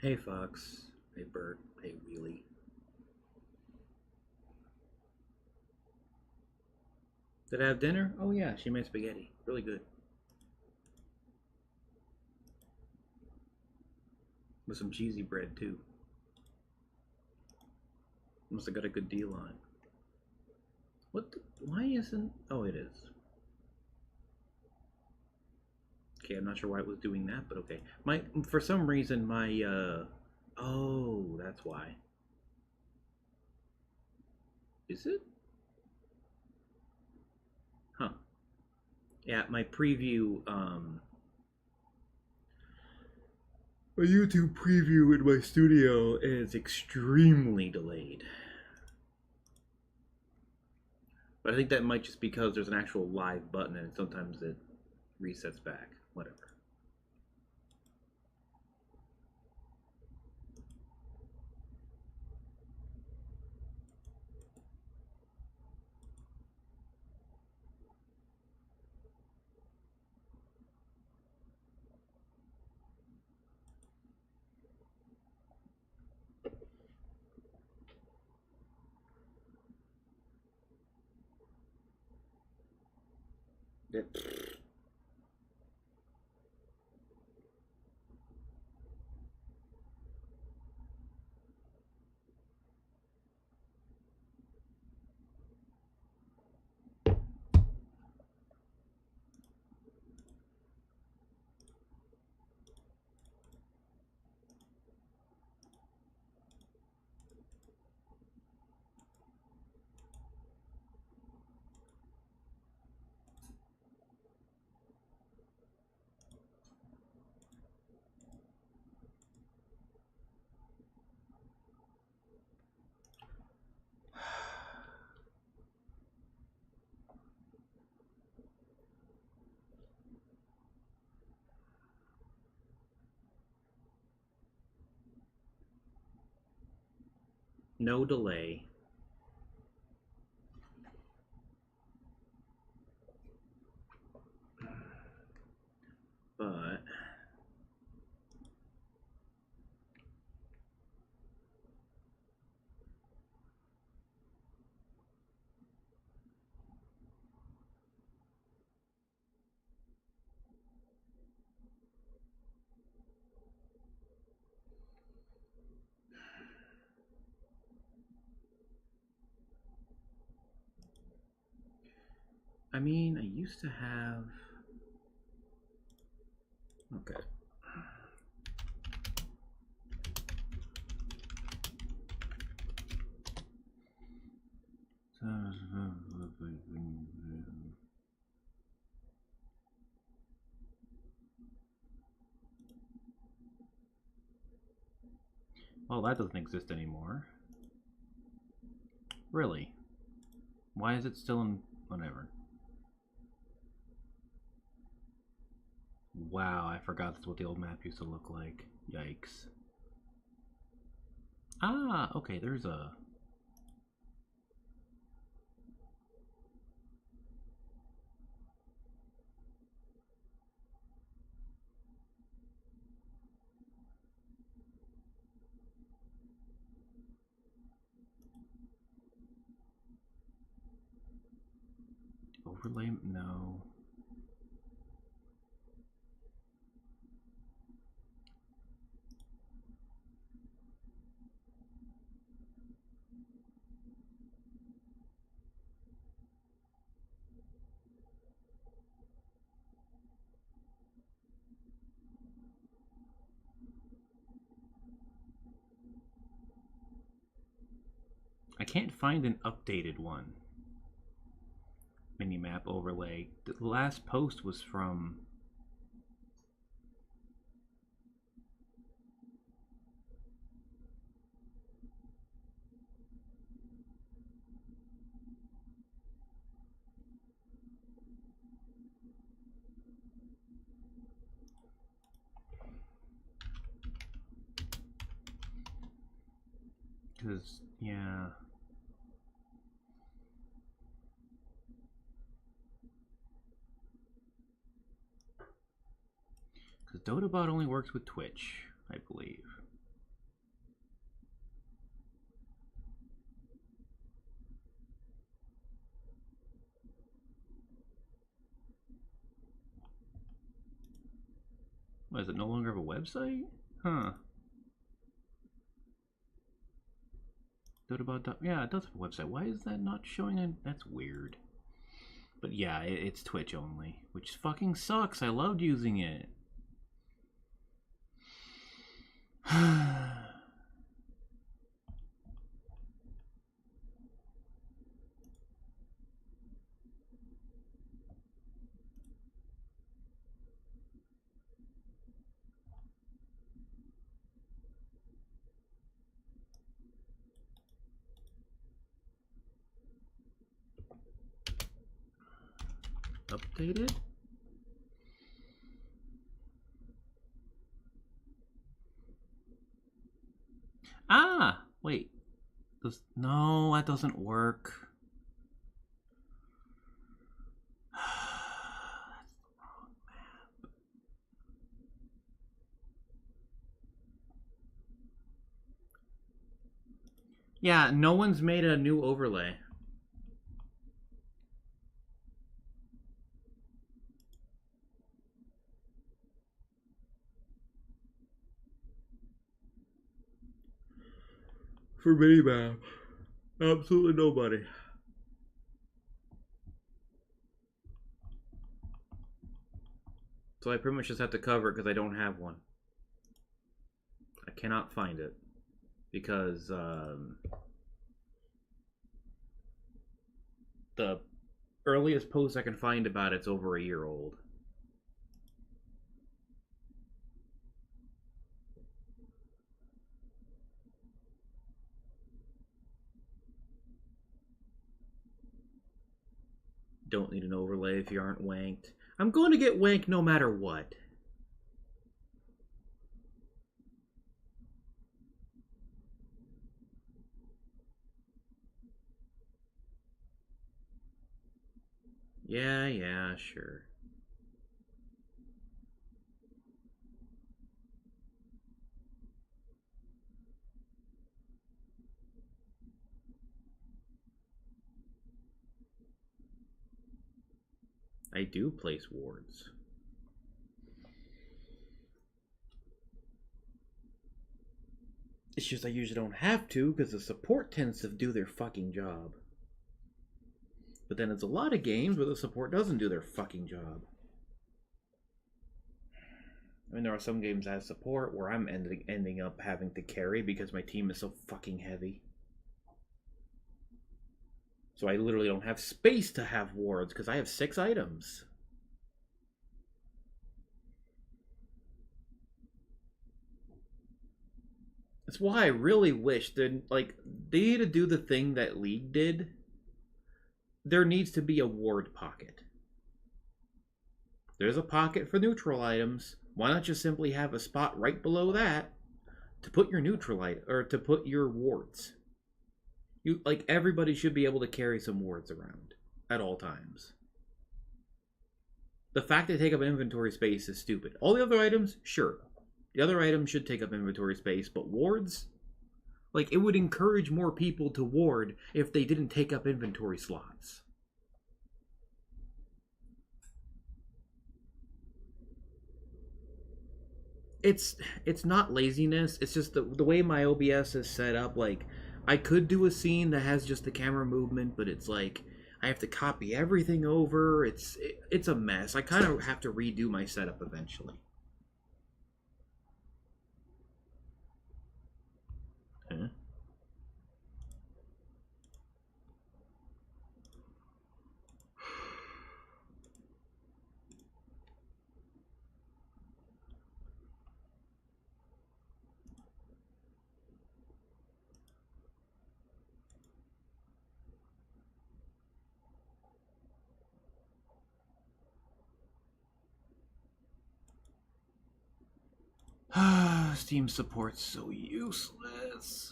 Hey Fox. Hey Bert. Hey Wheelie. Did I have dinner? Oh yeah, she made spaghetti. Really good. With some cheesy bread too. Must have got a good deal on it. What the, why isn't oh it is. Okay, I'm not sure why it was doing that, but okay. My for some reason my oh, that's why. Is it? Huh. Yeah, my preview my YouTube preview in my studio is extremely delayed. But I think that might just because there's an actual live button and sometimes it resets back. Whatever. It, no delay. But I mean, I used to have. Okay. Well, that doesn't exist anymore. Really? Why is it still in. Whatever. Wow, I forgot that's what the old map used to look like. Yikes. Ah, okay, there's a. Overlay? No. I can't find an updated one. Minimap overlay. The last post was from. Because, yeah. Because DotaBot only works with Twitch, I believe. Why, does it no longer have a website? Huh. Yeah, it does have a website. Why is that not showing on? That's weird. But yeah, it's Twitch only, which fucking sucks. I loved using it. Updated? Ah! Wait. No, that doesn't work. That's the wrong map. Yeah, no one's made a new overlay. For minimap. Absolutely nobody. So I pretty much just have to cover it because I don't have one. I cannot find it. Because the earliest post I can find about it's over a year old. Don't need an overlay if you aren't wanked. I'm going to get wanked no matter what. Yeah, sure. I do place wards. It's just I usually don't have to because the support tends to do their fucking job. But then it's a lot of games where the support doesn't do their fucking job. I mean, there are some games that have support where I'm ending up having to carry because my team is so fucking heavy. So I literally don't have space to have wards because I have 6 items. That's why I really wish that, like, they need to do the thing that League did. There needs to be a ward pocket. There's a pocket for neutral items. Why not just simply have a spot right below that to put your neutral item or to put your wards? You like everybody should be able to carry some wards around at all times. The fact they take up inventory space is stupid. All the other items, sure. The other items should take up inventory space, but wards? Like, it would encourage more people to ward if they didn't take up inventory slots. It's not laziness, it's just the way my OBS is set up. Like, I could do a scene that has just the camera movement, but it's like I have to copy everything over. It's a mess. I kind of have to redo my setup eventually. Huh? Steam support's so useless.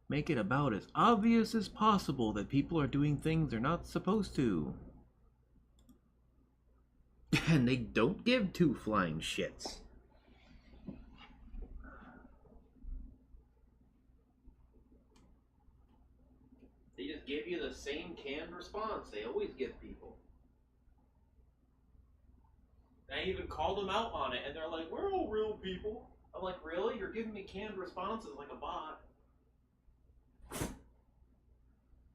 Make it about as obvious as possible that people are doing things they're not supposed to. And they don't give 2 flying shits. They just that give you the same canned response they always give people. And I even called them out on it, and they're like, "We're all real people." I'm like, "Really? You're giving me canned responses like a bot?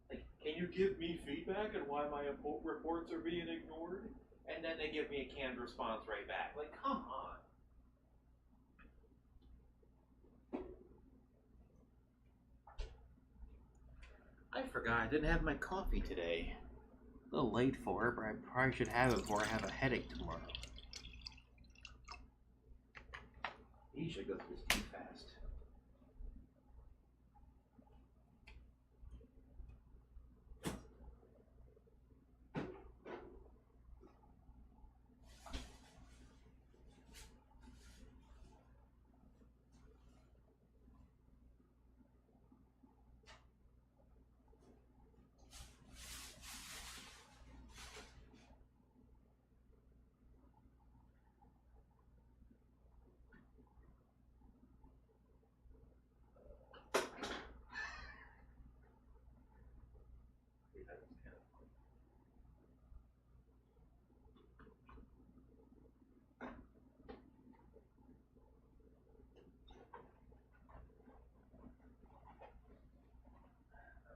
Like, can you give me feedback on why my reports are being ignored?" And then they give me a canned response right back. Like, come on. I forgot I didn't have my coffee today. A little late for it, but I probably should have it before I have a headache tomorrow. He should go through this too fast.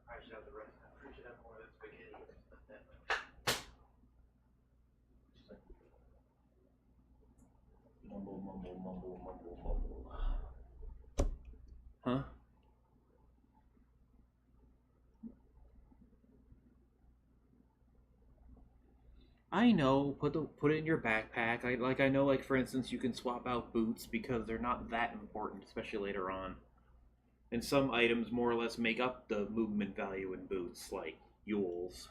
I should have the rest. I should have more of that spaghetti. Mumble, mumble, mumble, mumble, mumble. Huh? I know. Put it in your backpack. I know, like, for instance, you can swap out boots because they're not that important, especially later on. And some items more or less make up the movement value in boots, like Yules.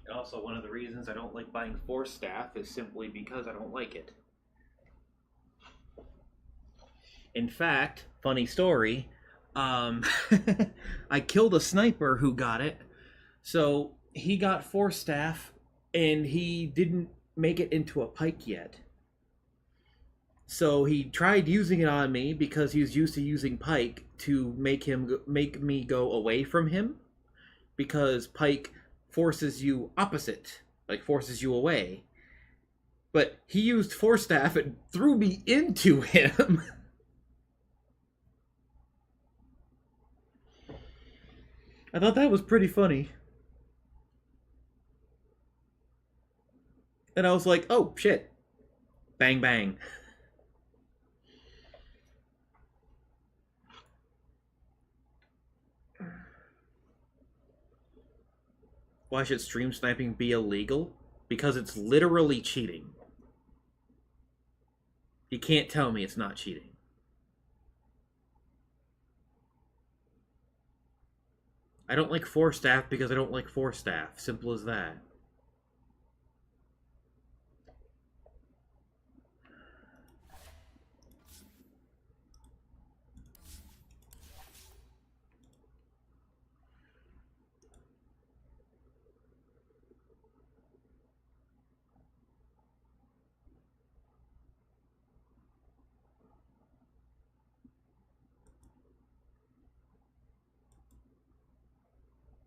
And also, one of the reasons I don't like buying Force Staff is simply because I don't like it. In fact, funny story, I killed a sniper who got it. So he got Force Staff, and he didn't make it into a pike yet. So he tried using it on me because he was used to using pike to make me go away from him, because pike forces you opposite, like forces you away. But he used Force Staff and threw me into him. I thought that was pretty funny. And I was like, oh shit. Bang bang. Why should stream sniping be illegal? Because it's literally cheating. You can't tell me it's not cheating. I don't like Force Staff because I don't like Force Staff. Simple as that.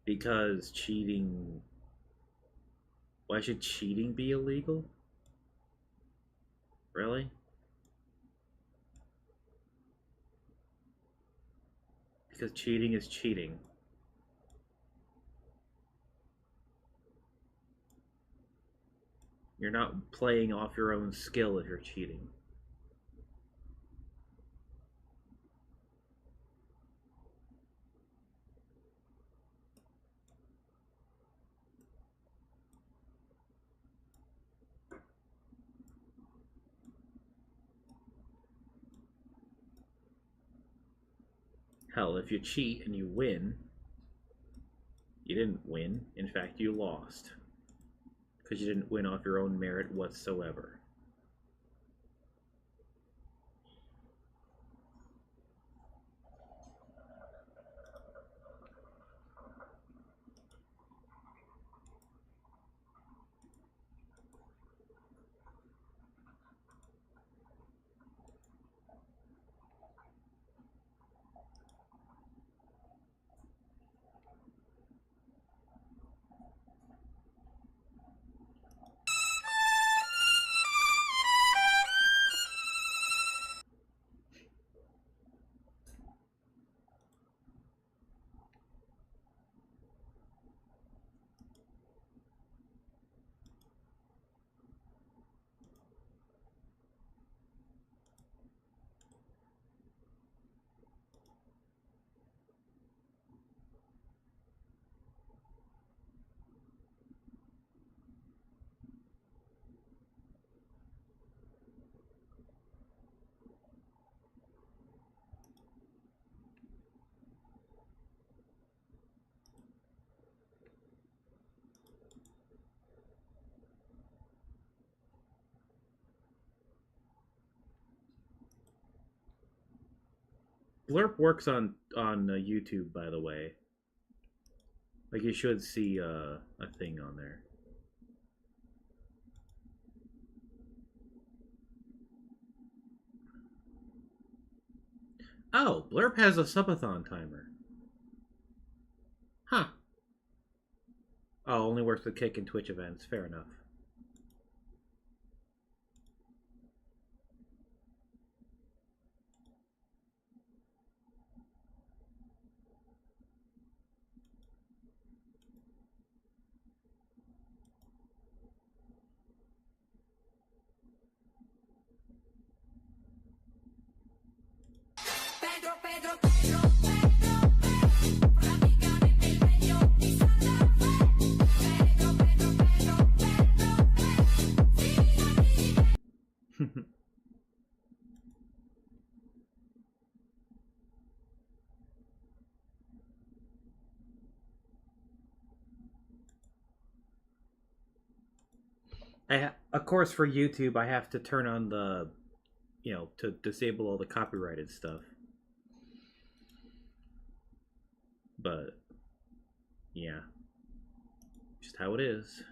Because cheating... Why should cheating be illegal? Really? Because cheating is cheating. You're not playing off your own skill if you're cheating. Hell, if you cheat and you win, you didn't win. In fact, you lost. Because you didn't win off your own merit whatsoever. Blurp works on YouTube, by the way. Like, you should see a thing on there. Oh, Blurp has a subathon timer. Huh. Oh, only works with Kick and Twitch events. Fair enough. Of course, for YouTube, I have to turn on the, to disable all the copyrighted stuff. But, yeah. Just how it is.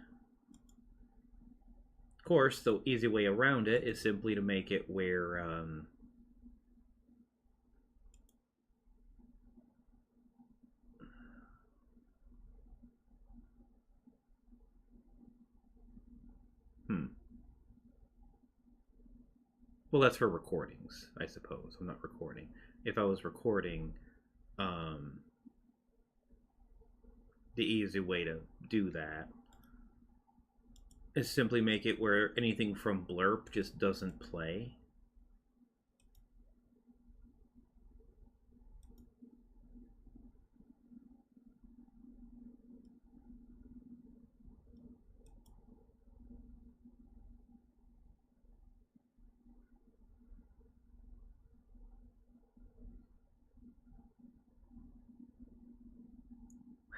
Of course, the easy way around it is simply to make it where, Well, that's for recordings, I suppose. I'm not recording. If I was recording, the easy way to do that is simply make it where anything from Blurp just doesn't play.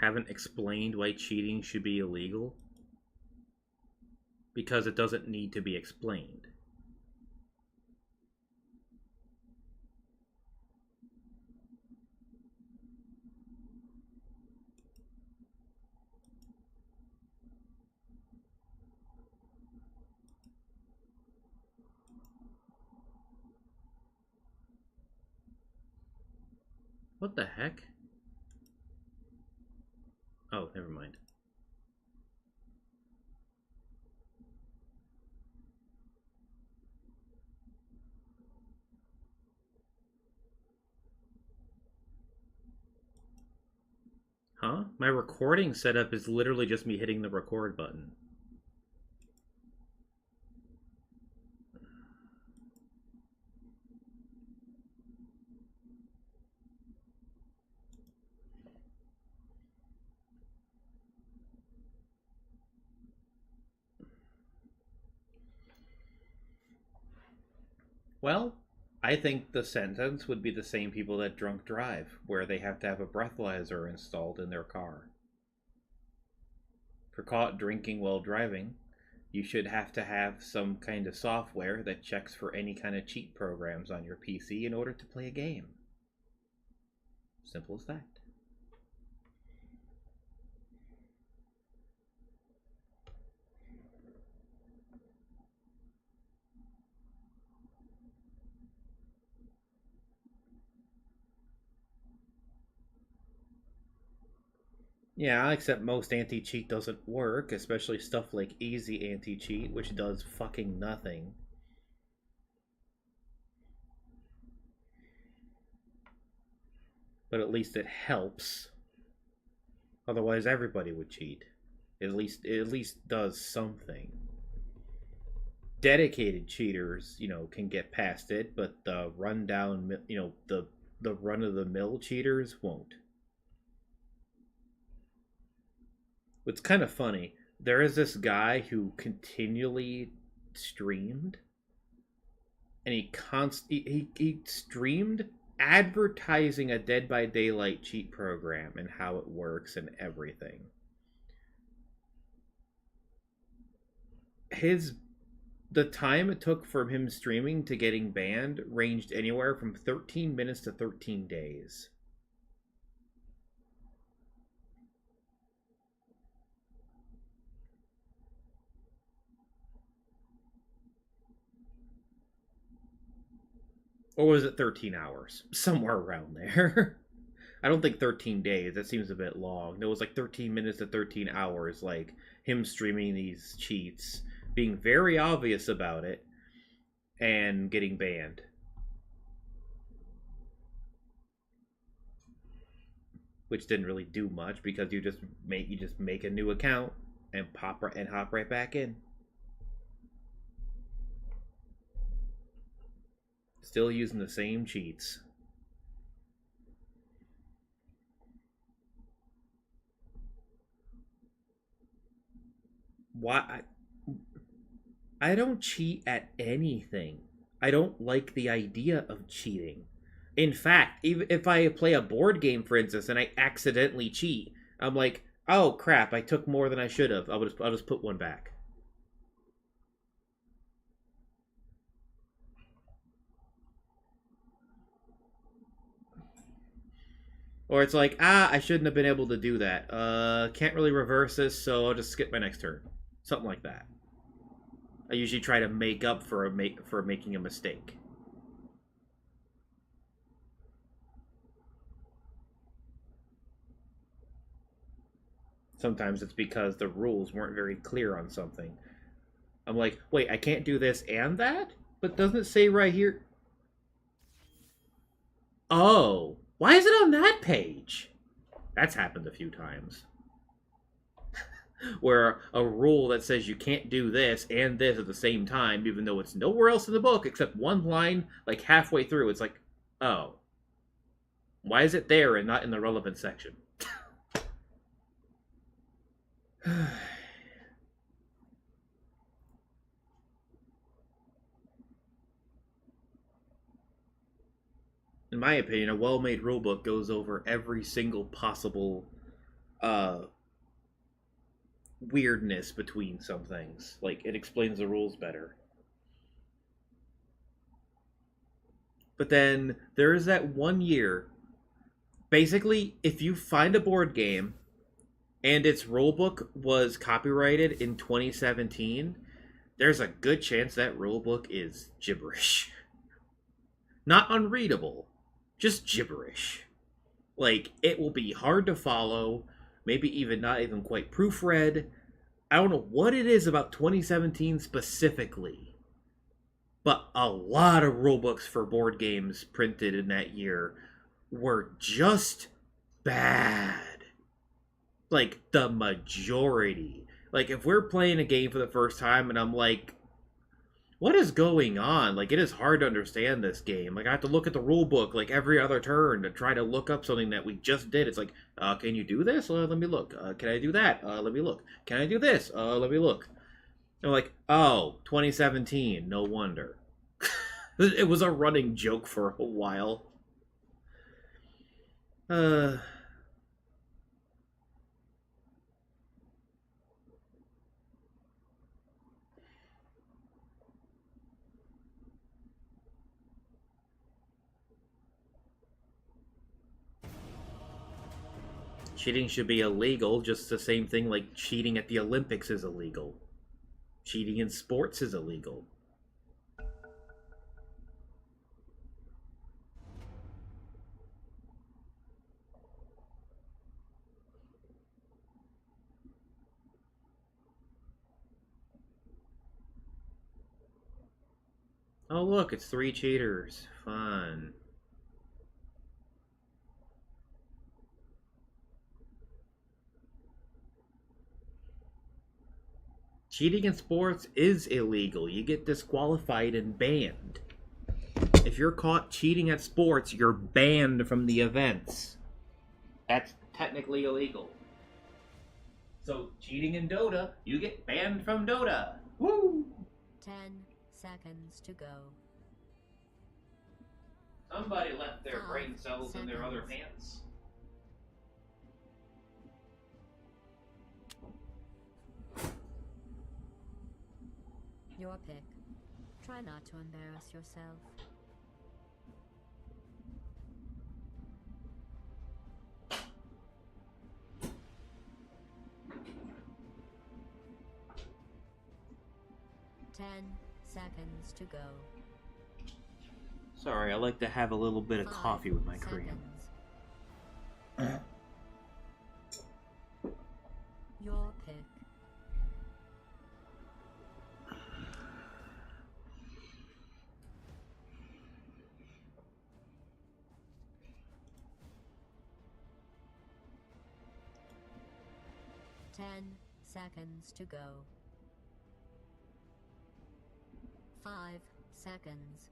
Haven't explained why cheating should be illegal? Because it doesn't need to be explained. What the heck? Oh, never mind. Huh? My recording setup is literally just me hitting the record button. Well, I think the sentence would be the same people that drunk drive, where they have to have a breathalyzer installed in their car. For caught drinking while driving, you should have to have some kind of software that checks for any kind of cheat programs on your PC in order to play a game. Simple as that. Yeah, except most anti-cheat doesn't work, especially stuff like easy anti-cheat, which does fucking nothing. But at least it helps. Otherwise everybody would cheat. It at least does something. Dedicated cheaters, can get past it, but the rundown, the run-of-the-mill cheaters won't. What's kind of funny, there is this guy who continually streamed, and he streamed advertising a Dead by Daylight cheat program and how it works and everything. The time it took from him streaming to getting banned ranged anywhere from 13 minutes to 13 days. Or was it 13 hours? Somewhere around there. I don't think 13 days. That seems a bit long. It was like 13 minutes to 13 hours, like him streaming these cheats, being very obvious about it, and getting banned. Which didn't really do much because you just make a new account and hop right back in. Still using the same cheats. Why? I don't cheat at anything. I don't like the idea of cheating. In fact, even if I play a board game, for instance, and I accidentally cheat, I'm like, oh crap, I took more than I should have. I'll just put one back. Or it's like, I shouldn't have been able to do that. Can't really reverse this, so I'll just skip my next turn. Something like that. I usually try to make up for making a mistake. Sometimes it's because the rules weren't very clear on something. I'm like, wait, I can't do this and that? But doesn't it say right here? Oh, why is it on that page? That's happened a few times. Where a rule that says you can't do this and this at the same time, even though it's nowhere else in the book except one line, like halfway through, it's like, oh, why is it there and not in the relevant section? In my opinion, a well-made rulebook goes over every single possible weirdness between some things. Like, it explains the rules better. But then there is that 1 year. Basically, if you find a board game and its rulebook was copyrighted in 2017, there's a good chance that rulebook is gibberish. Not unreadable, just gibberish. Like, it will be hard to follow, maybe even not even quite proofread. I don't know what it is about 2017 specifically, but a lot of rulebooks for board games printed in that year were just bad. Like, the majority. Like, if we're playing a game for the first time and I'm like, what is going on? Like, it is hard to understand this game. Like, I have to look at the rule book like every other turn to try to look up something that we just did. It's like, can you do this? Let me look. Can I do that? Let me look. Can I do this? Let me look. And I'm like, oh, 2017. No wonder. It was a running joke for a while. Uh, Cheating should be illegal, just the same thing like cheating at the Olympics is illegal. Cheating in sports is illegal. Oh look, it's 3 cheaters. Fun. Cheating in sports is illegal. You get disqualified and banned. If you're caught cheating at sports, you're banned from the events. That's technically illegal. So, cheating in Dota, you get banned from Dota. Woo! 10 seconds to go. Somebody left their brain cells in their other pants. Your pick. Try not to embarrass yourself. Ten seconds to go. Sorry, I like to have a little bit of coffee with my cream. Your pick. Ten seconds to go. 5 seconds.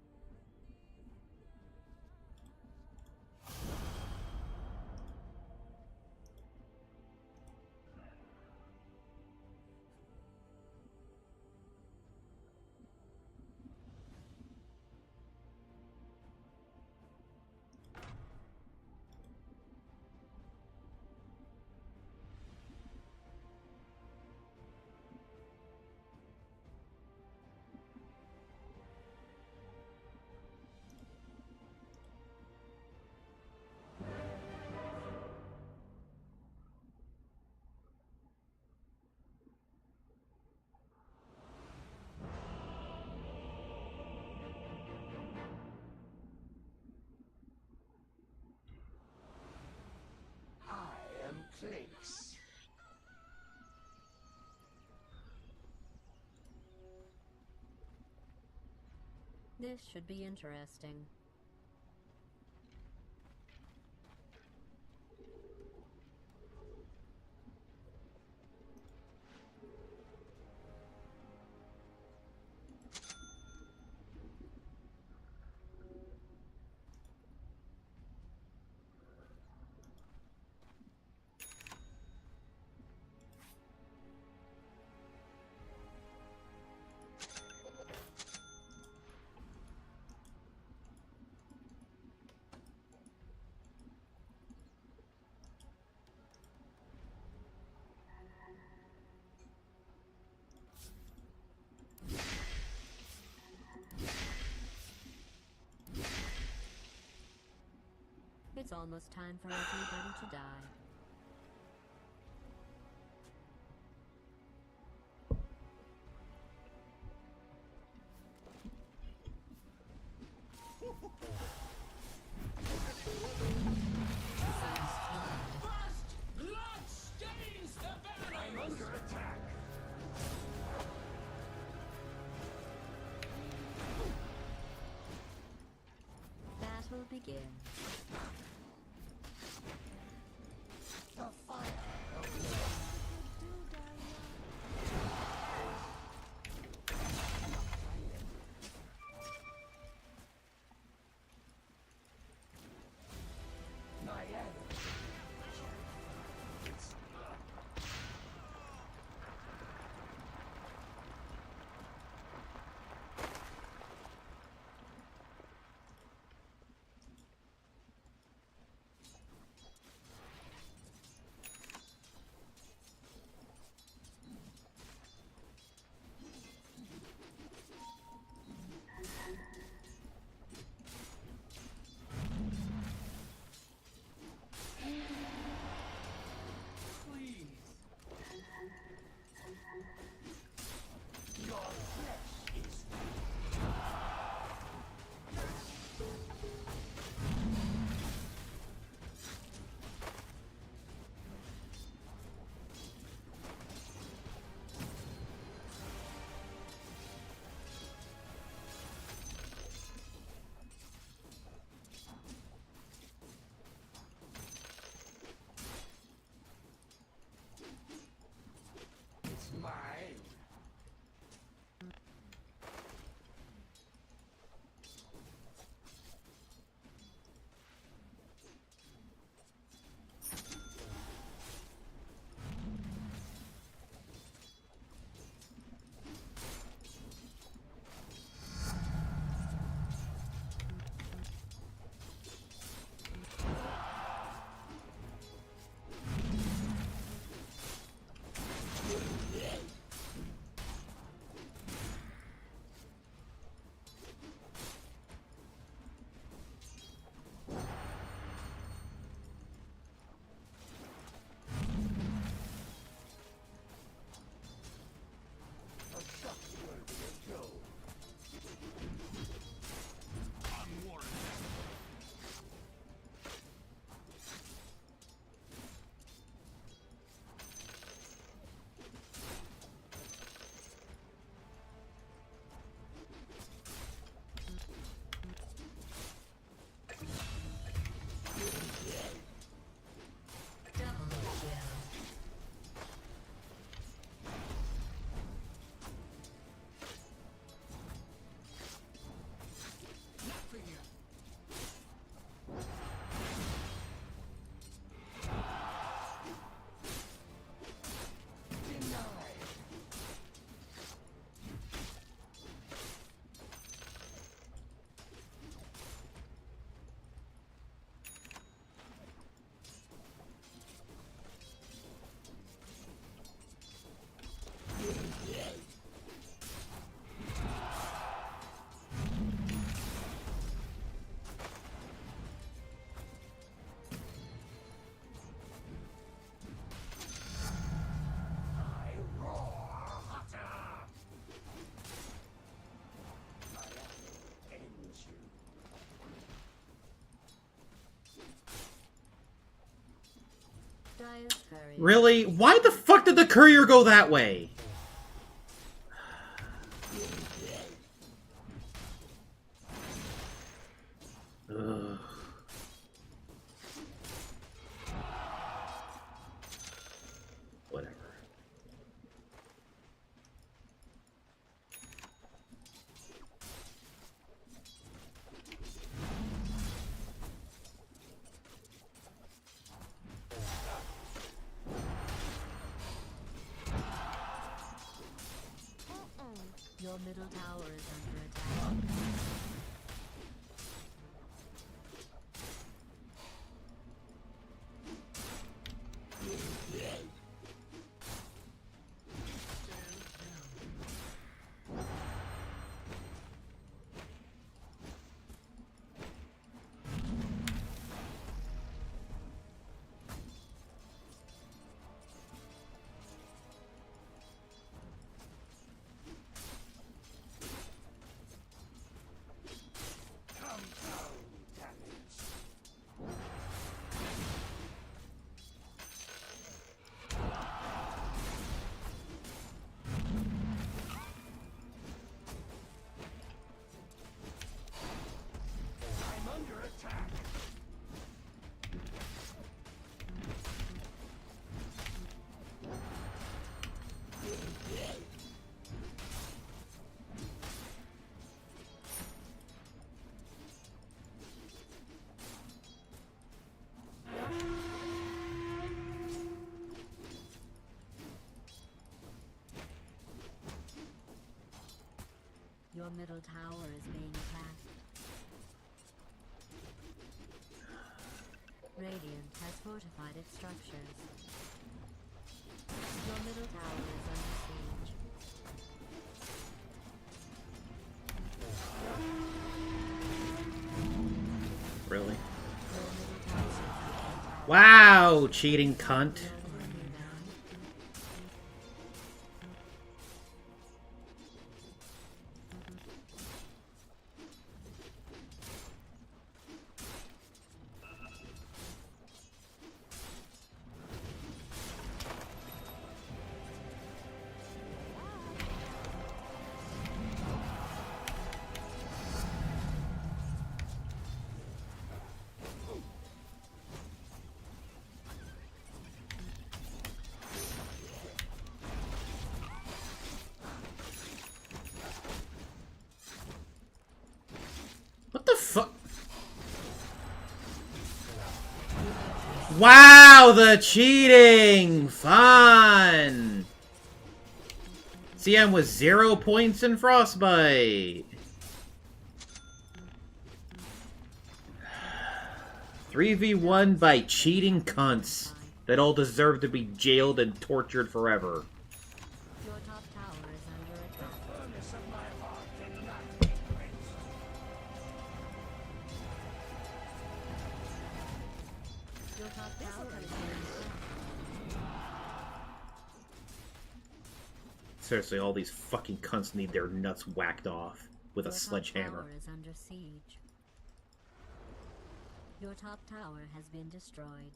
Place. This should be interesting. It's almost time for everybody to die. Blood stains the banner! I'm under attack! Battle begins. The fire! Dire's courier. Really? Why the fuck did the courier go that way? Ugh. Whatever. Your middle tower is under attack. Your middle tower is being attacked. Radiant has fortified its structures. Your middle tower is under siege. Really? Your middle tower is under attack. Wow, cheating cunt. What the fuck? Wow, the cheating! Fun! CM with 0 points in Frostbite. 3v1 by cheating cunts that all deserve to be jailed and tortured forever. Your top tower is under attack. Furnace of my heart cannot be quenched. Your top tower is being attacked. Seriously, all these fucking cunts need their nuts whacked off with a Your top sledgehammer. tower is under siege. Your top tower has been destroyed.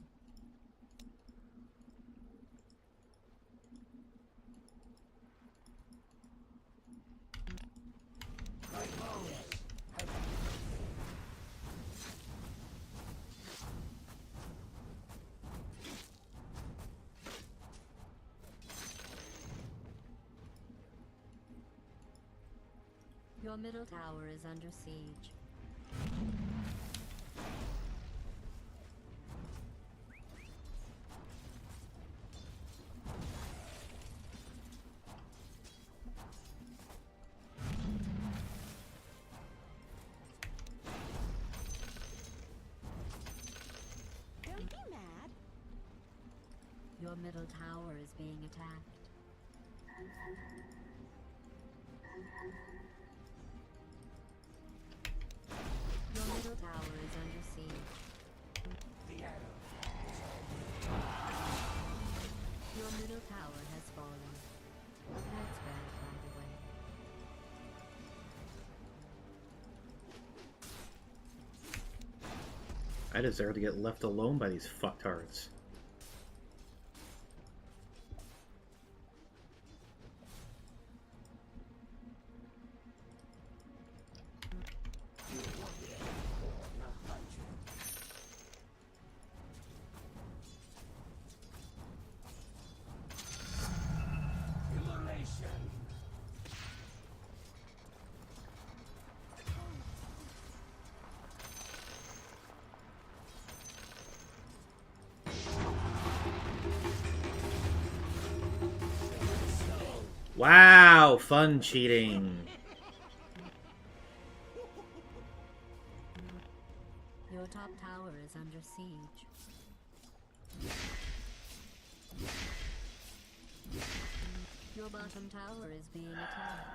Your middle tower is under siege. Don't be mad. Your middle tower is being attacked. Your middle tower is under siege. The arrow. Your middle tower has fallen. That's bad, by the way. I deserve to get left alone by these fucktards. Wow, fun cheating. Your top tower is under siege. Your bottom tower is being attacked.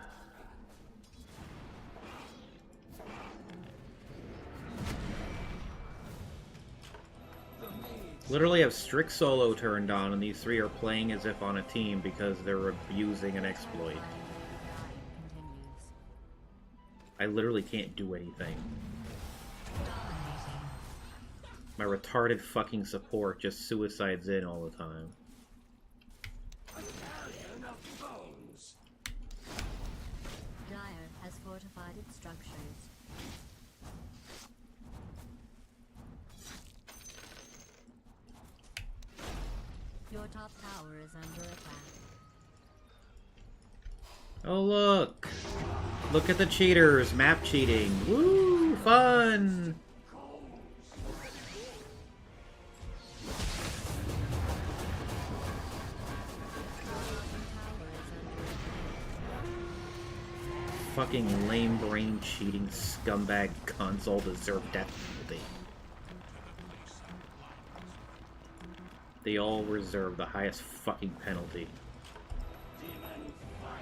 Literally have strict solo turned on, and these three are playing as if on a team because they're abusing an exploit. Continues. I literally can't do anything. My retarded fucking support just suicides in all the time. Battalion of bones. Dire has fortified its structures. Your top tower is under attack. Oh look! Look at the cheaters! Map cheating! Woo! Fun! Fucking lame brain cheating scumbag console deserve death penalty. They all reserve the highest fucking penalty. Demon fire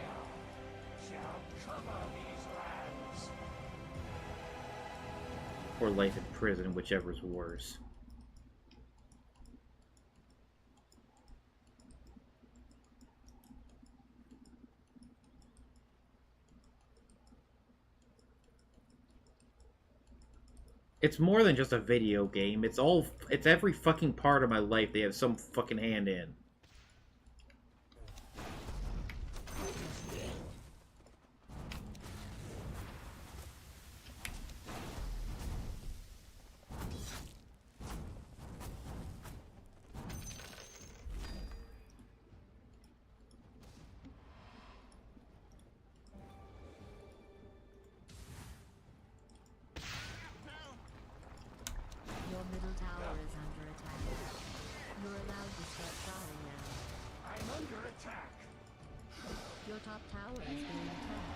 shall cover these lands. Or life in prison, whichever's worse. It's more than just a video game. It's every fucking part of my life they have some fucking hand in. Your middle tower is under attack. You're allowed to start trying now. I'm under attack. Your top tower is being attacked.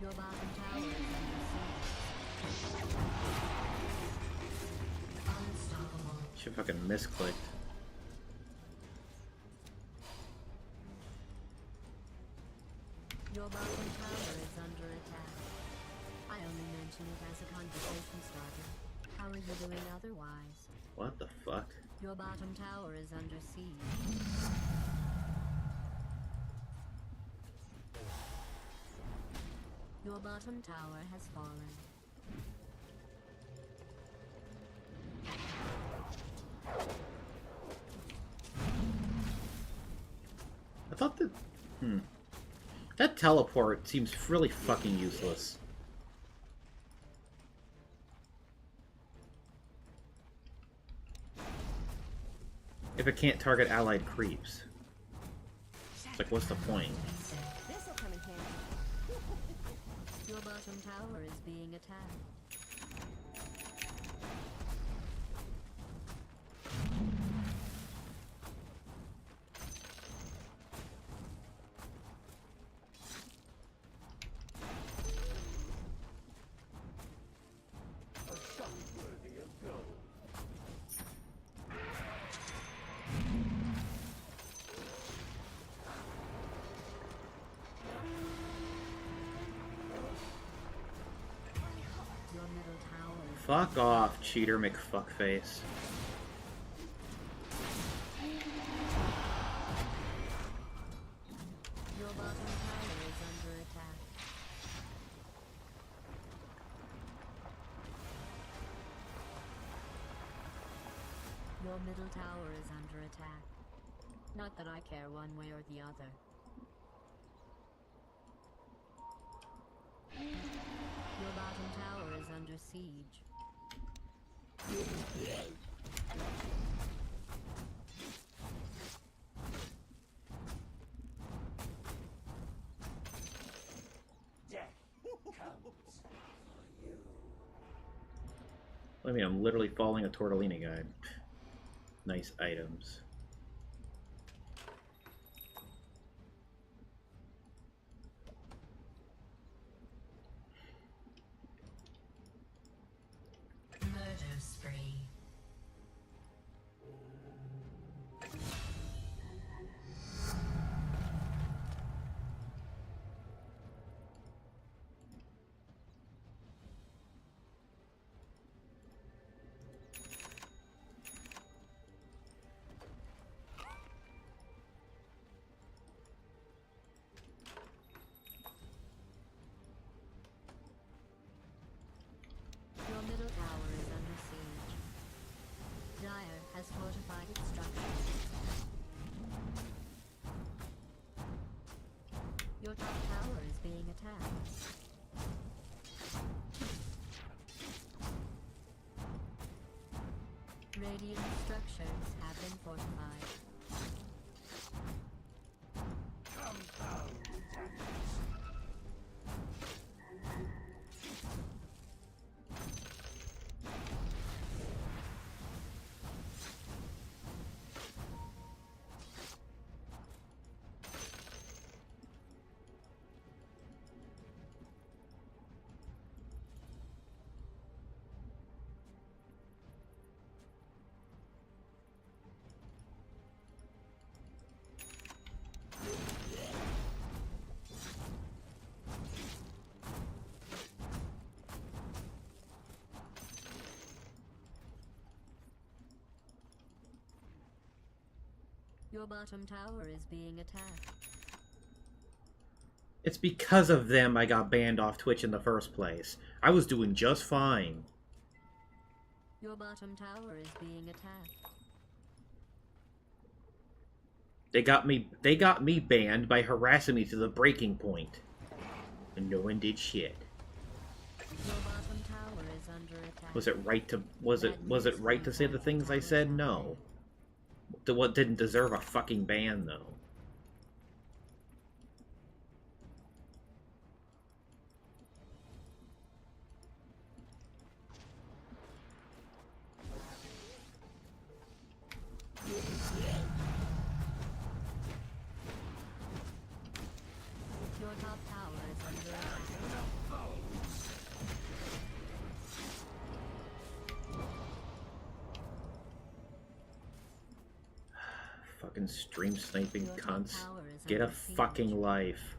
Your bottom tower is under siege. Unstoppable. She fucking misclicked. Your bottom tower is under attack. I only mention it as a conversation starter. How are you doing otherwise? What the fuck? Your bottom tower is under siege. Your bottom tower has fallen. I thought that... That teleport seems really fucking useless. If it can't target allied creeps. It's like, what's the point? This'll come in handy. Your bottom tower is being attacked. A shot worthy of gold. Your middle tower is Fuck off, cheater McFuckface. Your bottom tower is under attack. Your middle tower is under attack. Not that I care one way or the other. Your bottom tower is under siege. I mean, I'm literally following a tortellini guide. Nice items. Murder spree. Your middle tower is under siege. Dire has fortified its structures. Your top tower is being attacked. Radiant structures have been fortified. Compound tactics. Your bottom tower is being attacked. It's because of them I got banned off Twitch in the first place. I was doing just fine. Your bottom tower is being attacked. They got me banned by harassing me to the breaking point. And no one did shit. Your bottom tower is under attack. Was it right to say the things I said? No. What didn't deserve a fucking ban though. Your top tower is under attack. Fucking stream sniping Your top cunts. tower is Get a under siege. fucking life.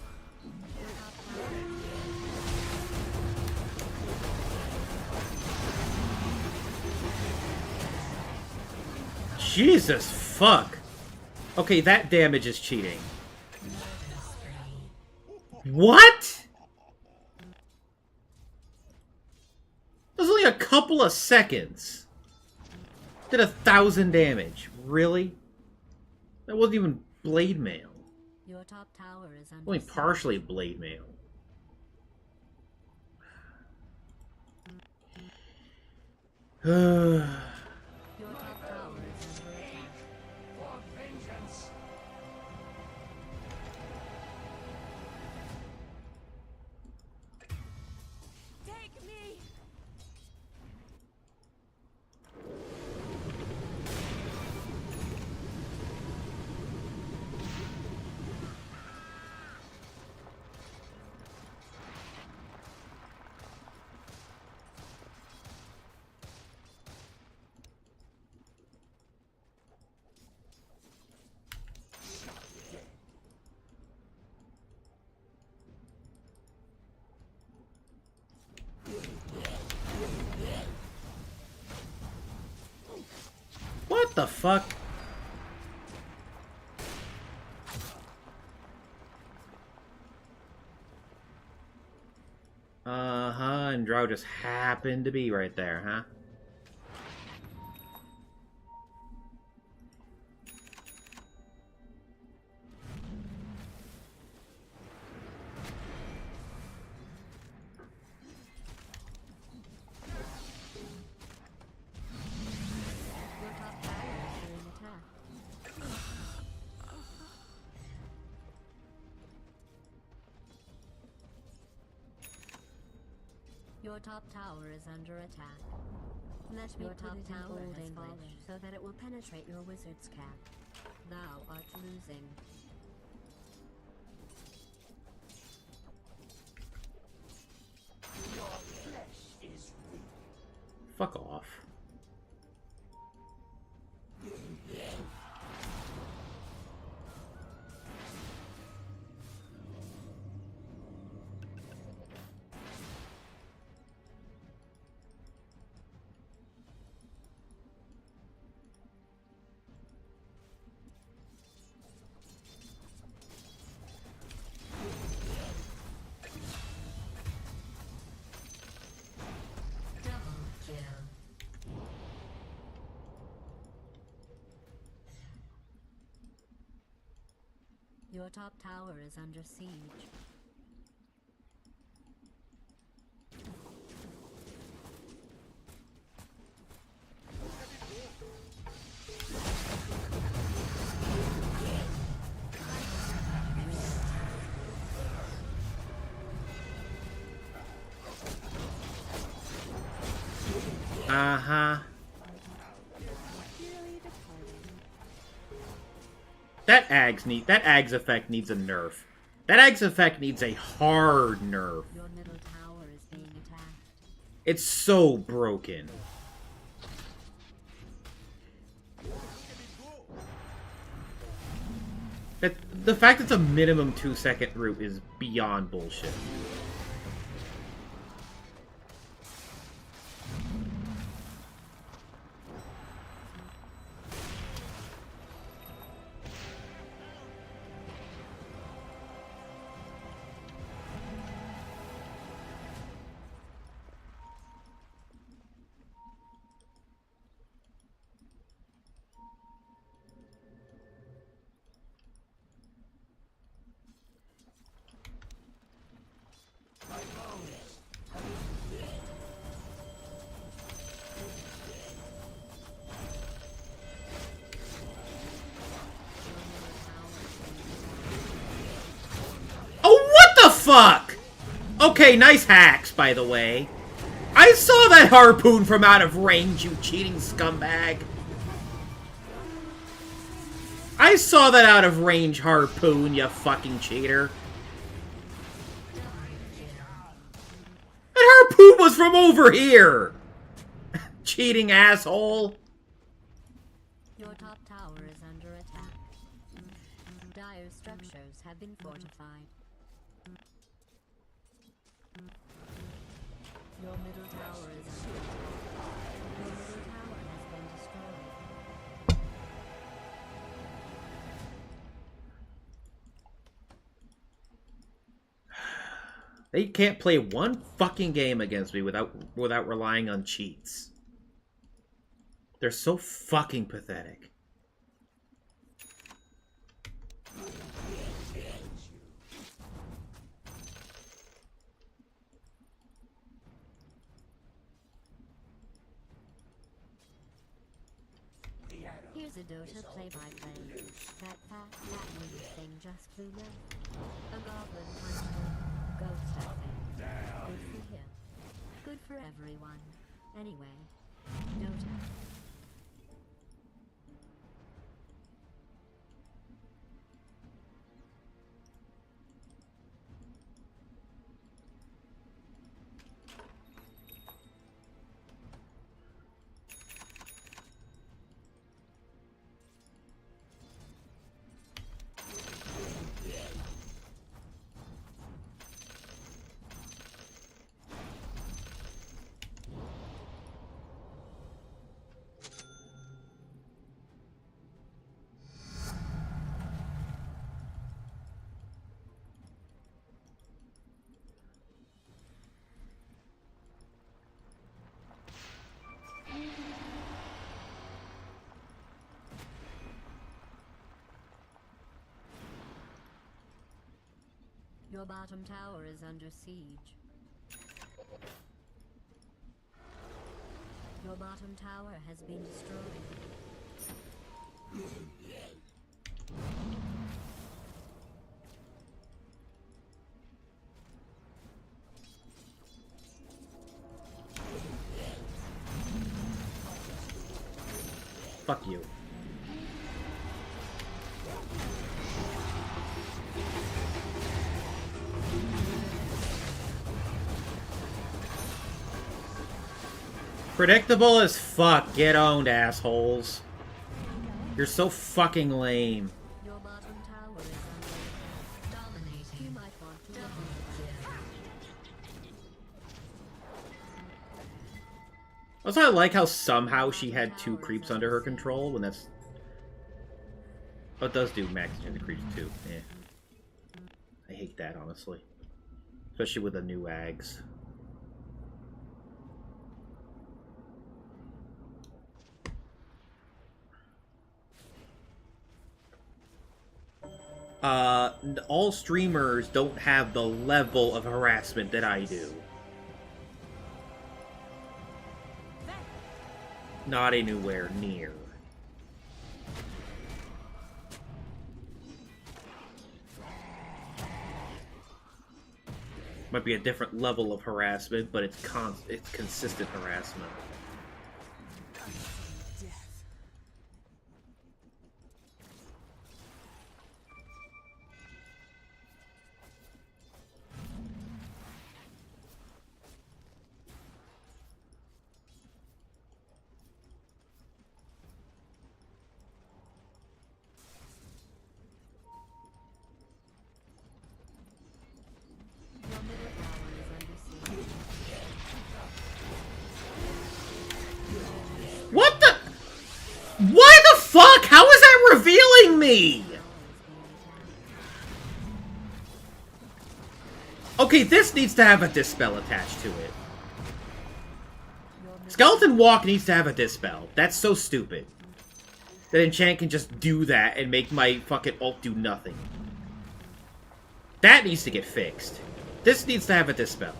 Your top tower is Jesus fuck. Okay, that damage is cheating. What? That was only a couple of seconds. Did 1,000 damage. Really? That wasn't even blade mail. Your top tower is under Only siege. partially blade mail. Your top tower is under attack. For vengeance. Take me! What the fuck? Uh-huh, and Drow just happened to be right there, huh? Your top tower is under attack. Let me your top tower has fallen so that it will penetrate your wizard's cap. Thou art losing. Your flesh is weak. Fuck off. Your top tower is under siege. Uh-huh. That Ag's effect needs a nerf. That Ag's effect needs a hard nerf. Your middle tower is being attacked. It's so broken. The fact it's a minimum 2-second route is beyond bullshit. Fuck! Okay, nice hacks, by the way. I saw that harpoon from out of range, you cheating scumbag. I saw that out of range harpoon, you fucking cheater. That harpoon was from over here! Cheating asshole. Your top tower is under attack. Dire structures have been fortified. Your middle tower is under attack. Your middle tower has been destroyed. They can't play one fucking game against me without relying on cheats. They're so fucking pathetic. Here's a Dota play-by-play. That fat new thing just flew low. A goblin hunter. Ghost, I think. Good for him. Good for everyone. Anyway, Dota. Your bottom tower is under siege. Your bottom tower has been destroyed. Fuck you. Predictable as fuck. Get owned, assholes. You're so fucking lame. Your bottom tower is under dominating. You might want to double Also, I like how somehow she had 2 creeps under her control when that's... Oh, it does do max the creeps too. Yeah. I hate that, honestly. Especially with the new ags. All streamers don't have the level of harassment that I do. Not anywhere near. Might be a different level of harassment, but it's consistent harassment. What the? Why the fuck? How is that revealing me? Okay, this needs to have a dispel attached to it. Skeleton Walk needs to have a dispel. That's so stupid. That enchant can just do that and make my fucking ult do nothing. That needs to get fixed. This needs to have a dispel.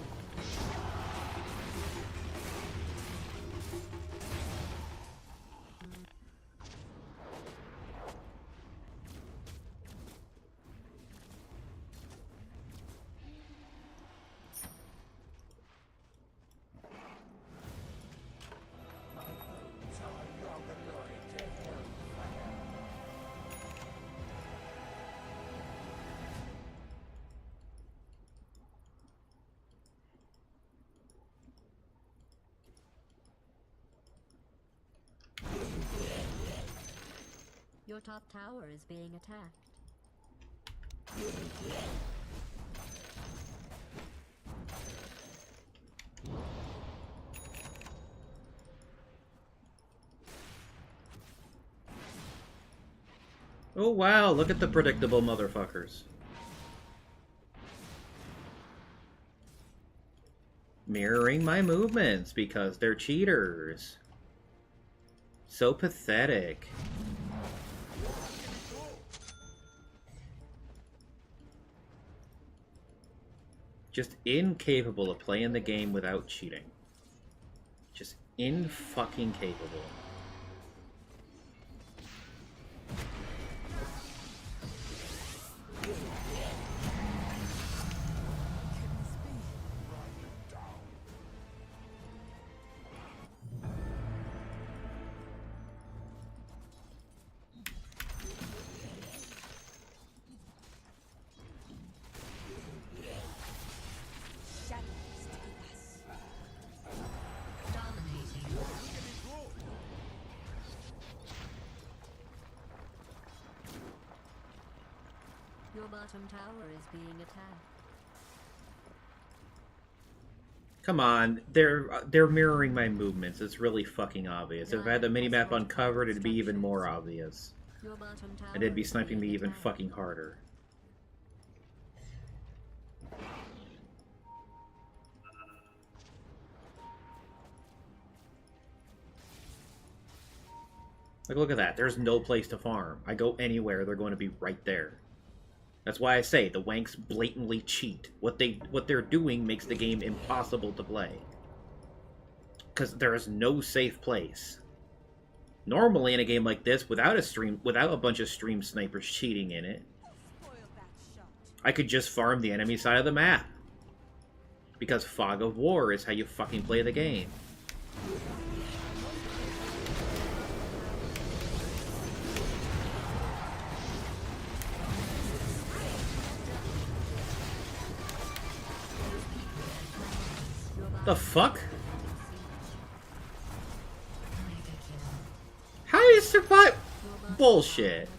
Your top tower is being attacked. Oh wow, look at the predictable motherfuckers. Mirroring my movements because they're cheaters. So pathetic. Just incapable of playing the game without cheating. Just in-fucking capable. Your bottom tower is being attacked. Come on, they're mirroring my movements. It's really fucking obvious. If I had the minimap uncovered, it'd be even more obvious. Your bottom tower And it'd be is sniping me being even attacked. fucking harder. Like, look at that. There's no place to farm. I go anywhere, they're going to be right there. That's why I say the wanks blatantly cheat. What they're doing makes the game impossible to play. Because there is no safe place. Normally in a game like this, without a bunch of stream snipers cheating in it, I could just farm the enemy side of the map. Because Fog of War is how you fucking play the game. The fuck? How do you survive? Bullshit.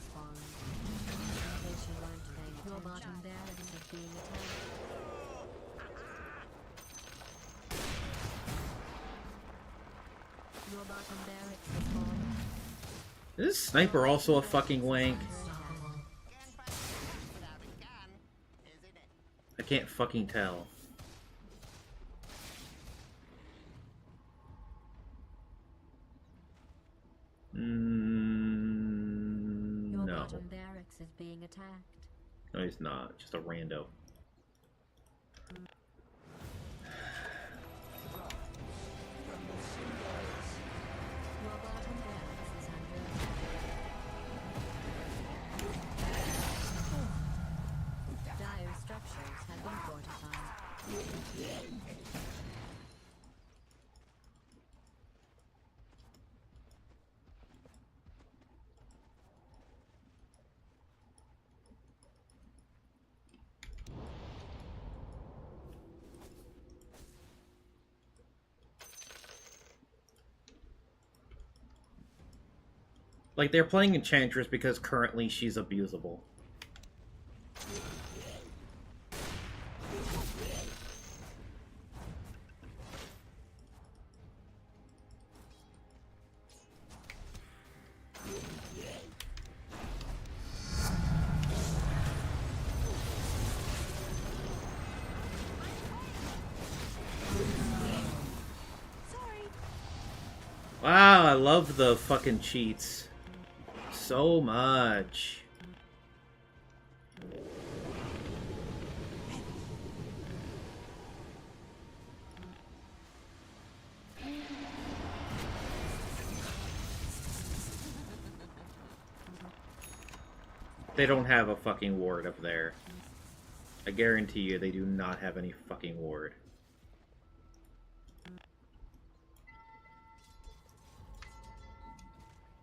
Your bottom barracks is being attacked. Your bottom barracks is falling. Is this sniper also a fucking wank? I can't fucking tell. Your No. bottom barracks is being attacked. No, he's not. Just a rando. Your bottom barracks is under attack. Dire structures have been fortified. Like, they're playing Enchantress because currently she's abusable. Wow, I love the fucking cheats. So much. They don't have a fucking ward up there. I guarantee you they do not have any fucking ward.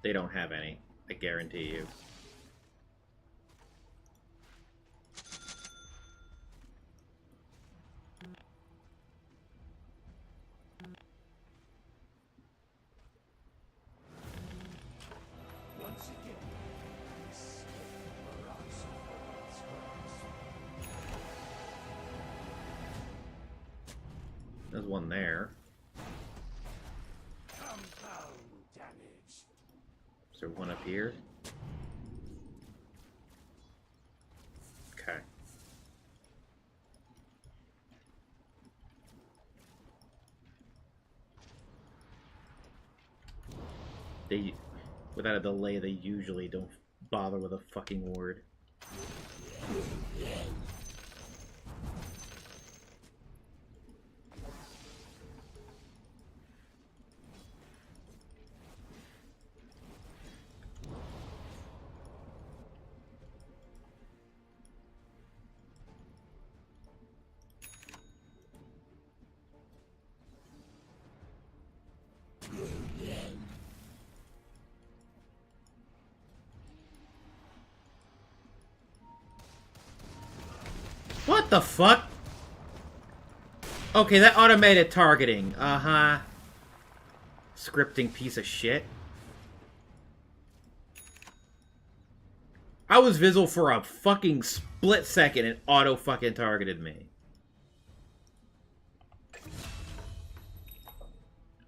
They don't have any. I guarantee you. Once again, this barrage of worlds There's one there. compound damage. Is there one up here? Okay. They, without a delay, they usually don't bother with a fucking ward. What the fuck? Okay, that automated targeting. Uh-huh. Scripting piece of shit. I was visual for a fucking split second and auto fucking targeted me.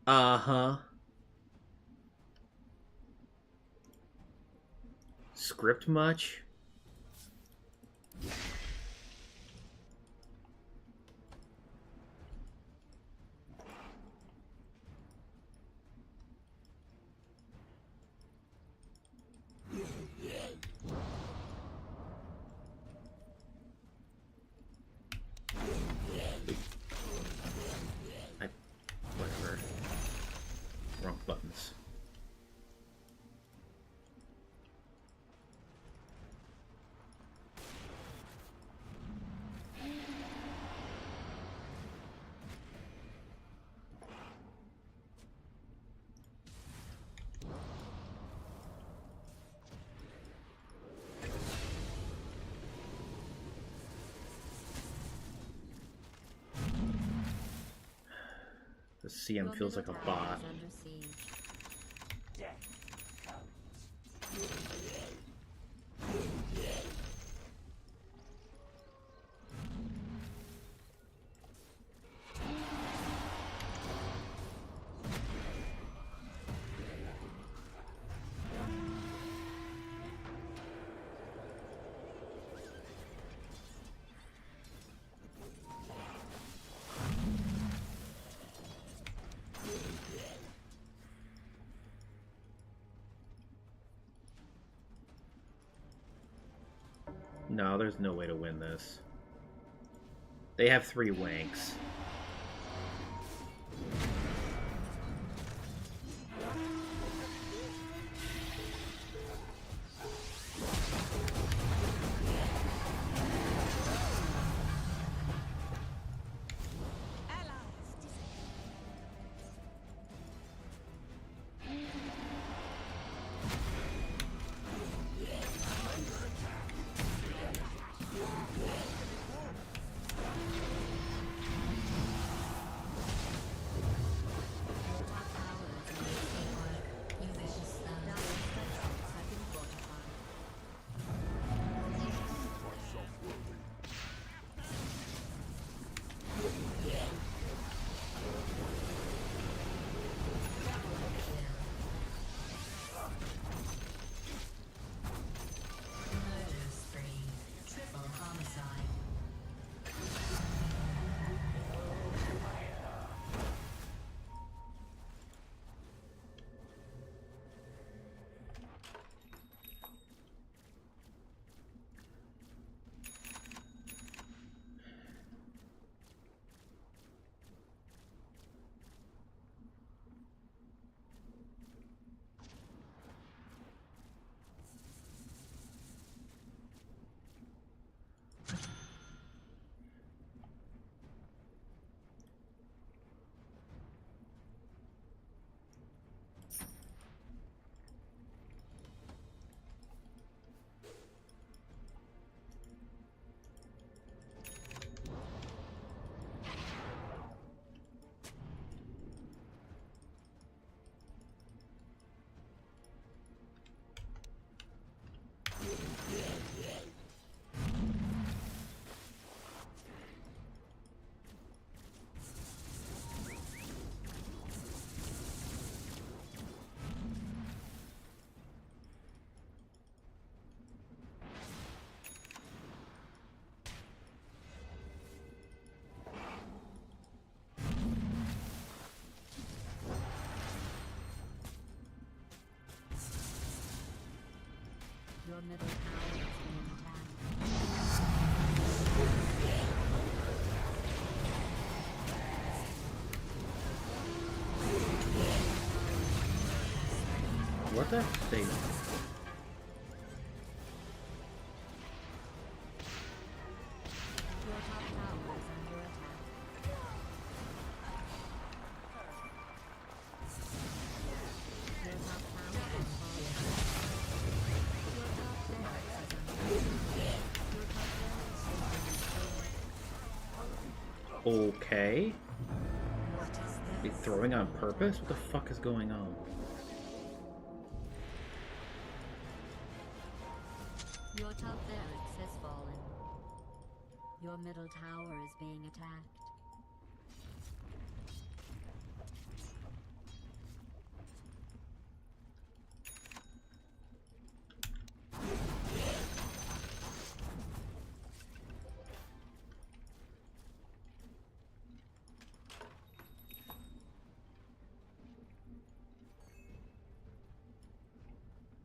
Uh-huh. Script much? Whatever. Wrong buttons. The CM feels like a bot. Under siege. Death comes. No, there's no way to win this. They have 3 wanks. Your middle tower is being attacked. What the thing? Your top tower is under attack. Your top tower is falling. Your top barracks is under attack. Your top barracks is under attack. Okay. Be throwing on purpose? What the fuck is going on? Your top barracks has fallen. Your middle tower is being attacked.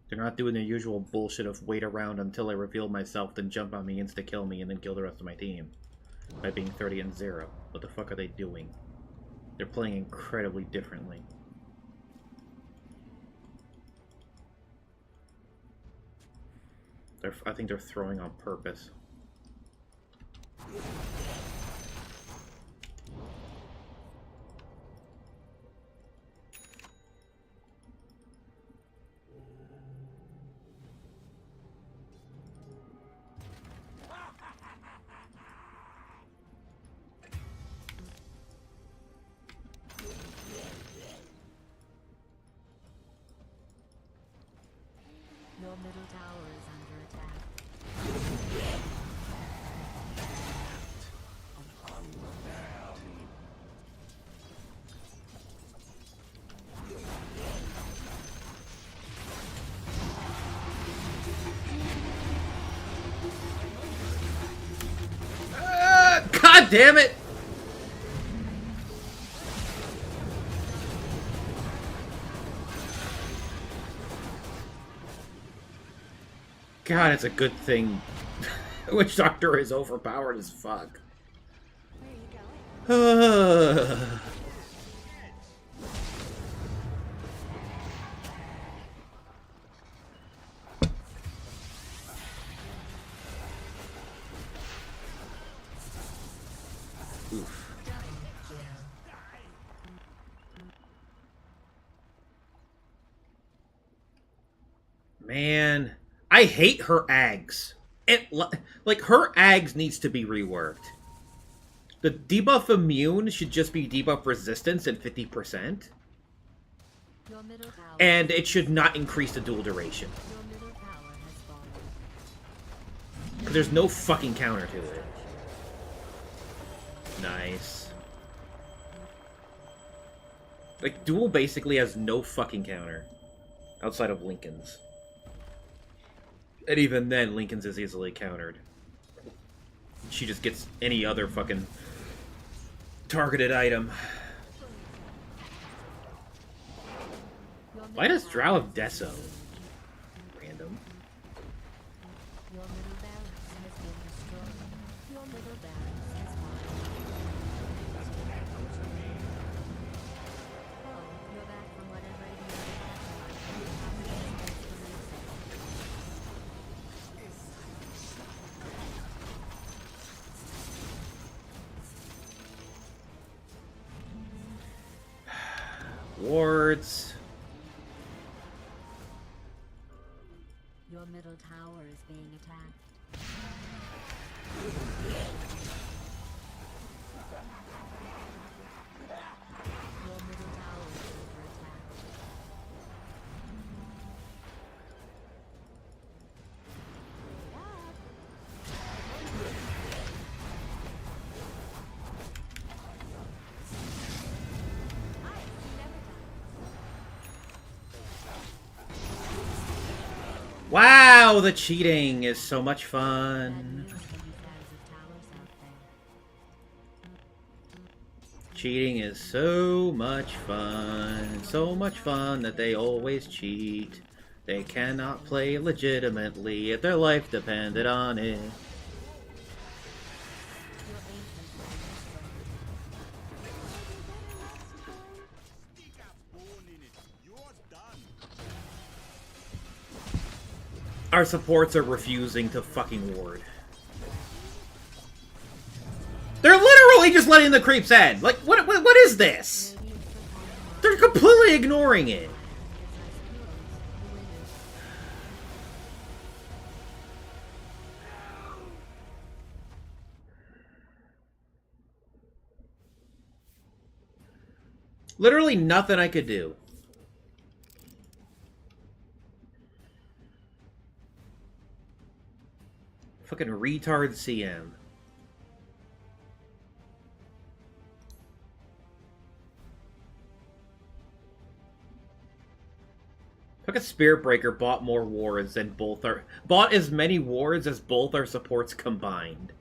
They're not doing the usual bullshit of wait around until I reveal myself, then jump on me, insta-kill me, and then kill the rest of my team. By being 30-0. What the fuck are they doing? They're playing incredibly differently. I think they're throwing on purpose. damn it! God, it's a good thing Witch Doctor is overpowered as fuck. Where are you going? Oof. Man, I hate her ags. Like her ags needs to be reworked. The debuff immune should just be debuff resistance at 50%. Your middle tower. And it should not increase the dual duration. Your middle tower has fallen. Because there's no fucking counter to it. Nice. Like, dual basically has no fucking counter. Outside of Lincoln's. And even then, Lincoln's is easily countered. She just gets any other fucking targeted item. Why does Drow have Deso? Random. Your middle barracks has been destroyed. Your middle barracks has fallen. Oh, you're back from whatever it is you had. Wards. Your middle tower is being attacked. Your middle tower is under attack. Wow, the cheating is so much fun. News for you guys with towers out there. Cheating is so much fun. So much fun that they always cheat. They cannot play legitimately if their life depended on it. Your ancient one is Stick a bone in it. You're done. Our supports are refusing to fucking ward. They're literally just letting the creeps end. Like, what is this? They're completely ignoring it. Literally nothing I could do. Fucking retard CM. Fucking Spirit Breaker bought more wards than both our... Bought as many wards as both our supports combined.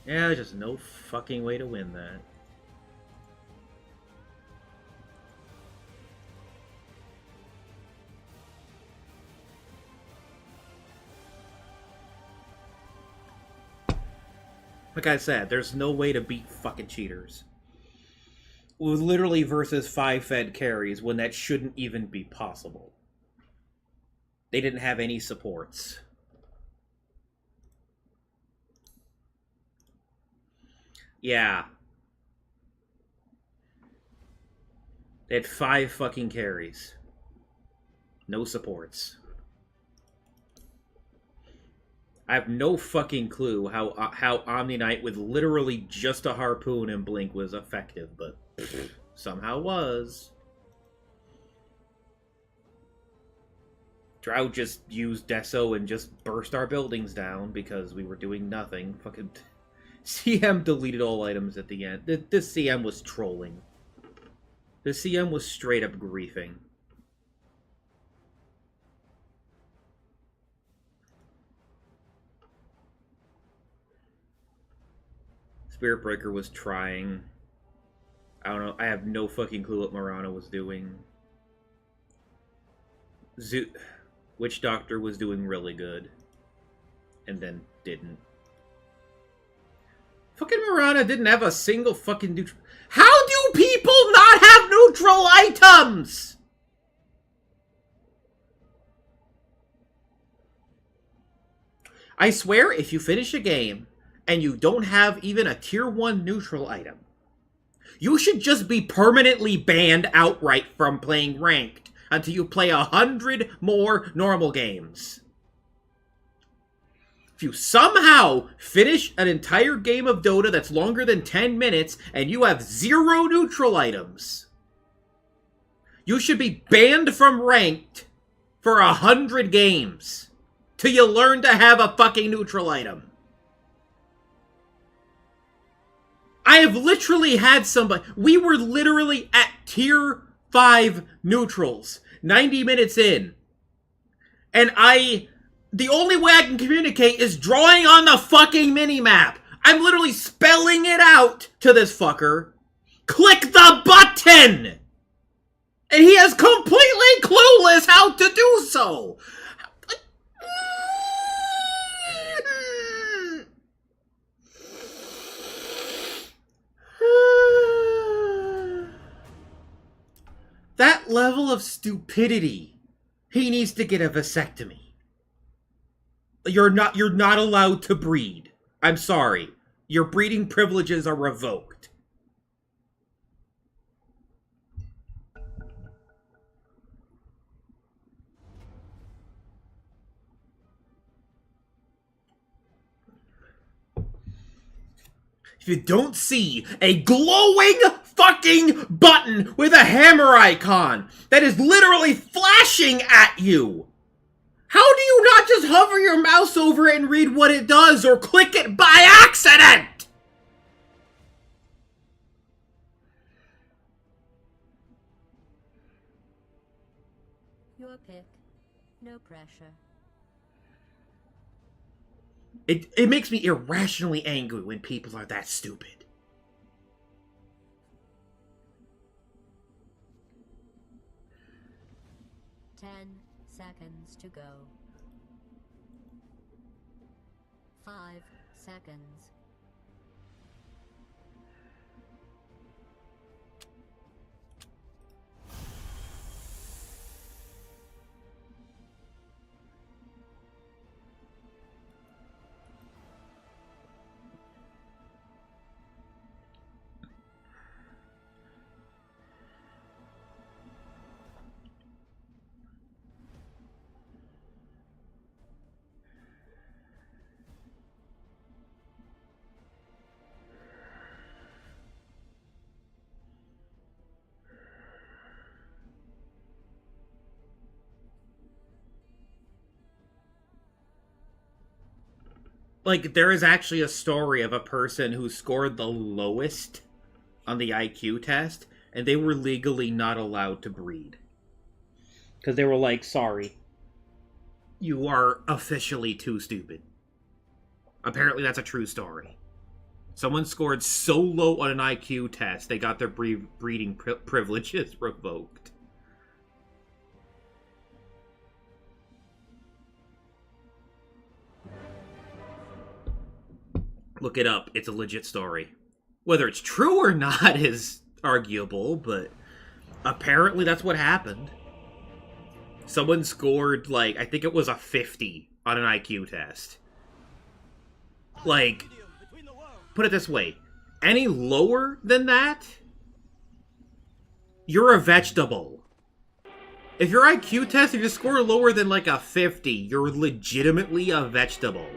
Yeah, there's just no fucking way to win that. Like I said, there's no way to beat fucking cheaters. Literally versus 5 fed carries when that shouldn't even be possible. They didn't have any supports. Yeah. They had 5 fucking carries. No supports. I have no fucking clue how Omni Knight with literally just a harpoon and blink was effective, but somehow was. Drow just used Deso and just burst our buildings down because we were doing nothing. Fucking CM deleted all items at the end. This CM was trolling. The CM was straight up griefing. Spirit Breaker was trying. I don't know. I have no fucking clue what Marana was doing. Witch Doctor was doing really good. And then didn't. Fucking Marana didn't have a single fucking neutral. How do people not have neutral items? I swear, if you finish a game and you don't have even a tier 1 neutral item, you should just be permanently banned outright from playing ranked until you play 100 more normal games. If you somehow finish an entire game of Dota that's longer than 10 minutes and you have 0 neutral items, you should be banned from ranked for 100 games till you learn to have a fucking neutral item. I have literally had somebody... We were literally at tier 5 neutrals, 90 minutes in. And the only way I can communicate is drawing on the fucking minimap. I'm literally spelling it out to this fucker. Click the button! And he is completely clueless how to do so. That level of stupidity. He needs to get a vasectomy. You're not allowed to breed. I'm sorry. Your breeding privileges are revoked. If you don't see a glowing fucking button with a hammer icon that is literally flashing at you, how do you not just hover your mouse over it and read what it does or click it by accident? Your pick. No pressure. It makes me irrationally angry when people are that stupid. Seconds to go. 5 seconds. Like, there is actually a story of a person who scored the lowest on the IQ test, and they were legally not allowed to breed. Because they were like, sorry, you are officially too stupid. Apparently that's a true story. Someone scored so low on an IQ test, they got their breeding privileges revoked. Look it up. It's a legit story. Whether it's true or not is arguable, but apparently that's what happened. Someone scored, like, I think it was a 50 on an IQ test. Like, put it this way. Any lower than that, you're a vegetable. If your IQ test, if you score lower than, like, a 50, you're legitimately a vegetable.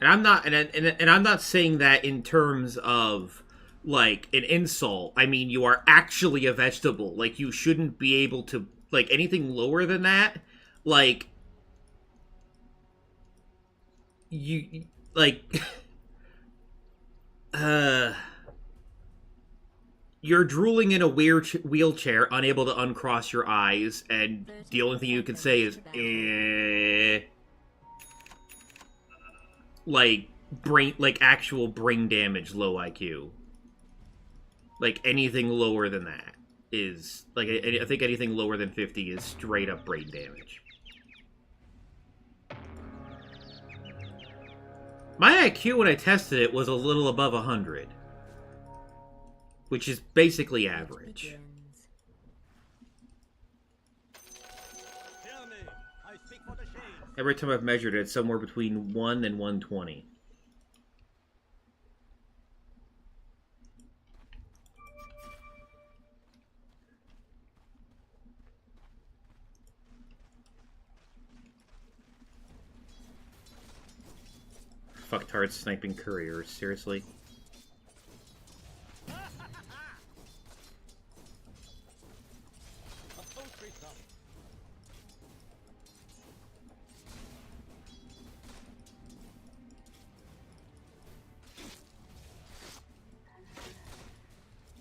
And I'm not saying that in terms of like an insult. I mean, you are actually a vegetable. Like, you shouldn't be able to, like, anything lower than that. Like, you like you're drooling in a wheelchair, unable to uncross your eyes, and the only thing you can say is like actual brain damage, low IQ. Like, anything lower than that is like, I think anything lower than 50 is straight up brain damage. My IQ when I tested it was a little above 100, which is basically average. Every time I've measured it, it's somewhere between 1 and 120. Fucktard sniping couriers, seriously?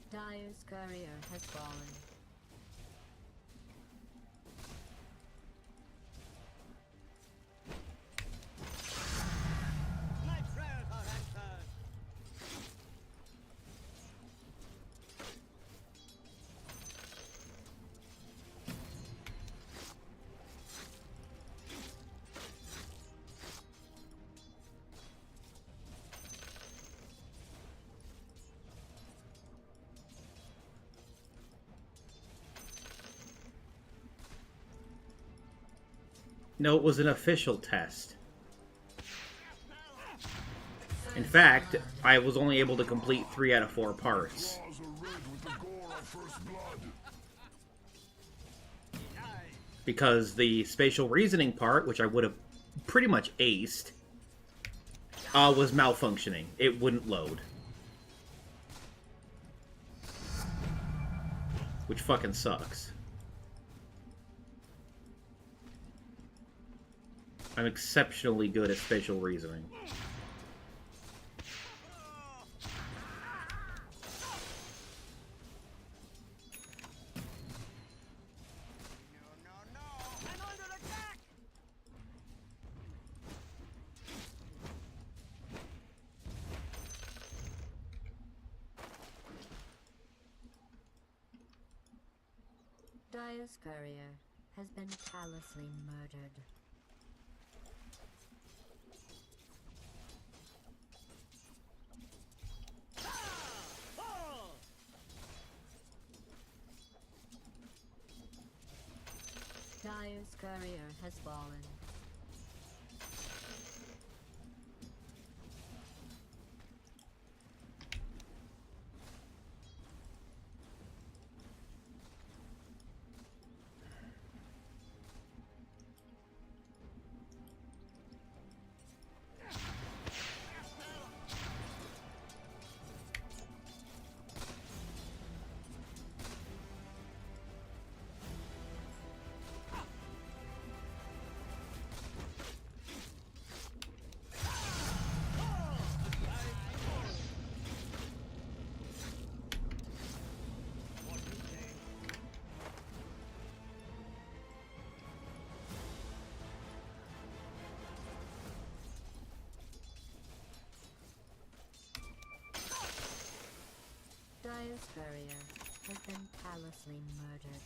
Dire's courier has fallen. No, it was an official test. In fact, I was only able to complete 3 out of 4 parts. Because the spatial reasoning part, which I would have pretty much aced, was malfunctioning. It wouldn't load. Which fucking sucks. I'm exceptionally good at spatial reasoning. Dire's courier has been callously murdered. Dire's courier has fallen. courier has been callously murdered.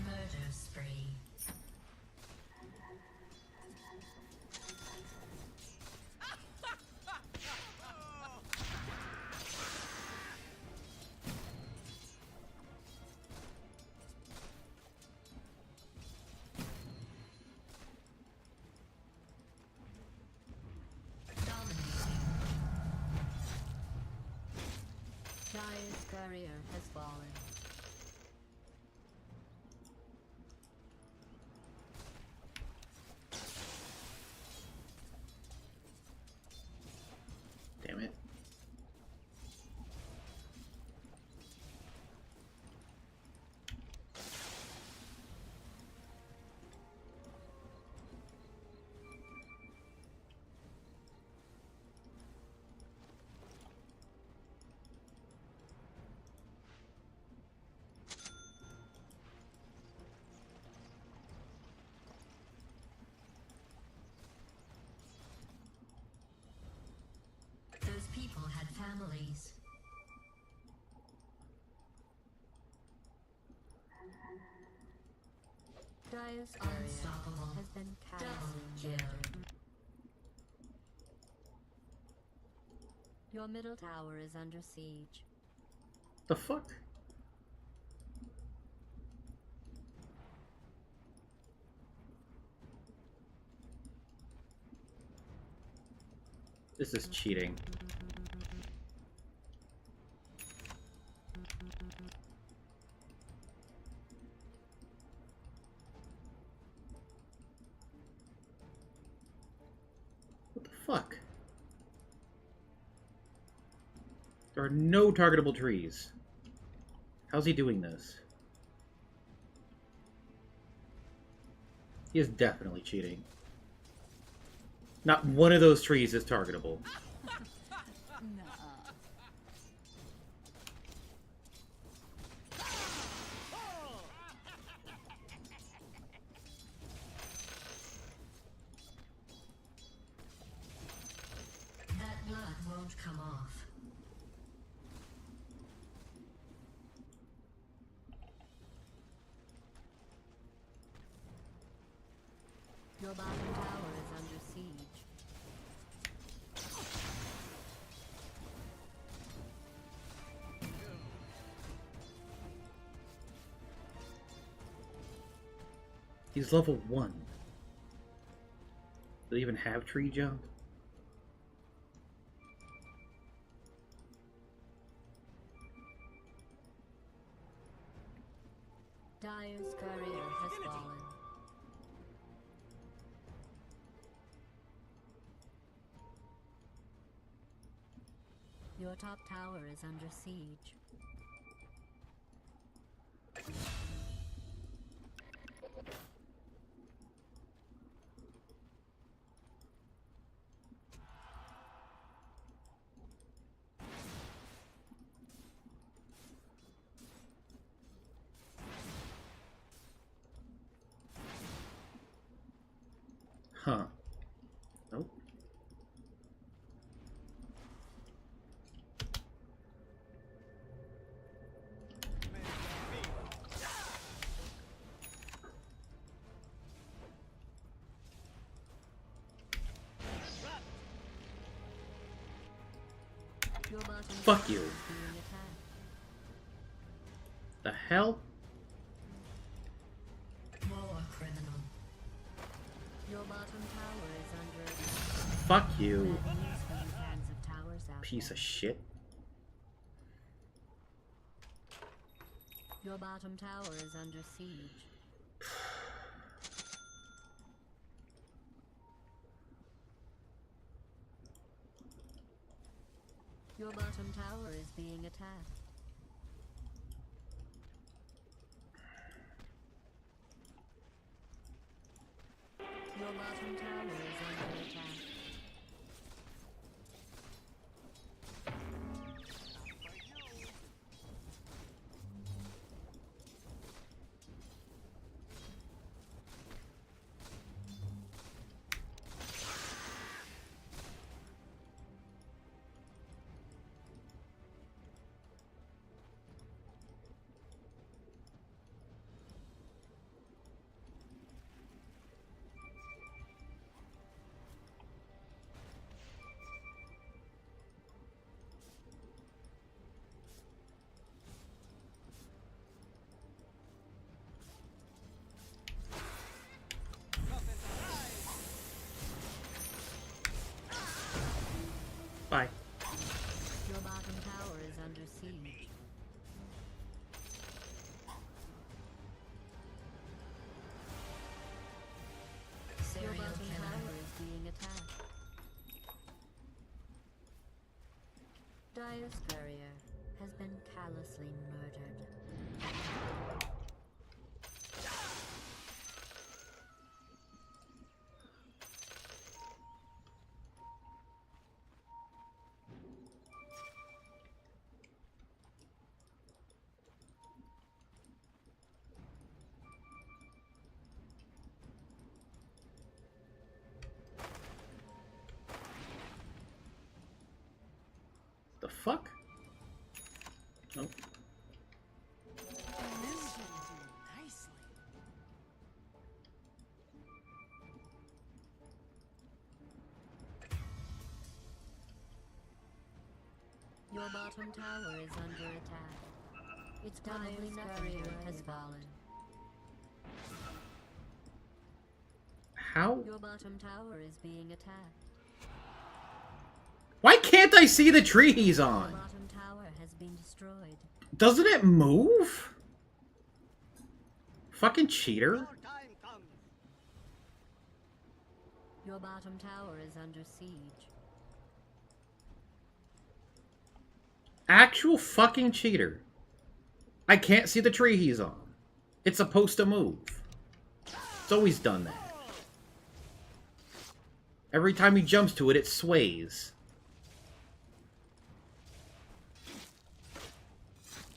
Murder spree. Dire's courier has fallen. Damn it. Those people had families. Dire's unstoppable has been callously murdered. Your middle tower is under siege. The fuck? This is cheating. What the fuck? There are no targetable trees. How's he doing this? He is definitely cheating. Not one of those trees is targetable. That blood won't come off. Your bottom tower is under siege. He's level 1. Do they even have tree jump? Dire's courier has fallen. Your top tower is under siege. Huh. Nope. Your bottom Fuck tower you. is being attacked. The hell? War criminal. Your bottom tower is under Fuck you. bad news for you fans of towers out Piece there. of shit. Your bottom tower is under siege. Your bottom tower is being attacked. Your bottom tower is under attack. Bye. Your bottom tower is under siege. Your bottom tower is being attacked. Dire's courier has been callously murdered. The fuck? Oh. Nicely. Your bottom tower is under attack. Its probably courier has fallen. How? Your bottom tower is being attacked. Why can't I see the tree he's Your on? bottom tower has been destroyed. Doesn't it move? Fucking cheater. Your time comes. Your bottom tower is under siege. Actual fucking cheater. I can't see the tree he's on. It's supposed to move. It's always done that. Every time he jumps to it, it sways.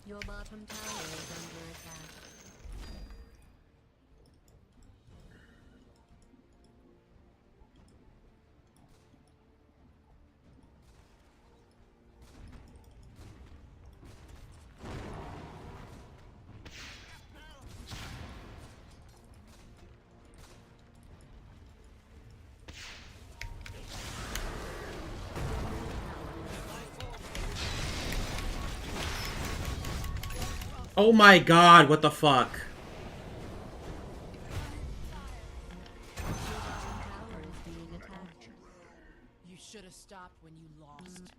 Your bottom tower is under attack. Oh my god, what the fuck? Your bottom tower is being attacked. You should have stopped when you lost the advantage.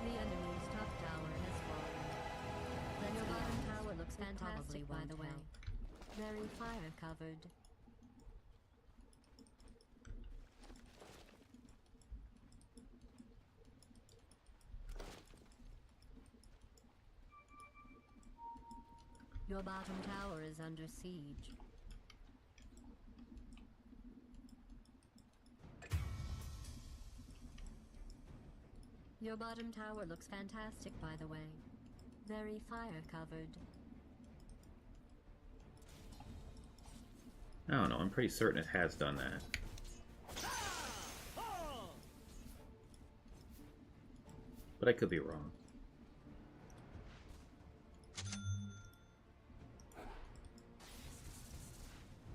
The enemy's top tower has fallen. Then your bottom tower looks fantastic, by the way. Very fire covered. Your bottom tower is under siege. Your bottom tower looks fantastic, by the way. Very fire covered. I don't know, I'm pretty certain it has done that. But I could be wrong.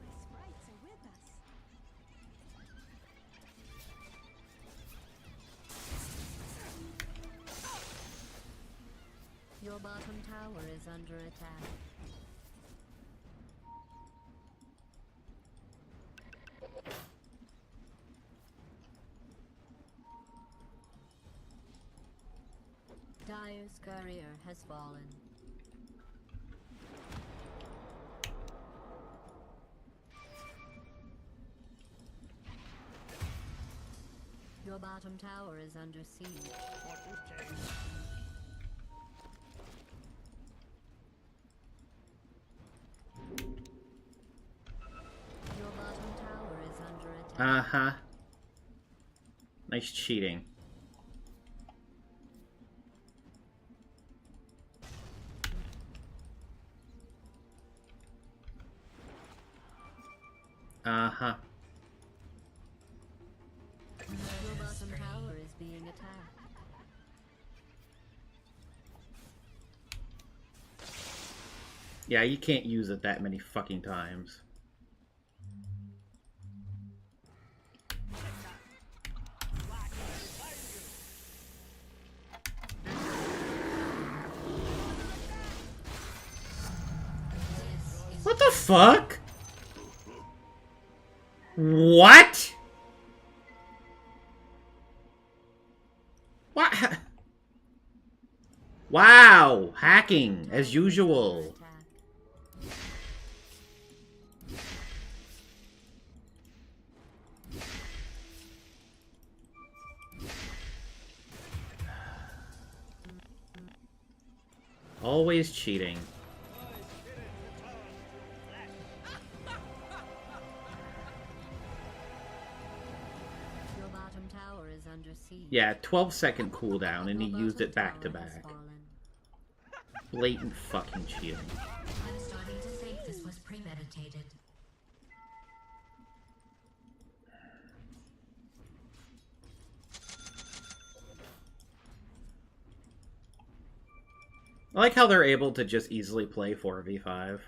My sprites are with us. Your bottom tower is under attack. Dire's courier has fallen. Your bottom tower is under siege. Your bottom tower is under attack. Uh-huh. Nice cheating. Uh-huh. Your bottom tower is being attacked. Yeah, you can't use it that many fucking times. What the fuck? What? What? Wow, hacking as usual. Attack. Always cheating. Your bottom tower is under siege. Yeah, 12-second cooldown, and he Your used it bottom back to tower has back. fallen. Blatant fucking cheating. I'm starting to think this was premeditated. I like how they're able to just easily play 4v5.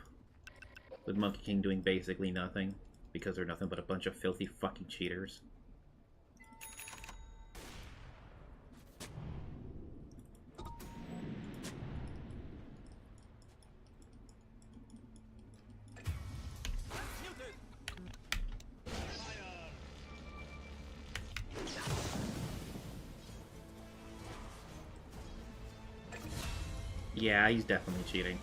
With Monkey King doing basically nothing. Because they're nothing but a bunch of filthy fucking cheaters. Yeah, he's definitely cheating.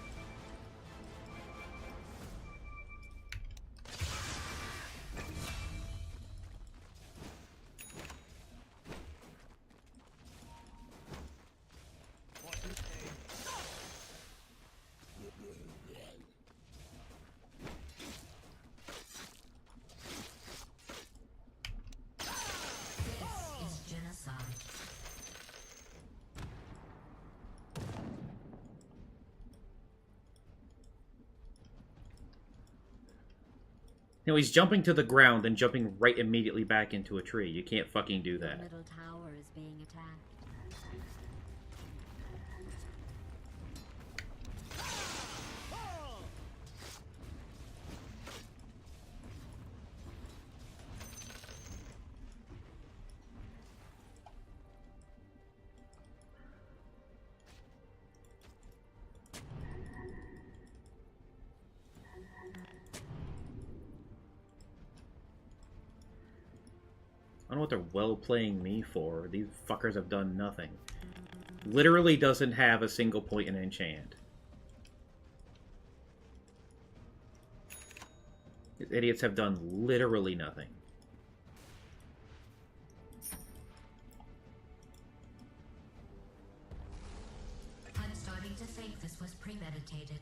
This is genocide. You know, he's jumping to the ground and jumping right immediately back into a tree. You can't fucking do Your that. middle tower is being attacked. I don't know what they're well playing me for. These fuckers have done nothing. Literally doesn't have a single point in enchant. These idiots have done literally nothing. I'm starting to think this was premeditated.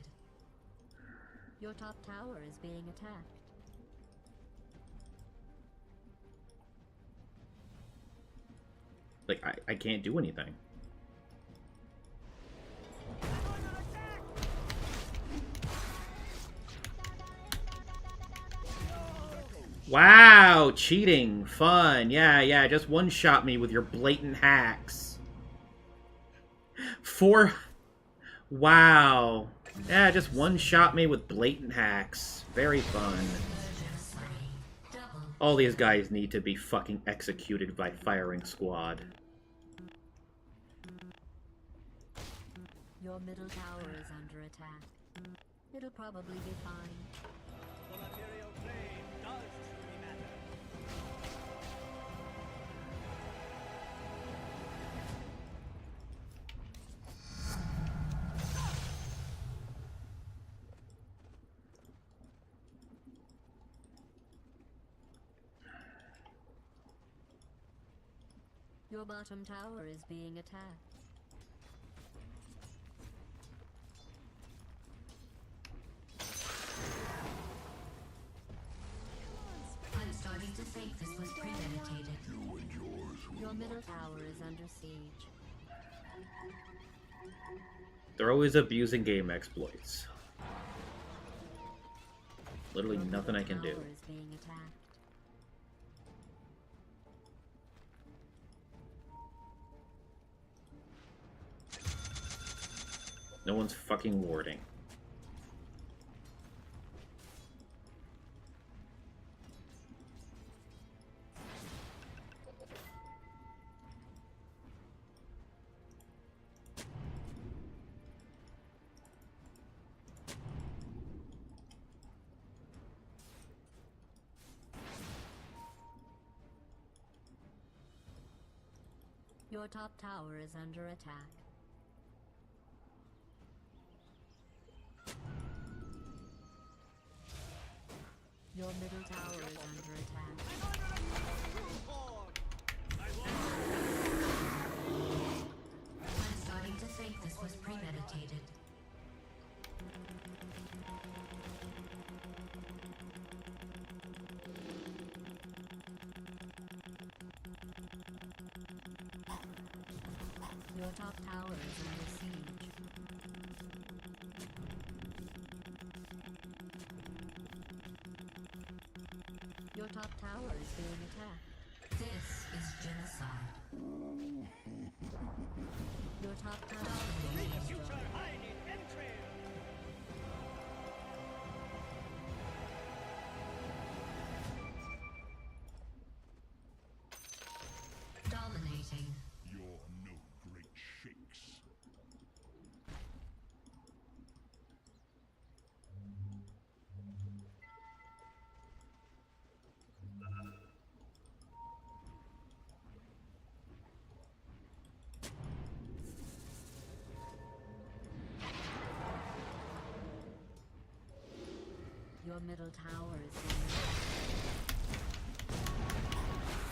Your top tower is being attacked. Like, I can't do anything. Wow, cheating, fun, yeah, just one-shot me with your blatant hacks. Wow. Yeah, just one-shot me with blatant hacks. Very fun. Double. All these guys need to be fucking executed by firing squad. Your middle tower is under attack. It'll probably be fine. The material plane does truly matter. Your bottom tower is being attacked. I'm starting to think this was premeditated. Your middle tower is under siege. They're always abusing game exploits. Literally Your nothing I middle can do. tower is being attacked. No one's fucking warding. Your top tower is under attack. Your middle tower is under attack. I'm starting to think this was premeditated. Your top tower is under siege. Your top tower is being attacked. This is genocide. Your top tower is Read being the future, destroyed. I need entry. Dominating. You're no great shakes. Your middle tower is being attacked.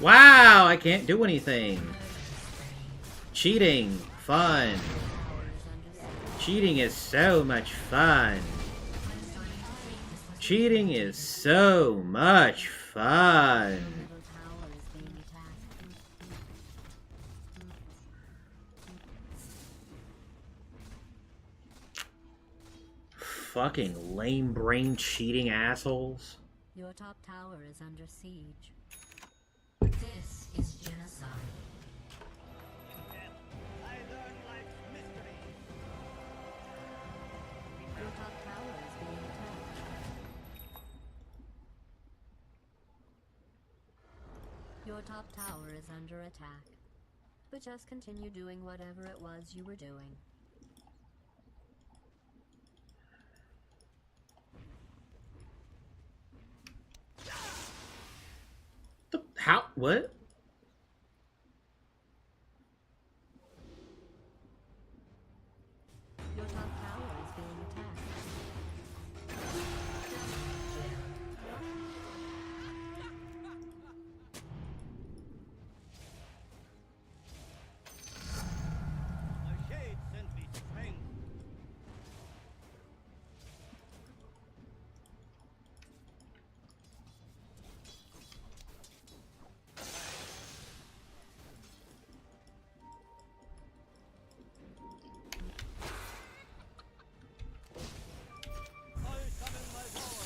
Wow, I can't do anything. Cheating. Fun. Tower is under siege. Cheating is so much fun. Cheating is so much fun. Your middle tower is being attacked. Fucking lame brain cheating assholes. Your top tower is under siege. This is genocide. I learn life's mystery. Your top tower is being attacked. Your top tower is under attack. But just continue doing whatever it was you were doing. How? What? Your top tower is being attacked. The shade sent me strength. I summon my power.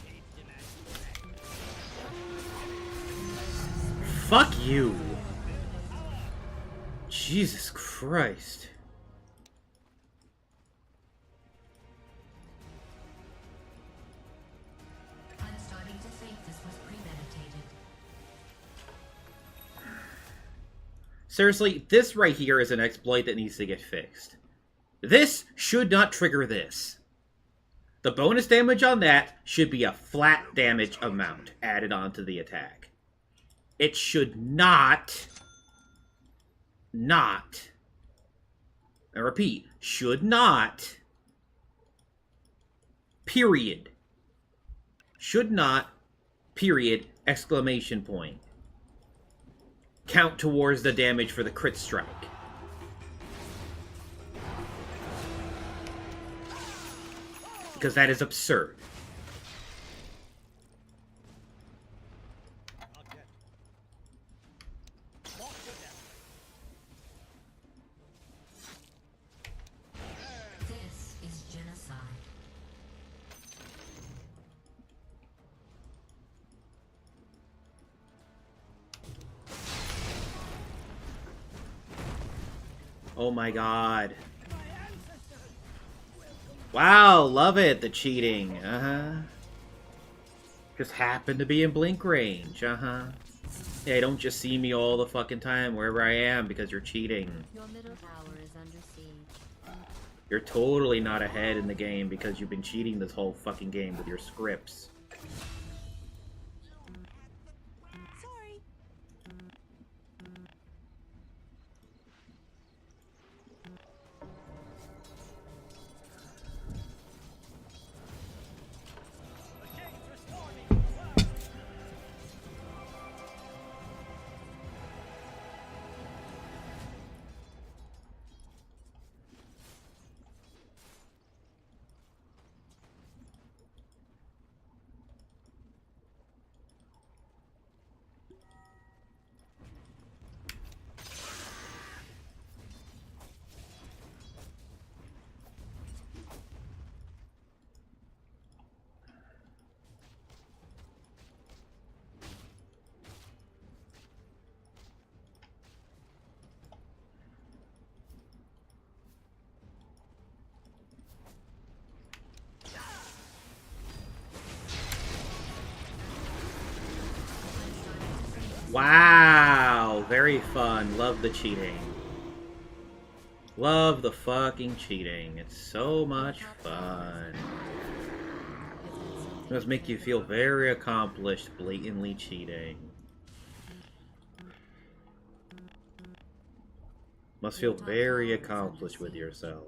Shade demands Fuck you. Jesus Christ. I'm starting to think this was premeditated. Seriously, this right here is an exploit that needs to get fixed. This should not trigger this. The bonus damage on that should be a flat damage amount added onto the attack. It should not, I repeat, should not, period. Should not, period, exclamation point, count towards the damage for the crit strike. Because that is absurd. This is genocide. Oh my god. Wow, love it, the cheating. Just happened to be in blink range. Yeah, don't just see me all the fucking time wherever I am because you're cheating. Your middle tower is under siege. You're totally not ahead in the game because you've been cheating this whole fucking game with your scripts. Sorry. Wow, very fun. Love the cheating. Love the fucking cheating. It's so much fun. It does make you feel very accomplished, blatantly cheating. Must feel very accomplished with yourself.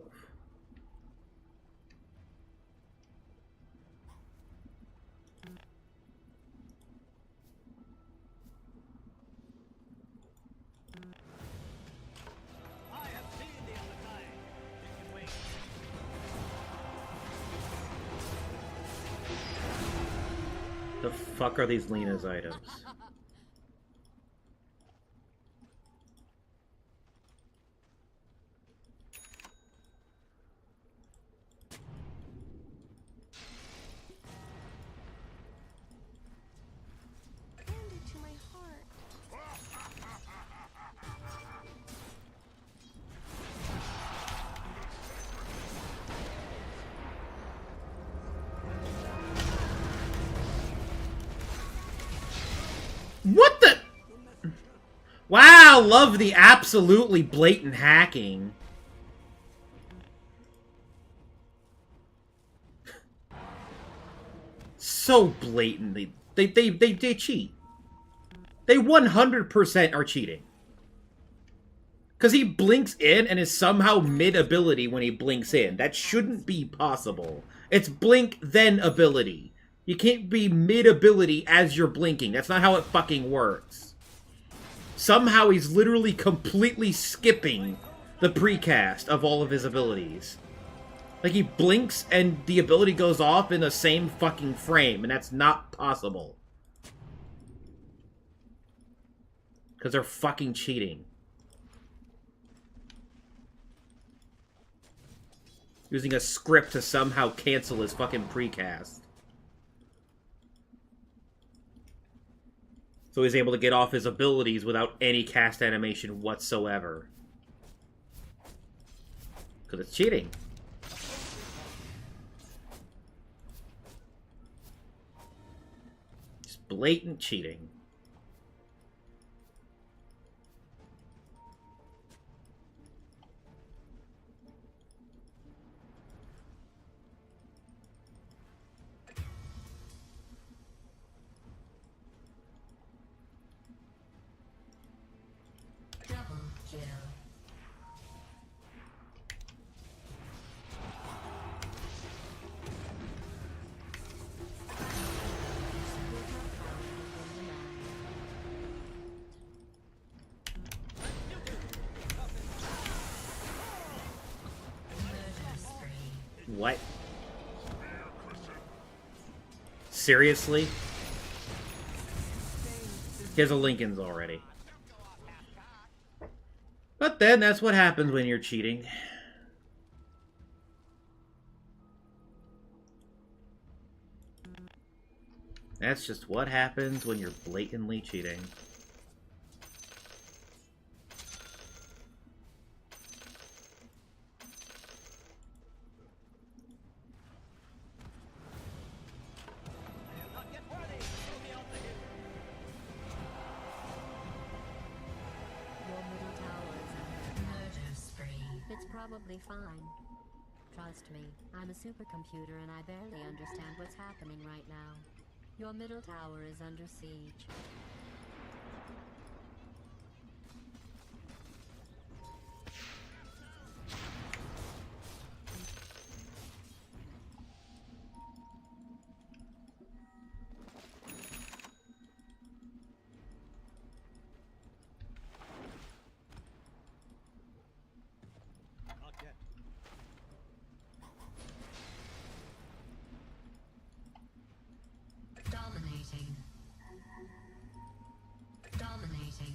The fuck are these Lena's items? To my heart. What the? Wow, love the absolutely blatant hacking. So blatantly. They cheat. They 100% are cheating. Because he blinks in and is somehow mid-ability when he blinks in. That shouldn't be possible. It's blink, then ability. You can't be mid-ability as you're blinking. That's not how it fucking works. Somehow he's literally completely skipping the precast of all of his abilities. Like, he blinks and the ability goes off in the same fucking frame, and that's not possible. Because they're fucking cheating. Using a script to somehow cancel his fucking precast. So he's able to get off his abilities without any cast animation whatsoever. Because it's cheating. Just blatant cheating. What? Seriously? He has a Lincoln's already. But then that's what happens when you're cheating. That's just what happens when you're blatantly cheating. It's probably fine. Trust me, I'm a supercomputer and I barely understand what's happening right now. Your middle tower is under siege. Dominating. Dominating.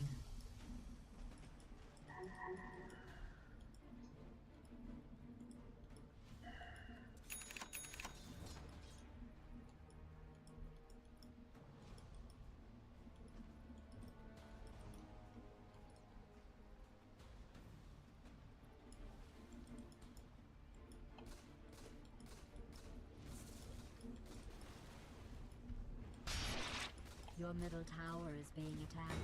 Your middle tower is being attacked.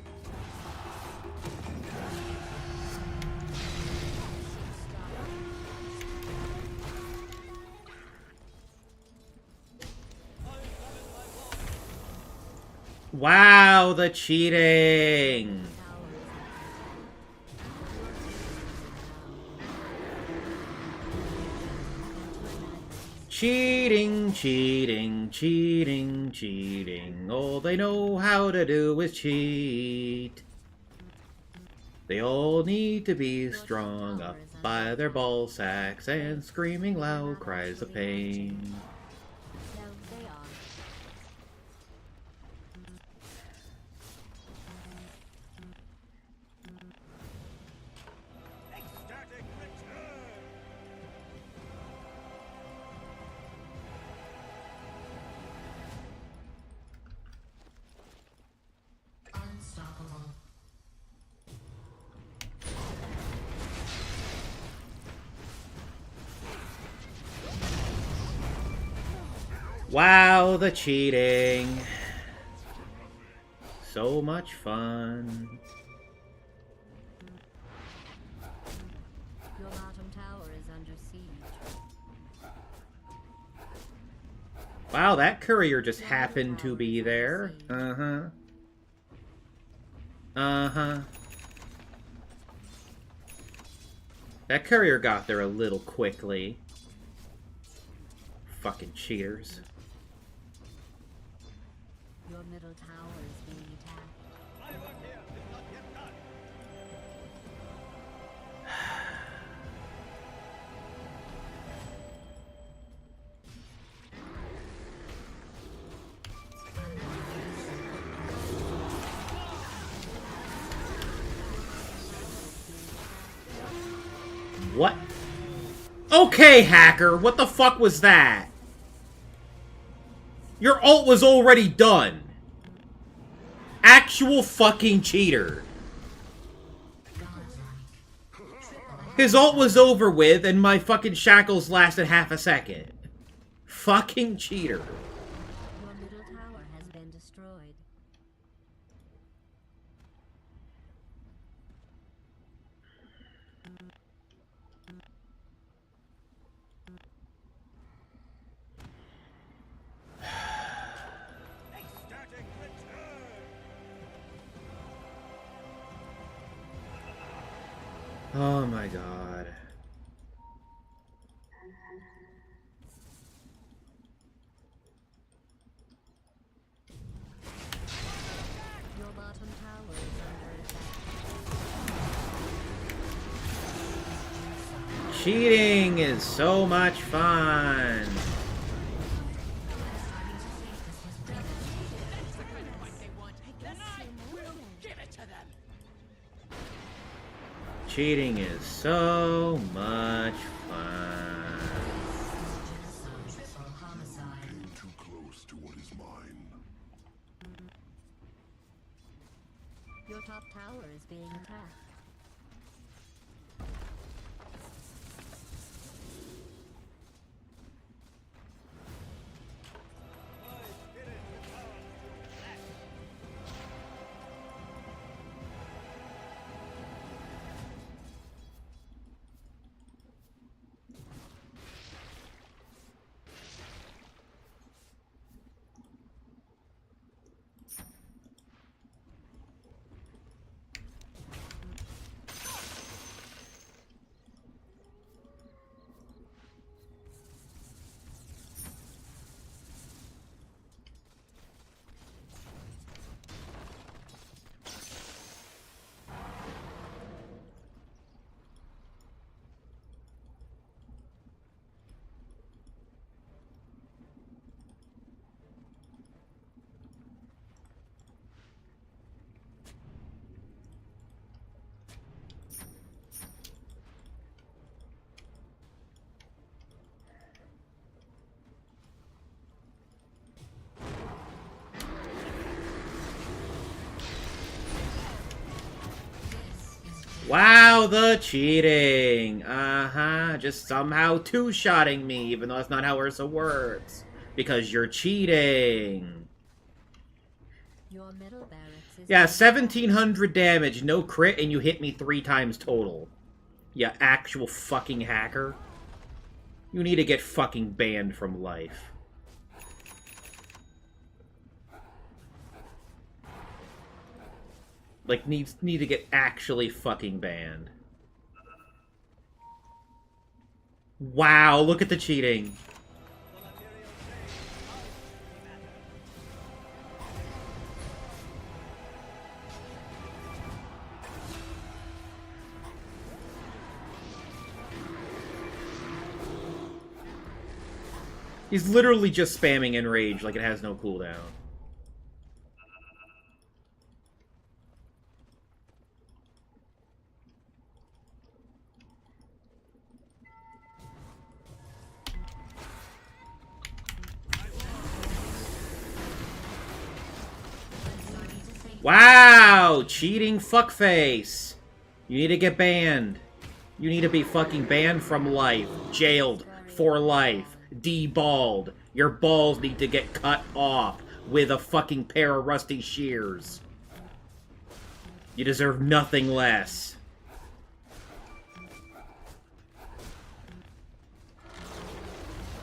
Wow, the cheating! Cheating, cheating, cheating, cheating. All they know how to do is cheat. They all need to be strung up by their ball sacks and screaming loud cries of pain. No, they are. Unstoppable. Wow, the cheating. So much fun. Your bottom tower is under siege. Wow, that courier just happened to be there. Uh-huh. Uh-huh. That courier got there a little quickly. Fucking cheaters. Your middle tower is being attacked. What? Okay, hacker, what the fuck was that? Your ult was already done. Actual fucking cheater. His ult was over with and my fucking shackles lasted half a second. Fucking cheater. Your middle tower has been destroyed. Oh my god. Your bottom tower is under attack. Cheating is so much fun. Cheating is so much fun. Getting too close to what is mine. Your top tower is being attacked. Wow, the cheating. Just somehow two-shotting me, even though that's not how Ursa works. Because you're cheating. Your middle barracks is Yeah, 1,700 damage, no crit, and you hit me 3 times total. You actual fucking hacker. You need to get fucking banned from life. Like, need to get actually fucking banned. Wow, look at the cheating. He's literally just spamming Enrage like it has no cooldown. Wow! Cheating fuckface! You need to get banned. You need to be fucking banned from life. Jailed for life. Deballed. Your balls need to get cut off with a fucking pair of rusty shears. You deserve nothing less.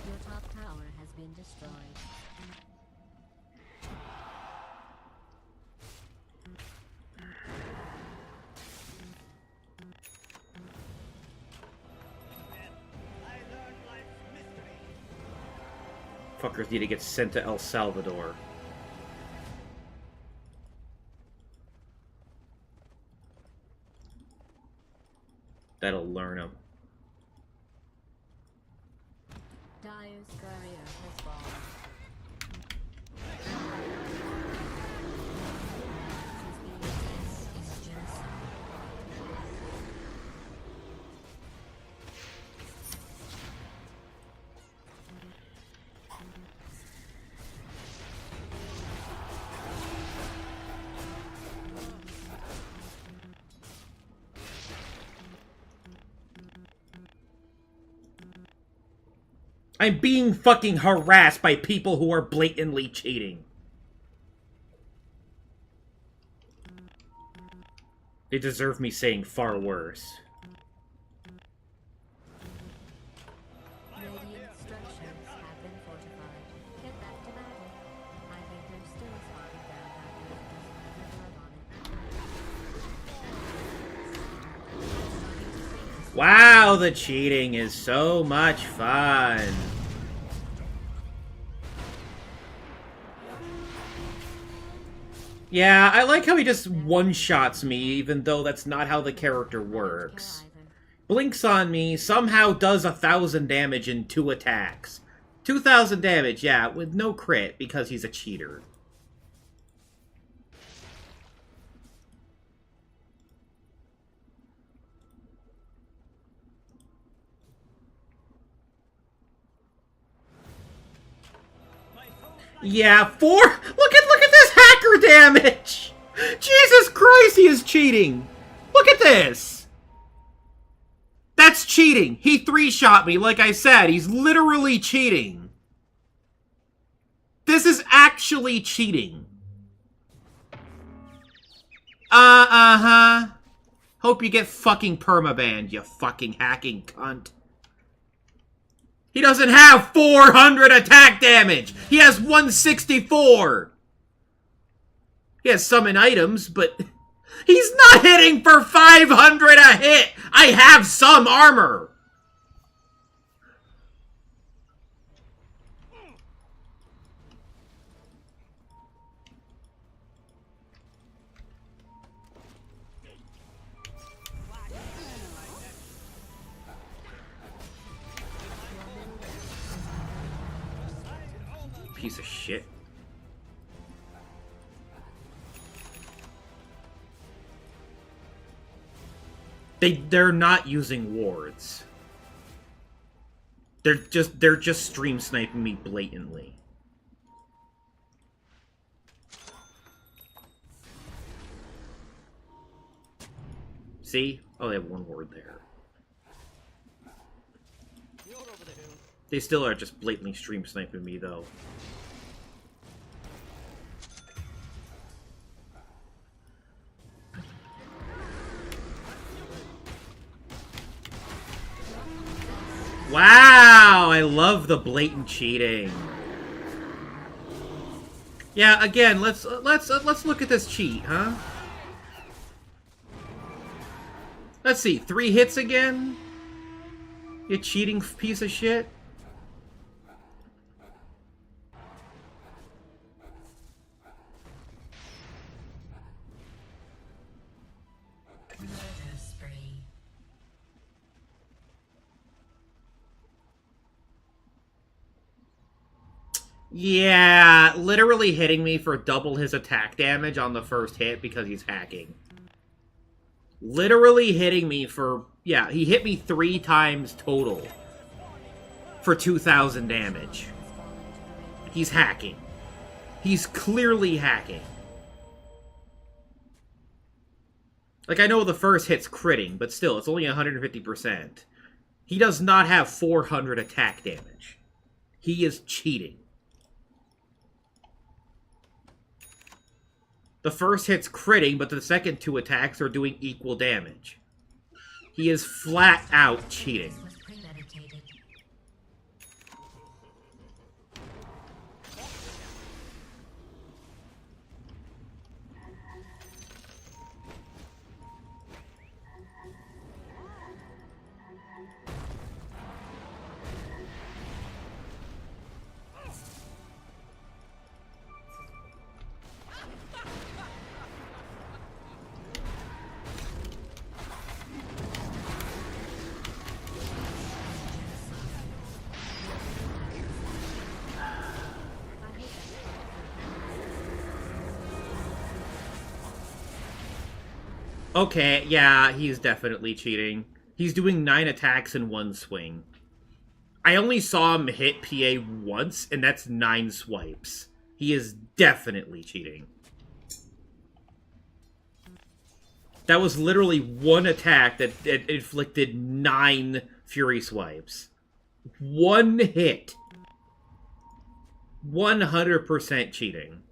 Your top tower has been destroyed. Fuckers need to get sent to El Salvador. That'll learn them. Dire's courier has fallen. This is genocide. I'm being fucking harassed by people who are blatantly cheating. They deserve me saying far worse. Radiant structures have been fortified. Get back to battle. I think there's still a spot of ground out there that doesn't have blood on it. Wow, the cheating is so much fun. Yeah, I like how he just one-shots me, even though that's not how the character works. Blinks on me, somehow does 1,000 damage in 2 attacks. 2,000 damage, yeah, with no crit, because he's a cheater. Yeah, look at this hacker damage! Jesus Christ, he is cheating! Look at this! That's cheating! He 3-shot me, like I said, he's literally cheating. This is actually cheating. Uh-huh. Hope you get fucking permabanned, you fucking hacking cunt. He doesn't have 400 attack damage! He has 164! He has summon items, but he's not hitting for 500 a hit! I have some armor! Piece of shit. They're not using wards. They're just stream sniping me blatantly. See? Oh, they have one ward there. They still are just blatantly stream sniping me, though. Wow, I love the blatant cheating. Yeah, again, let's look at this cheat, huh? Let's see, 3 hits again? You cheating piece of shit? Murder spree. Yeah, literally hitting me for double his attack damage on the first hit because he's hacking. Literally hitting me for... Yeah, he hit me 3 times total for 2,000 damage. He's hacking. He's clearly hacking. Like, I know the first hit's critting, but still, it's only 150%. He does not have 400 attack damage. He is cheating. The first hit's critting, but the second 2 attacks are doing equal damage. He is flat out cheating. This was premeditated. Okay, yeah, he's definitely cheating. He's doing 9 attacks in 1 swing. I only saw him hit PA once, and that's 9 swipes. He is definitely cheating. That was literally 1 attack that inflicted 9 Fury swipes. 1 hit. 100% cheating.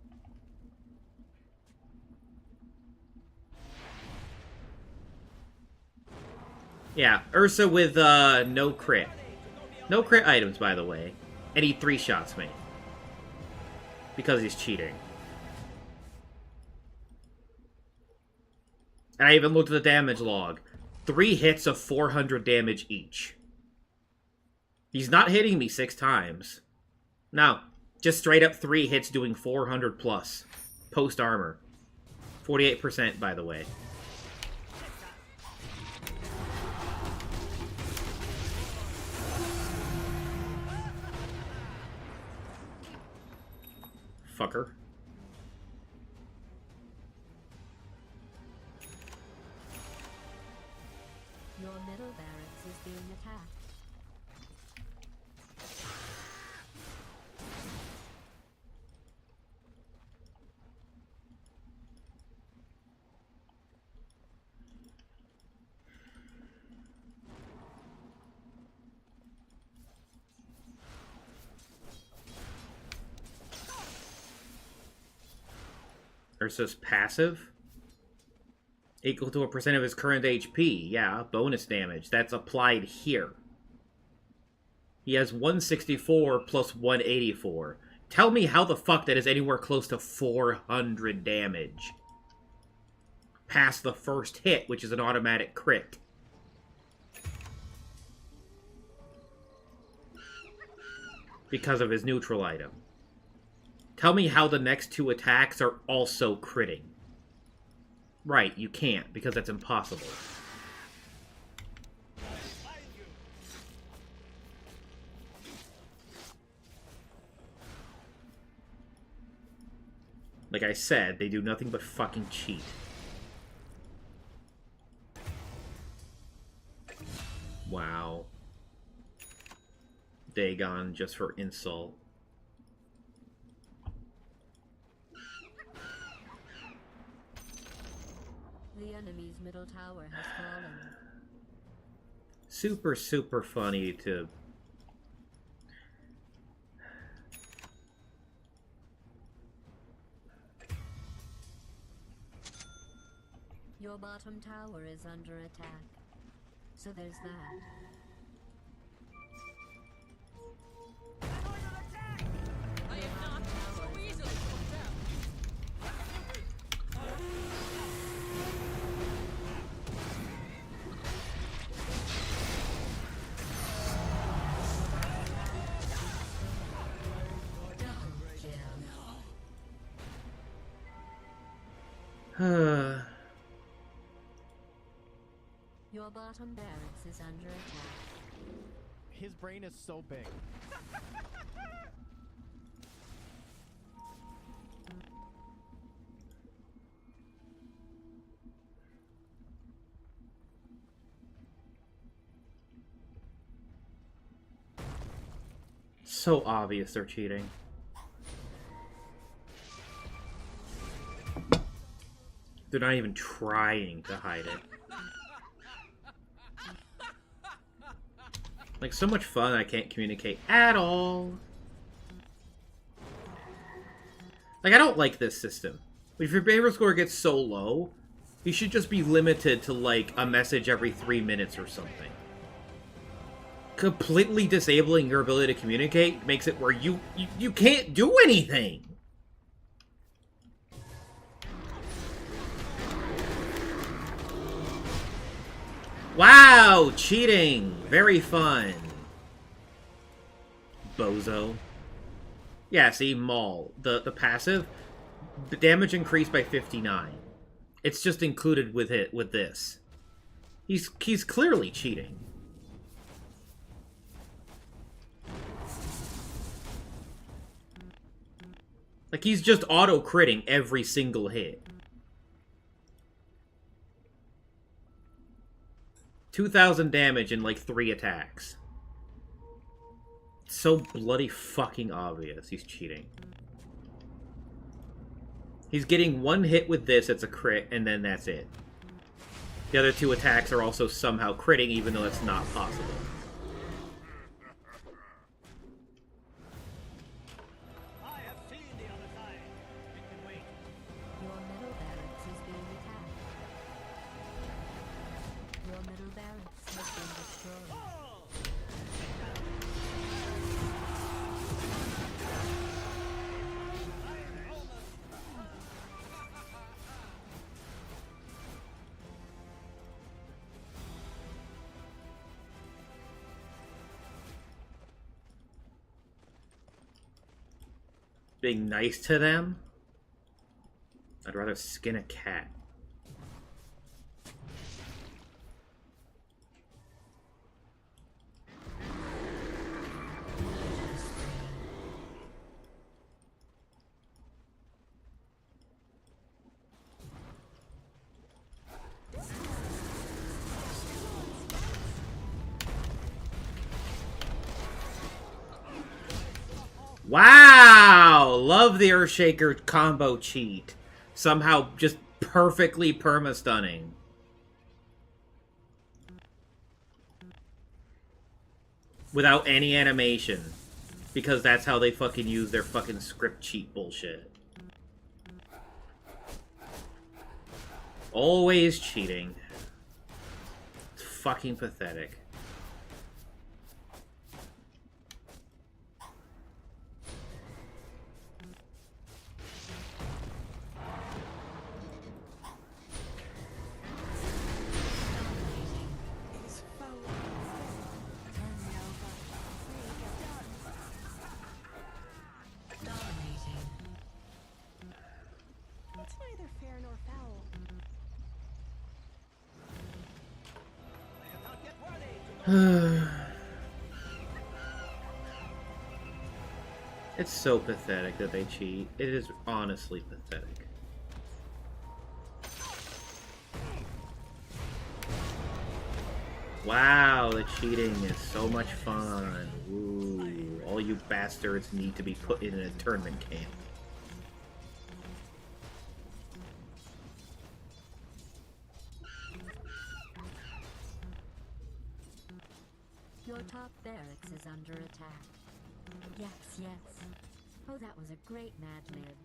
Yeah, Ursa with no crit. No crit items, by the way. And he 3-shots me. Because he's cheating. And I even looked at the damage log. 3 hits of 400 damage each. He's not hitting me 6 times. No, just straight up 3 hits doing 400 plus. Post armor. 48%, by the way. fucker. Your middle barracks is being attacked. Ursa's passive? Equal to a percent of his current HP. Yeah, bonus damage. That's applied here. He has 164 plus 184. Tell me how the fuck that is anywhere close to 400 damage. Past the first hit, which is an automatic crit. Because of his neutral item. Tell me how the next two attacks are also critting. Right, you can't, because that's impossible. Like I said, they do nothing but fucking cheat. Wow. Dagon just for insult. The enemy's middle tower has fallen. Super, super funny to... Your bottom tower is under attack. So there's that. I am not so easily put down. Your bottom barracks is under attack. His brain is so big. So obvious they're cheating. They're not even trying to hide it. Like, so much fun I can't communicate at all. Like, I don't like this system. If your behavior score gets so low, you should just be limited to, like, a message every 3 minutes or something. Completely disabling your ability to communicate makes it where you can't do anything. Wow, cheating. Very fun. Bozo. Yeah, see, Maul. The passive, the damage increased by 59. It's just included with it with this. He's clearly cheating. Like, he's just auto-critting every single hit. 2,000 damage in, like, 3 attacks. It's so bloody fucking obvious he's cheating. He's getting 1 hit with this, it's a crit, and then that's it. The other 2 attacks are also somehow critting, even though it's not possible. Your middle barracks is being attacked. Your middle barracks has been destroyed. Being nice to them? I'd rather skin a cat. Wow! Love the Earthshaker combo cheat. Somehow just perfectly perma-stunning. Without any animation. Because that's how they fucking use their fucking script cheat bullshit. Always cheating. It's fucking pathetic. It's neither fair nor foul. It's so pathetic that they cheat. It is honestly pathetic. Wow, the cheating is so much fun. Ooh, all you bastards need to be put in an internment camp. Your top barracks is under attack. Yes, yes. Oh, that was a great Mad Lib.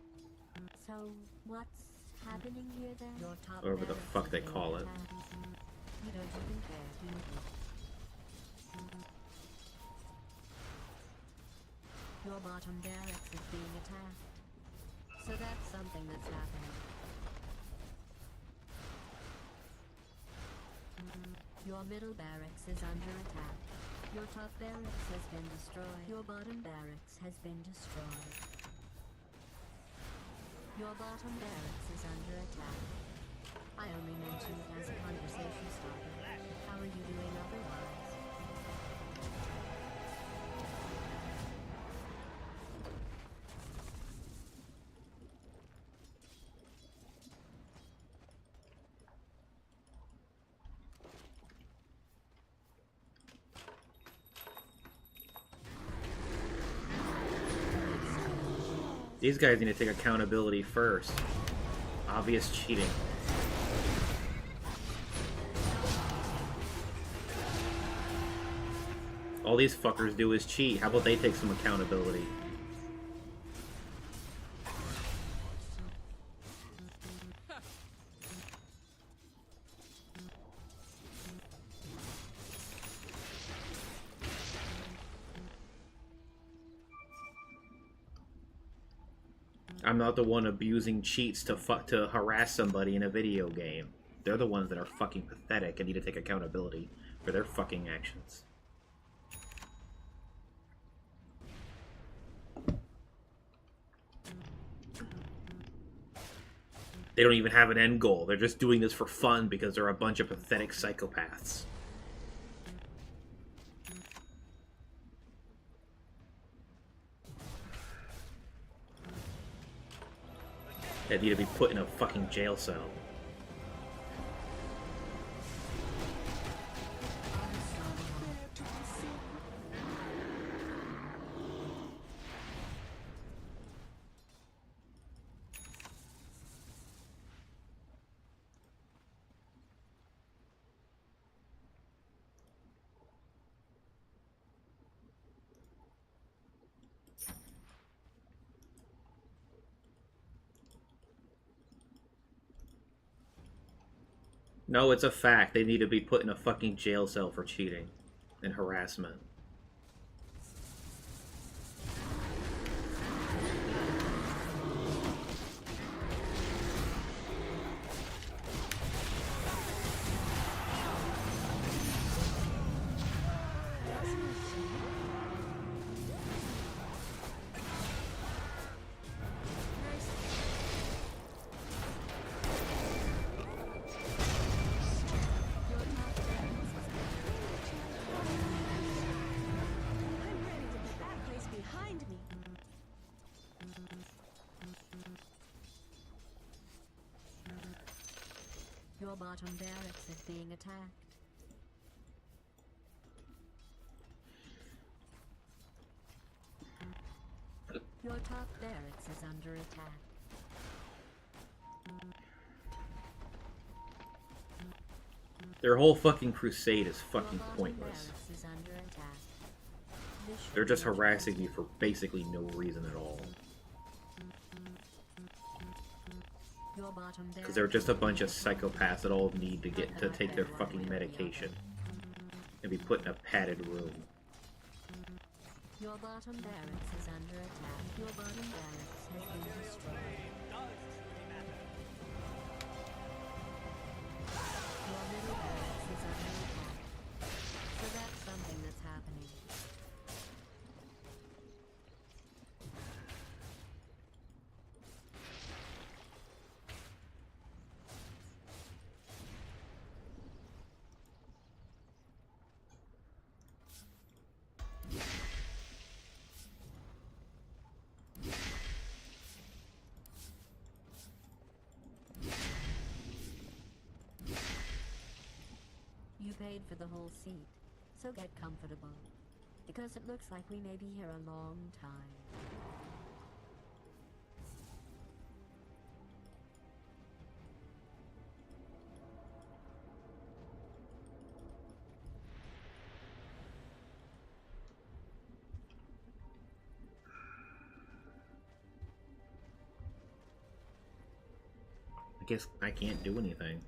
So, what's happening here then? Your top Whatever the barracks fuck is they being call it. attacked. You don't even care, do you? Your bottom barracks is being attacked. So that's something that's happening. Your middle barracks is under attack. Your top barracks has been destroyed. Your bottom barracks has been destroyed. Your bottom barracks is under attack. I only mentioned it as a conversation starter. How are you doing otherwise? These guys need to take accountability first. Obvious cheating. All these fuckers do is cheat. How about they take some accountability? I'm not the one abusing cheats to harass somebody in a video game. They're the ones that are fucking pathetic and need to take accountability for their fucking actions. They don't even have an end goal. They're just doing this for fun because they're a bunch of pathetic psychopaths. That need to be put in a fucking jail cell. No, it's a fact. They need to be put in a fucking jail cell for cheating and harassment. I'm ready to put that place behind me. Your bottom barracks is being attacked. attack. Their whole fucking crusade is fucking Your bottom pointless. barracks is under attack. This should They're just be much harassing better. you for basically no reason at all. Your bottom Because they're just a bunch of barracks psychopaths that all need to get to take their fucking medication. And be put in a padded room. Your bottom barracks is under attack. Your bottom barracks has been destroyed. Your middle barracks is under attack. So that's something that's happening. You paid for the whole seat, so get comfortable. Because it looks like we may be here a long time. I guess I can't do anything.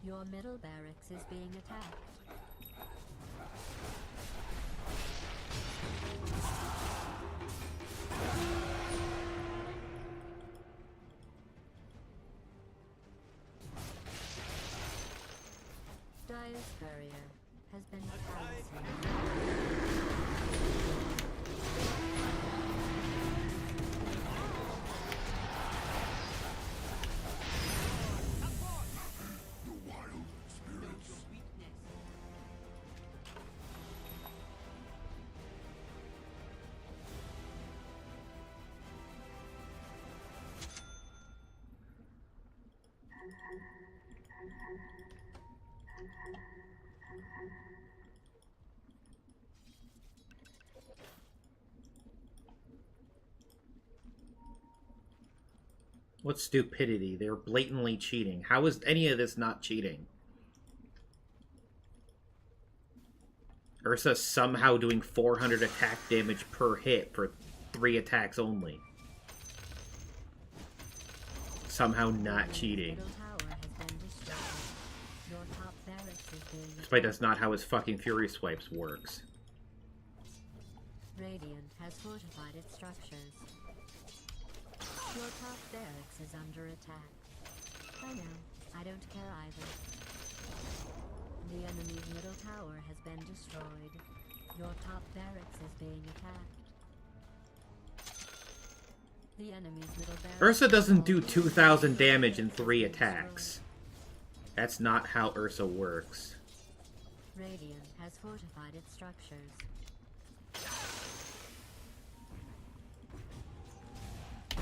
Your middle barracks is being attacked. Dyer's barrier has been palissaded. The wild spirits. What stupidity. They're blatantly cheating. How is any of this not cheating? Ursa somehow doing 400 attack damage per hit for 3 attacks only. Somehow not cheating. Middle tower has been destroyed. Your top barracks is being Despite that's not how his fucking Fury Swipes works. Radiant has fortified its structures. Your top barracks is under attack. I know, I don't care either. The enemy's middle tower has been destroyed. Your top barracks is being attacked. The enemy's middle barracks... Ursa doesn't do 2,000 damage in 3 attacks. That's not how Ursa works. Radiant has fortified its structures. The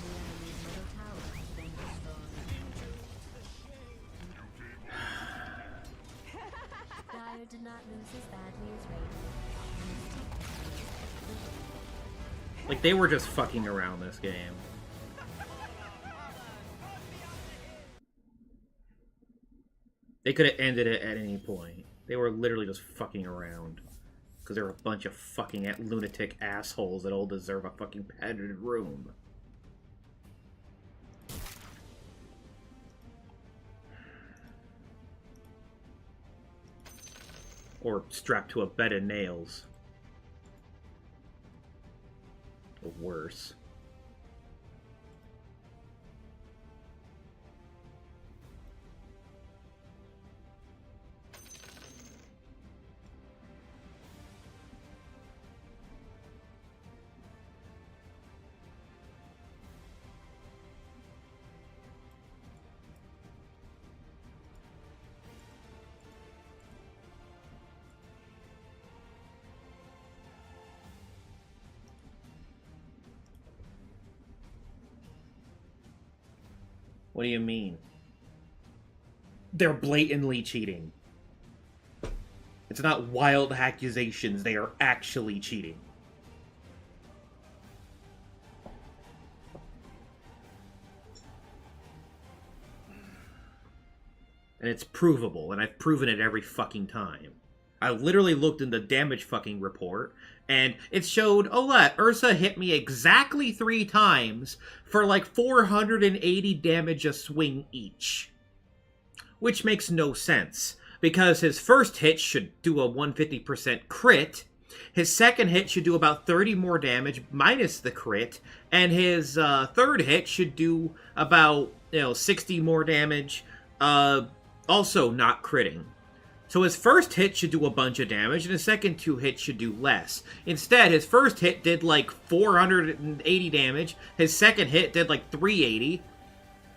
enemy's middle tower has been destroyed. Dyer did not lose as badly as Radiant. Like, they were just fucking around this game. They could have ended it at any point. They were literally just fucking around. Because they're a bunch of fucking lunatic assholes that all deserve a fucking padded room. Or strapped to a bed of nails. Or worse. What do you mean? They're blatantly cheating. It's not wild accusations, they are actually cheating. And it's provable, and I've proven it every fucking time. I literally looked in the damage fucking report, and it showed, oh look, Ursa hit me exactly 3 times for like 480 damage a swing each. Which makes no sense, because his first hit should do a 150% crit, his second hit should do about 30 more damage minus the crit, and his third hit should do about, 60 more damage, also not critting. So his first hit should do a bunch of damage, and his second 2 hits should do less. Instead, his first hit did like 480 damage, his second hit did like 380,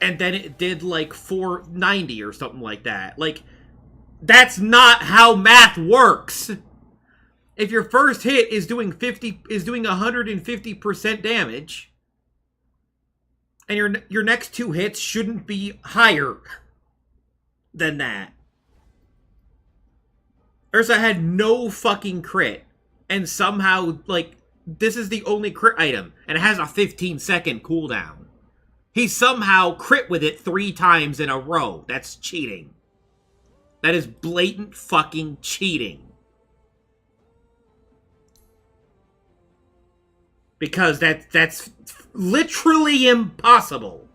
and then it did like 490 or something like that. Like, that's not how math works! If your first hit is doing 150% damage, and your next 2 hits shouldn't be higher than that. Ursa had no fucking crit, and somehow, like, this is the only crit item, and it has a 15-second cooldown. He somehow crit with it 3 times in a row. That's cheating. That is blatant fucking cheating. Because that's literally impossible.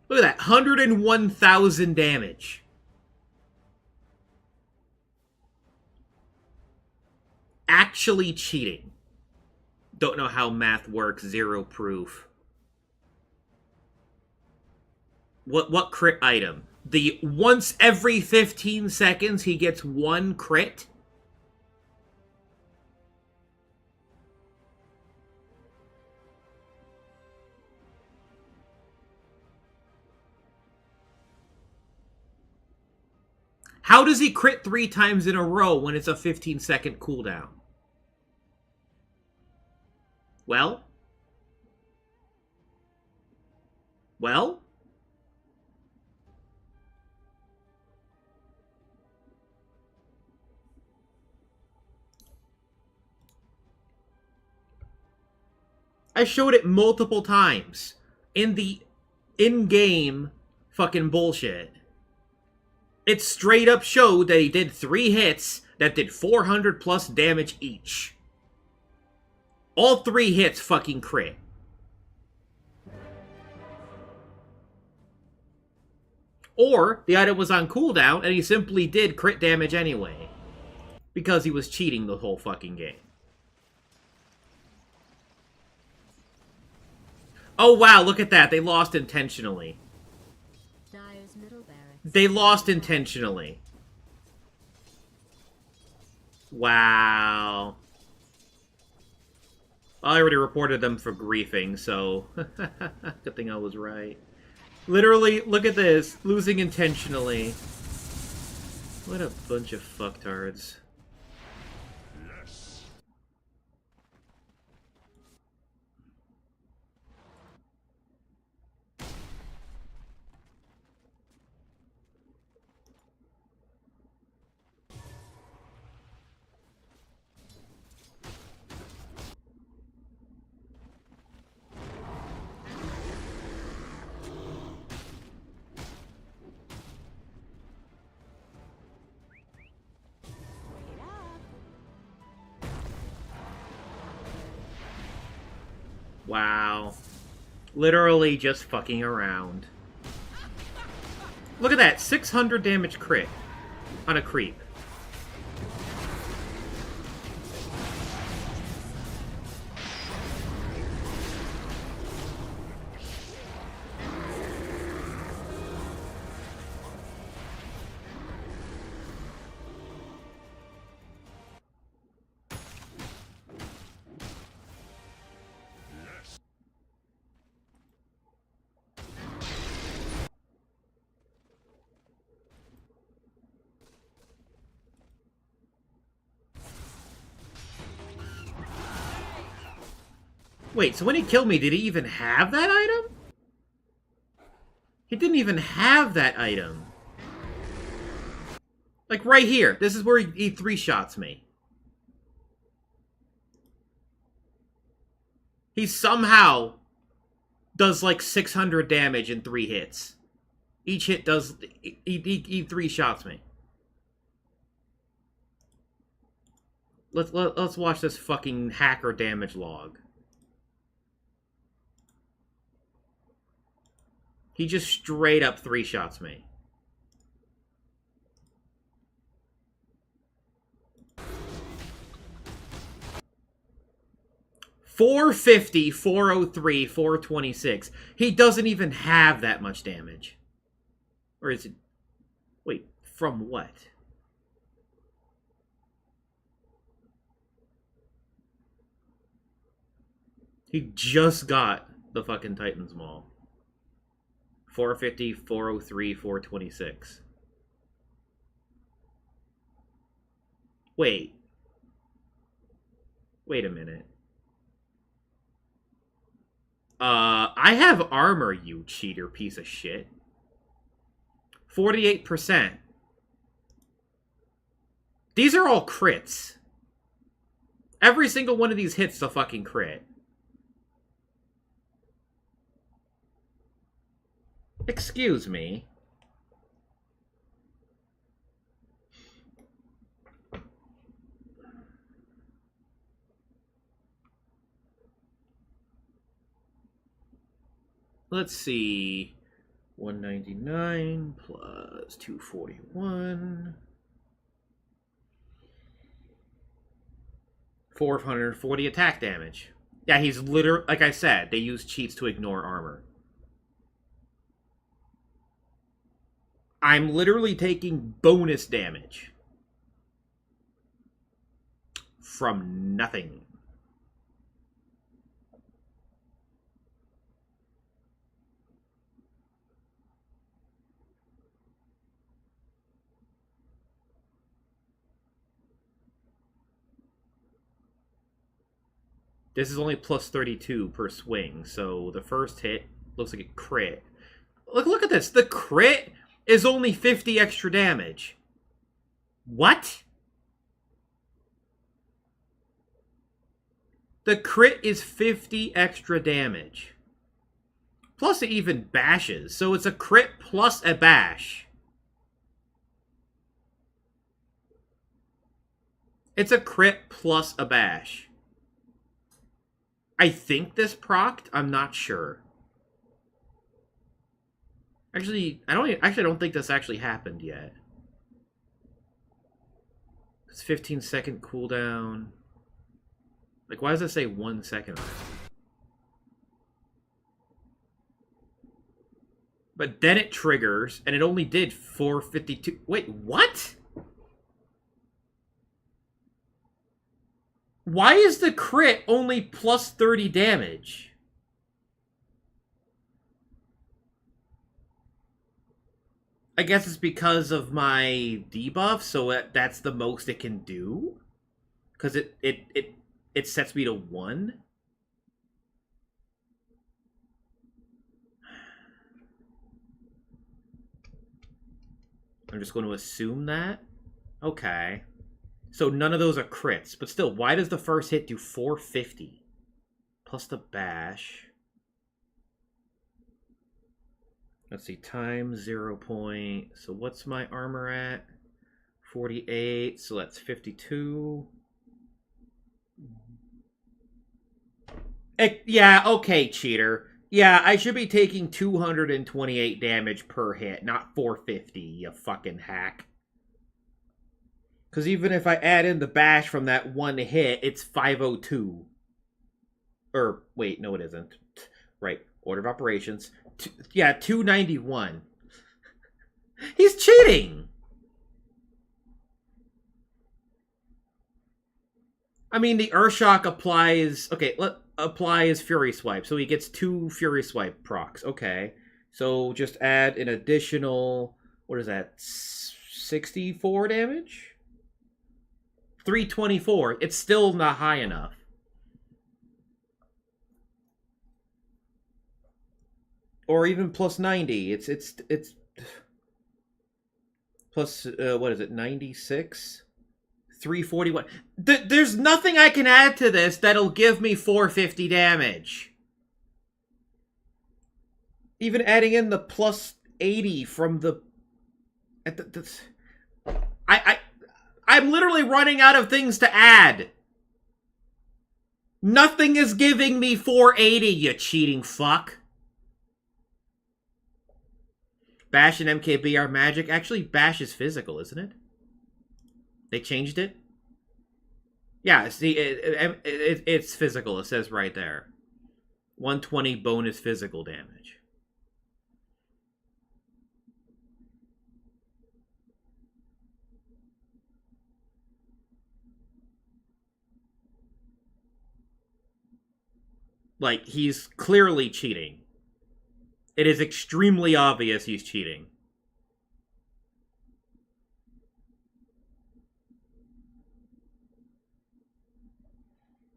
Look at that, 101,000 damage. Actually cheating. Don't know how math works, 0 proof. What crit item? The once every 15 seconds he gets 1 crit? How does he crit 3 times in a row when it's a 15-second cooldown? Well? Well? I showed it multiple times in the in-game fucking bullshit. It straight up showed that he did 3 hits that did 400 plus damage each. All 3 hits fucking crit. Or the item was on cooldown and he simply did crit damage anyway. Because he was cheating the whole fucking game. Oh wow, look at that. They lost intentionally. Dyer's middle barracks. They lost intentionally. Wow. I already reported them for griefing, so... Good thing I was right. Literally, look at this. Losing intentionally. What a bunch of fucktards. Wow. Literally just fucking around. Look at that, 600 damage crit. On a creep. Wait, so when he killed me, did he even have that item? He didn't even have that item. Like, right here. This is where he 3-shots me. He somehow does, like, 600 damage in 3 hits. Each hit does... He 3-shots me. Let's watch this fucking hacker damage log. He just straight up 3-shots me. $450, 403, 426. He doesn't even have that much damage. Or is it... Wait, from what? He just got the fucking Titan's Maul. 450, 403, 426. Wait. Wait a minute. I have armor, you cheater piece of shit. 48%. These are all crits. Every single one of these hits a fucking crit. Excuse me. Let's see. 199 plus 241. 440 attack damage. Yeah, he's literally, like I said, they use cheats to ignore armor. I'm literally taking bonus damage from nothing. This is only plus 32 per swing, so the first hit looks like a crit. Look at this. The crit is only 50 extra damage. What? The crit is 50 extra damage. Plus it even bashes, so it's a crit plus a bash. It's a crit plus a bash. I think this procced. I'm not sure. Actually, I don't think this actually happened yet. It's 15-second cooldown. Like, why does it say 1 second on it? But then it triggers, and it only did 452. Wait, what? Why is the crit only plus 30 damage? I guess it's because of my debuff, so that's the most it can do? Because it sets me to 1? I'm just going to assume that? Okay. So none of those are crits. But still, why does the first hit do 450? Plus the bash. Let's see, times 0 point. So what's my armor at? 48, so that's 52. Yeah, okay, cheater. Yeah, I should be taking 228 damage per hit, not 450, you fucking hack. Because even if I add in the bash from that one hit, it's 502. Or, wait, no it isn't. Right, order of operations. Yeah, 291. He's cheating! I mean, the Urshock applies... Okay, applies Fury Swipe. So he gets 2 Fury Swipe procs. Okay. So just add an additional... What is that? 64 damage? 324. It's still not high enough. Or even plus 90. It's plus what is it? 96. 341. There's nothing I can add to this that'll give me 450 damage. Even adding in the plus 80 from the I'm literally running out of things to add. Nothing is giving me 480, you cheating fuck. Bash and MKB are magic. Actually, Bash is physical, isn't it? They changed it? Yeah, see, it's physical. It says right there. 120 bonus physical damage. Like, he's clearly cheating. It is extremely obvious he's cheating.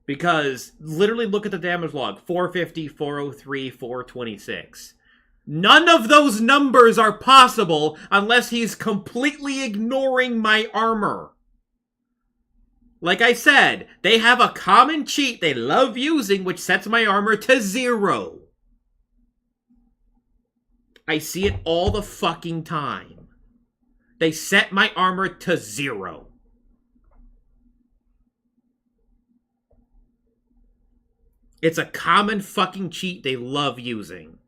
Because, literally look at the damage log. 450, 403, 426. None of those numbers are possible unless he's completely ignoring my armor. Like I said, they have a common cheat they love using which sets my armor to 0. I see it all the fucking time. They set my armor to 0. It's a common fucking cheat they love using.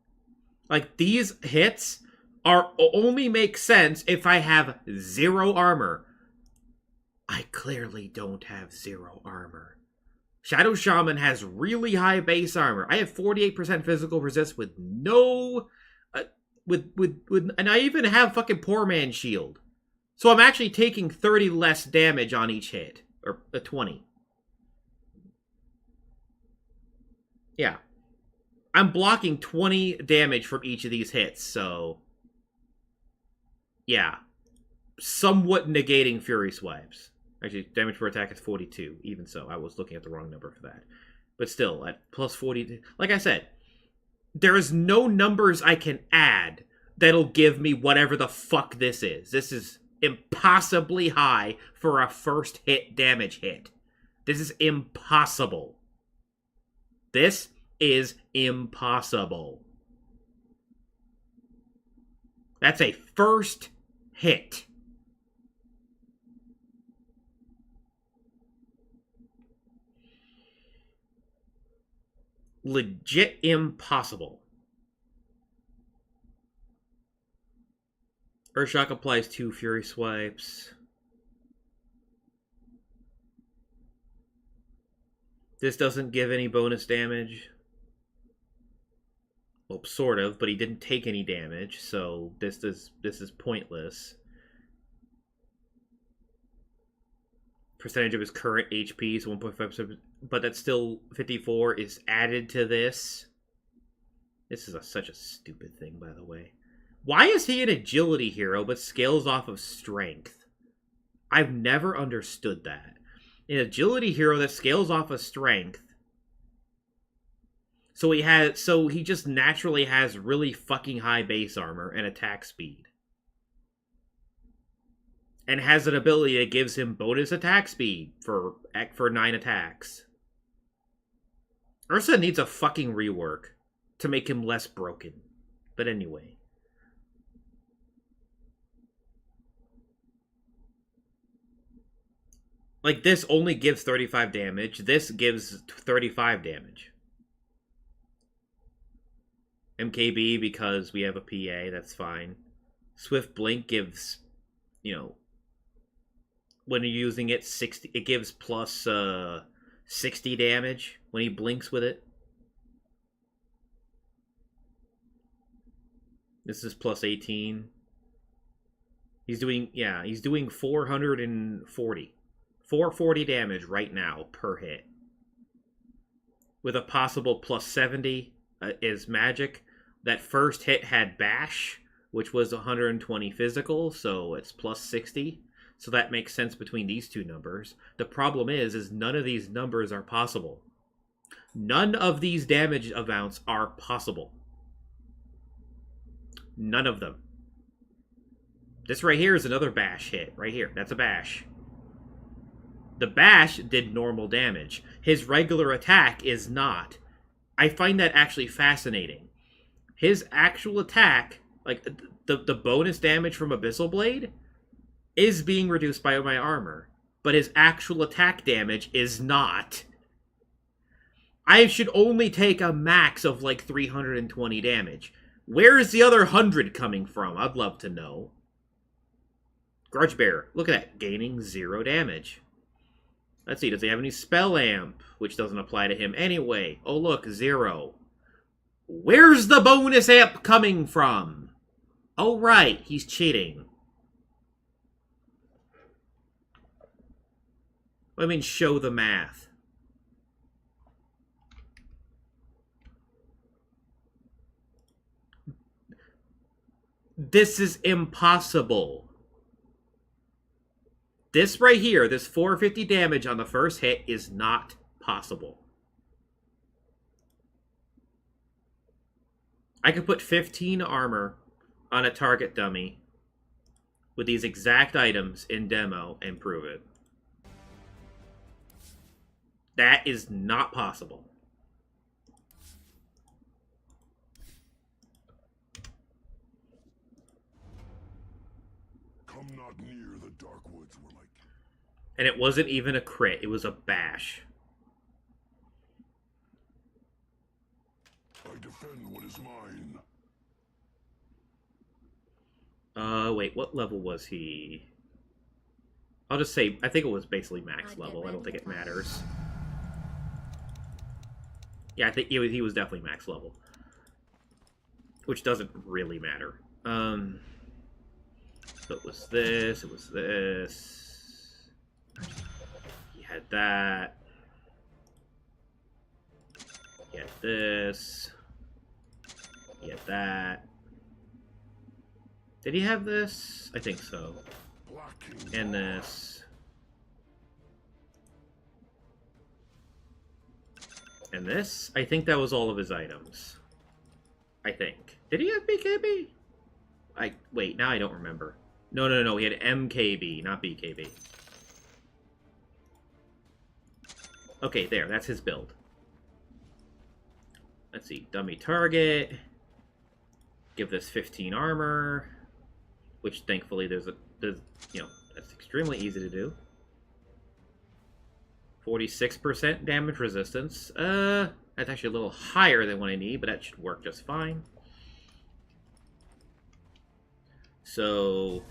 Like, these hits only make sense if I have 0 armor. I clearly don't have 0 armor. Shadow Shaman has really high base armor. I have 48% physical resist with no... and I even have fucking Poor Man Shield. So I'm actually taking 30 less damage on each hit. Or 20. Yeah. I'm blocking 20 damage from each of these hits, so... Yeah. Somewhat negating Fury Swipes. Actually, damage per attack is 42. Even so, I was looking at the wrong number for that. But still, at plus 40... Like I said, there is no numbers I can add that'll give me whatever the fuck this is. This is impossibly high for a first hit damage hit. This is impossible. This is impossible. That's a first hit. Legit impossible. Earthshock applies 2 Fury Swipes. This doesn't give any bonus damage. Well, sort of, but he didn't take any damage, so this is pointless. Percentage of his current HP is 1.5%, but that's still 54 is added to this. This is such a stupid thing, by the way. Why is he an agility hero but scales off of strength? I've never understood that. An agility hero that scales off of strength. So he just naturally has really fucking high base armor and attack speed. And has an ability that gives him bonus attack speed for 9 attacks. Ursa needs a fucking rework to make him less broken. But anyway. Like, this only gives 35 damage. This gives 35 damage. MKB because we have a PA, that's fine. Swift Blink gives, when you're using it, 60. It gives plus 60 damage when he blinks with it. This is plus 18. He's doing 440. 440 damage right now per hit. With a possible plus 70 is magic. That first hit had bash, which was 120 physical, so it's plus 60. So that makes sense between these two numbers. The problem is none of these numbers are possible. None of these damage amounts are possible. None of them. This right here is another bash hit. Right here. That's a bash. The bash did normal damage. His regular attack is not. I find that actually fascinating. His actual attack, like the bonus damage from Abyssal Blade, is being reduced by my armor. But his actual attack damage is not. I should only take a max of like 320 damage. Where is the other 100 coming from? I'd love to know. Grudgebearer. Look at that. Gaining 0 damage. Let's see. Does he have any Spell Amp? Which doesn't apply to him anyway. Oh, look. 0. Where's the bonus amp coming from? Oh, right. He's cheating. I mean, show the math. This is impossible. This right here, this 450 damage on the first hit is not possible. I could put 15 armor on a target dummy with these exact items in demo and prove it. That is not possible. Come not near the dark woods where my... And it wasn't even a crit, it was a bash. I defend what is mine. Wait, what level was he? I'll just say, I think it was basically max level. I don't think it matters. Yeah, I think he was definitely max level. Which doesn't really matter. So it was this, it was this. He had that. He had this. He had that. Did he have this? I think so. And this. And this? I think that was all of his items. I think. Did he have BKB? Wait, now I don't remember. No, he had MKB, not BKB. Okay, there, that's his build. Let's see, dummy target. Give this 15 armor. Which, thankfully, there's that's extremely easy to do. 46% damage resistance. That's actually a little higher than what I need, but that should work just fine. So...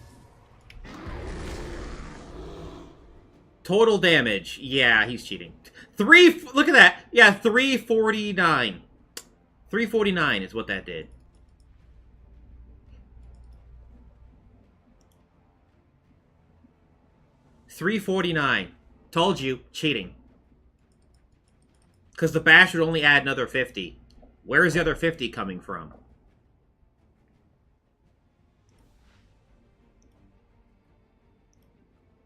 total damage. Yeah, he's cheating. Look at that! Yeah, 349. 349 is what that did. $349. Told you, cheating. Because the bash would only add another 50. Where is the other 50 coming from?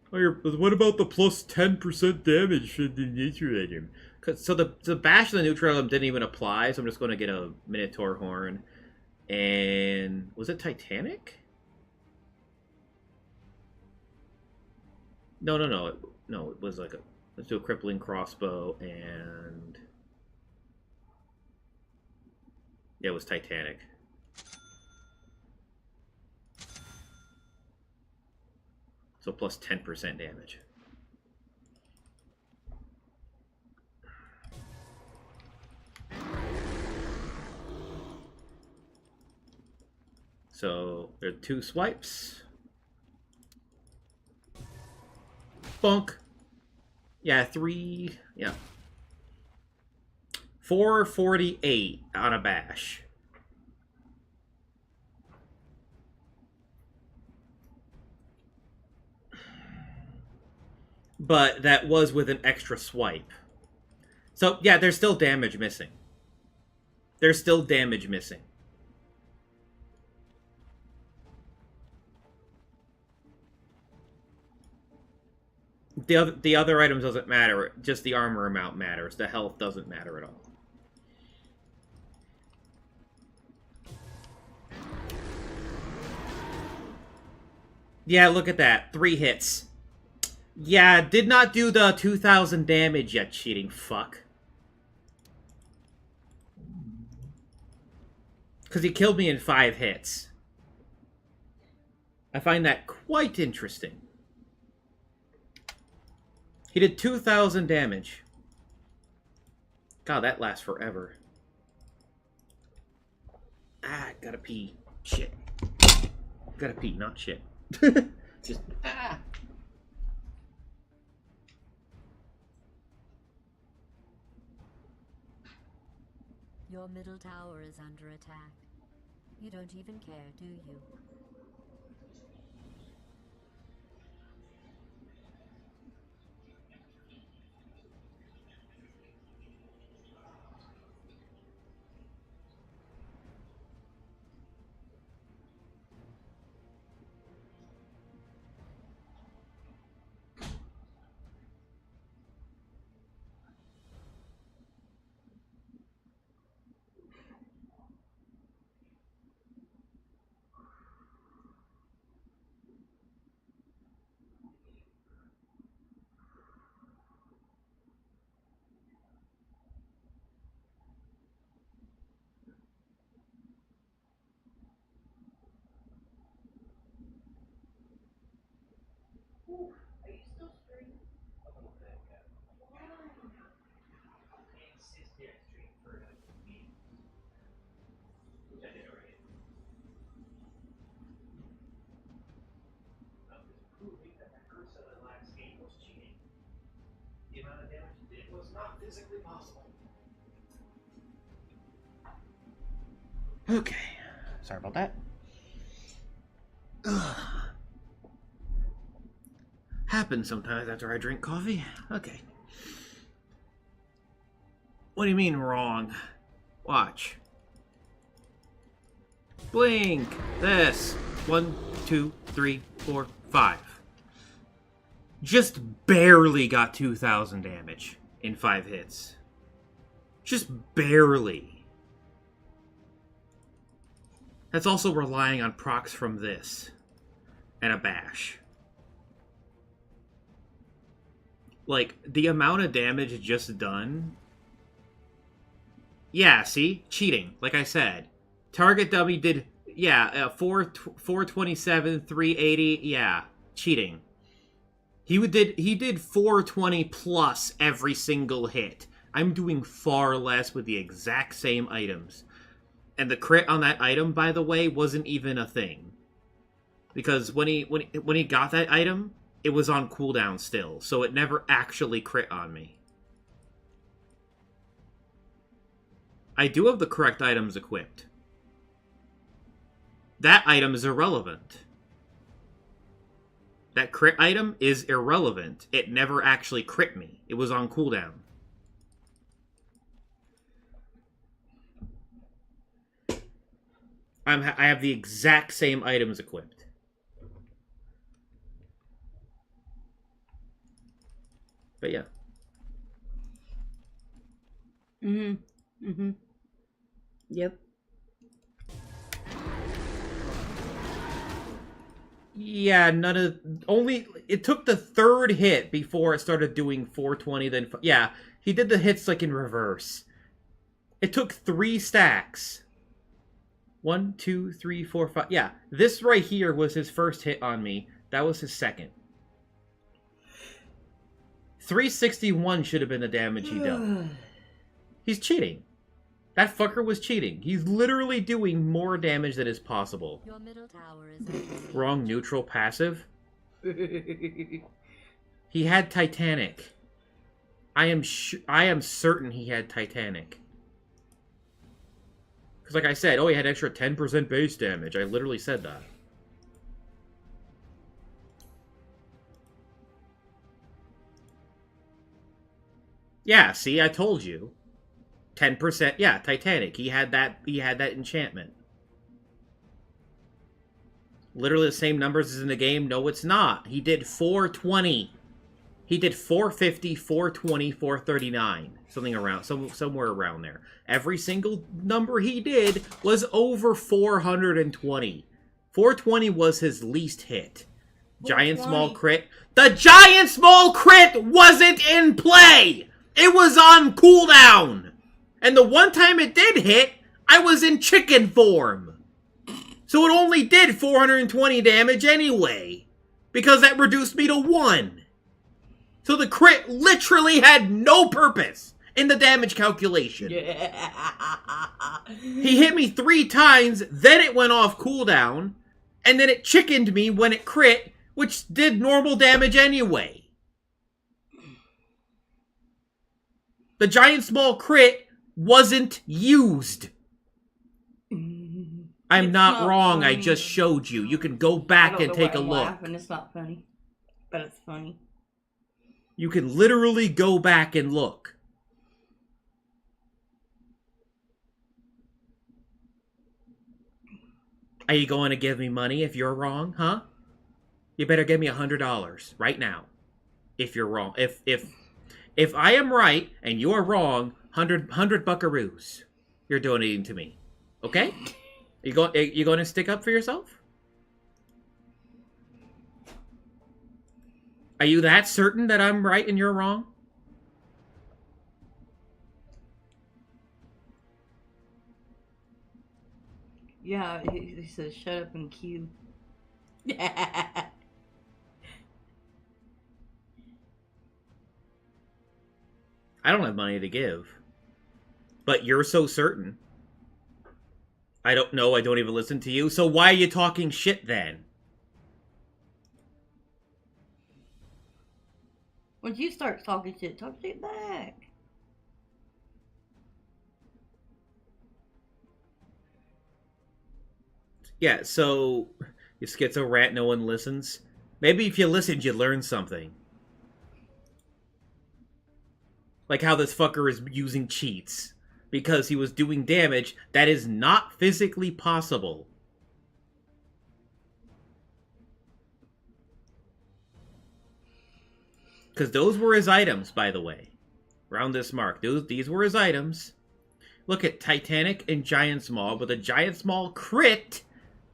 What about the plus 10% damage for the neutral item? So the bash and the neutral item didn't even apply, so I'm just going to get a Minotaur Horn. And... was it Titanic? No, it was like a... let's do a Crippling Crossbow and... yeah, it was Titanic. So plus 10% damage. So there are 2 swipes. Bonk. Yeah, 3... Yeah. 448 on a bash. But that was with an extra swipe. So, yeah, there's still damage missing. There's still damage missing. The other items doesn't matter. Just the armor amount matters. The health doesn't matter at all. Yeah, look at that. 3 hits. Yeah, did not do the 2,000 damage yet, cheating fuck. Because he killed me in 5 hits. I find that quite interesting. He did 2,000 damage. God, that lasts forever. Ah, gotta pee. Shit. Gotta pee, not shit. Just, ah. Your middle tower is under attack. You don't even care, do you? Okay. Sorry about that. Ugh. Happens sometimes after I drink coffee. Okay. What do you mean wrong? Watch. Blink! This. 1, 2, 3, 4, 5. Just barely got 2,000 damage in 5 hits. Just barely. That's also relying on procs from this. And a bash. Like, the amount of damage just done... Yeah, see? Cheating, like I said. Target dummy did, yeah, 427, 380, yeah, cheating. He did 420 plus every single hit. I'm doing far less with the exact same items. And the crit on that item, by the way, wasn't even a thing. Because when he got that item, it was on cooldown still, so it never actually crit on me. I do have the correct items equipped. That item is irrelevant. That crit item is irrelevant. It never actually crit me. It was on cooldown. I have the exact same items equipped. But yeah. Yep. Yeah, none of... Only... It took the 3rd hit before it started doing 420, then... Yeah, he did the hits, like, in reverse. It took 3 stacks. 1, 2, 3, 4, 5... Yeah, this right here was his first hit on me. That was his second. 361 should have been the damage he dealt. He's cheating. That fucker was cheating. He's literally doing more damage than is possible. Your middle tower is under Wrong neutral passive. He had Titanic. I am certain he had Titanic. Because like I said, oh, he had extra 10% base damage. I literally said that. Yeah, see, I told you. 10%, yeah, Titanic. He had that enchantment. Literally the same numbers as in the game. No, it's not. He did 420. He did 450, 420, 439. Something around, somewhere around there. Every single number he did was over 420. 420 was his least hit. Giant small crit. The giant small crit wasn't in play! It was on cooldown! And the one time it did hit, I was in chicken form. So it only did 420 damage anyway. Because that reduced me to 1. So the crit literally had no purpose in the damage calculation. He hit me 3 times, then it went off cooldown, and then it chickened me when it crit, which did normal damage anyway. The giant small crit wasn't used. I'm not wrong, funny. I just showed you. You can go back and take a look. Laughing. It's not funny, but it's funny. You can literally go back and look. Are you going to give me money if you're wrong, huh? You better give me $100 right now. If you're wrong. If I am right and you're wrong, 100 buckaroos you're donating to me. Okay? You going to stick up for yourself? Are you that certain that I'm right and you're wrong? Yeah, he says shut up and queue. I don't have money to give. But you're so certain. I don't know, I don't even listen to you. So why are you talking shit then? Once you start talking shit, talk shit back. Yeah, so you schizo rant, no one listens. Maybe if you listened, you'd learn something. Like how this fucker is using cheats. Because he was doing damage that is not physically possible. Because those were his items, by the way. Around this mark. These were his items. Look at Titanic and Giant Small, but the Giant Small crit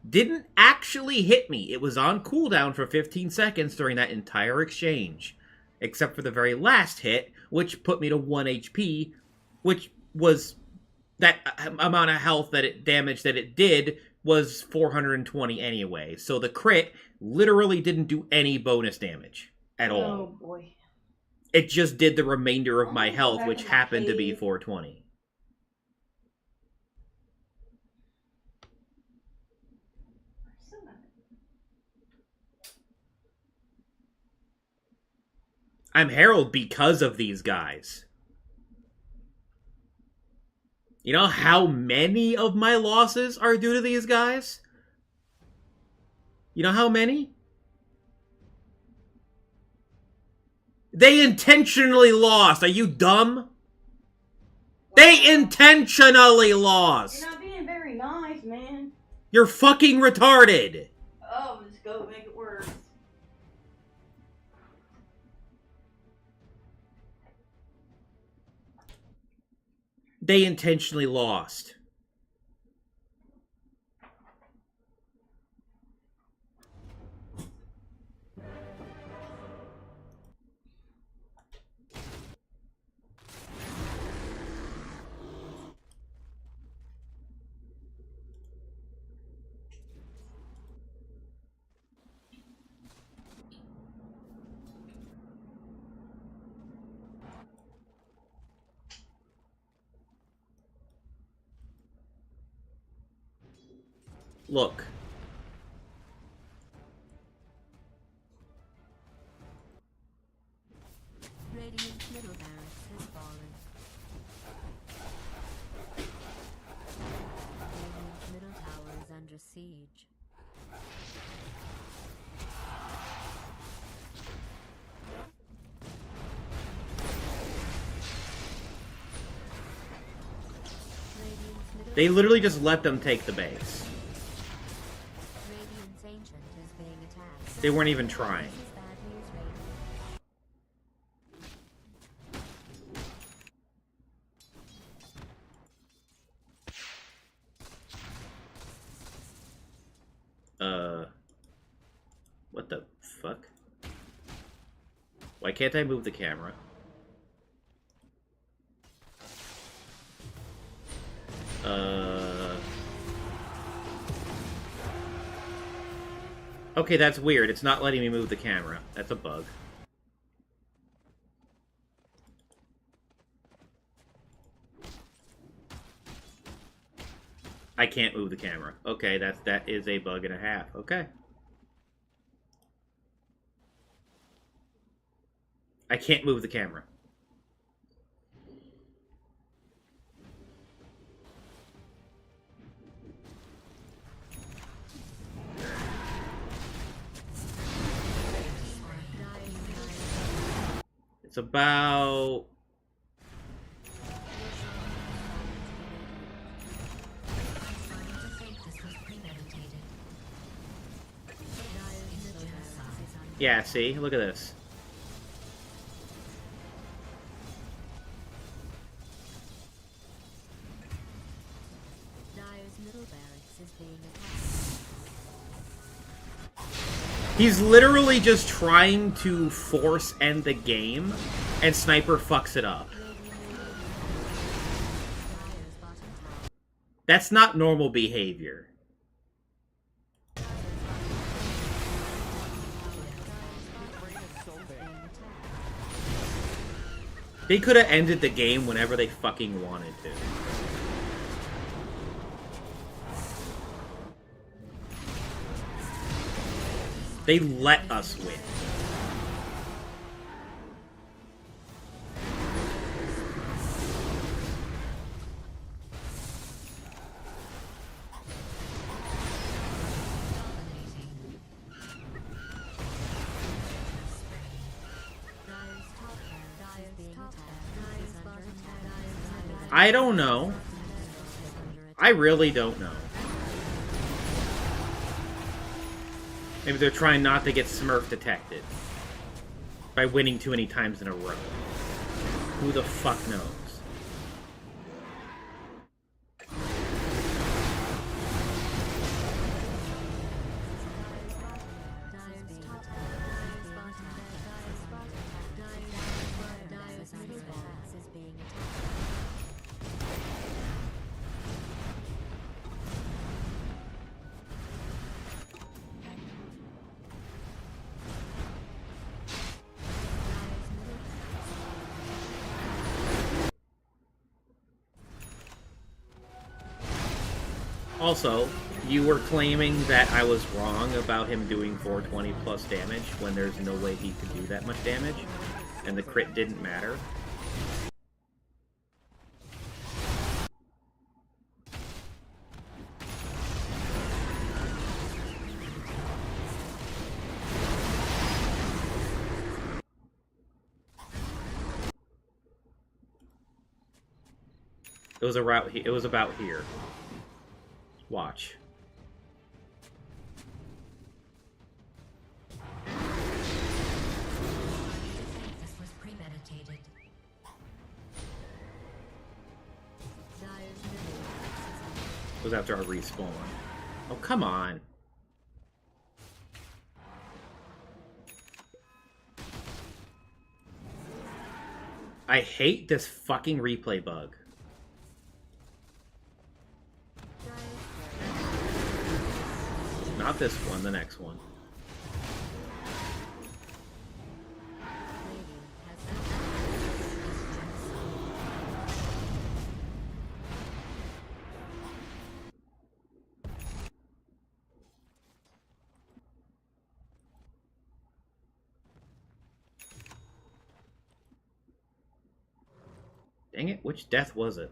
didn't actually hit me. It was on cooldown for 15 seconds during that entire exchange. Except for the very last hit, which put me to 1 HP, which was that amount of health that it damage that it did was 420 anyway. So the crit literally didn't do any bonus damage at all. Oh boy. It just did the remainder of my health, which happened to be 420. I'm Harold because of these guys. You know how many of my losses are due to these guys? You know how many? They intentionally lost. Are you dumb? They intentionally lost. You're not being very nice, man. You're fucking retarded. Oh, let's go make it worse. They intentionally lost. Look. siege. Radiant's middle They literally just let them take the base. Radiant's ancient is being attacked. They weren't even trying. This is bad news, Radiant. What the fuck? Why can't I move the camera? Okay, that's weird. It's not letting me move the camera. That's a bug. I can't move the camera. Okay, that is a bug and a half. Okay. I can't move the camera. It's about... I'm starting to think this was premeditated. Yeah, see? Look at this. Dire's middle barracks is being attacked. He's literally just trying to force end the game, and Sniper fucks it up. Dire's bottom tower. That's not normal behavior. They could have ended the game whenever they fucking wanted to. They let us win. I don't know. I really don't know. Maybe they're trying not to get Smurf detected by winning too many times in a row. Who the fuck knows? Also, you were claiming that I was wrong about him doing 420 plus damage when there's no way he could do that much damage, and the crit didn't matter. It was about here. Watch. This was premeditated. It was after our respawn. Oh, come on. I hate this fucking replay bug. Not this one, the next one. Dang it, which death was it?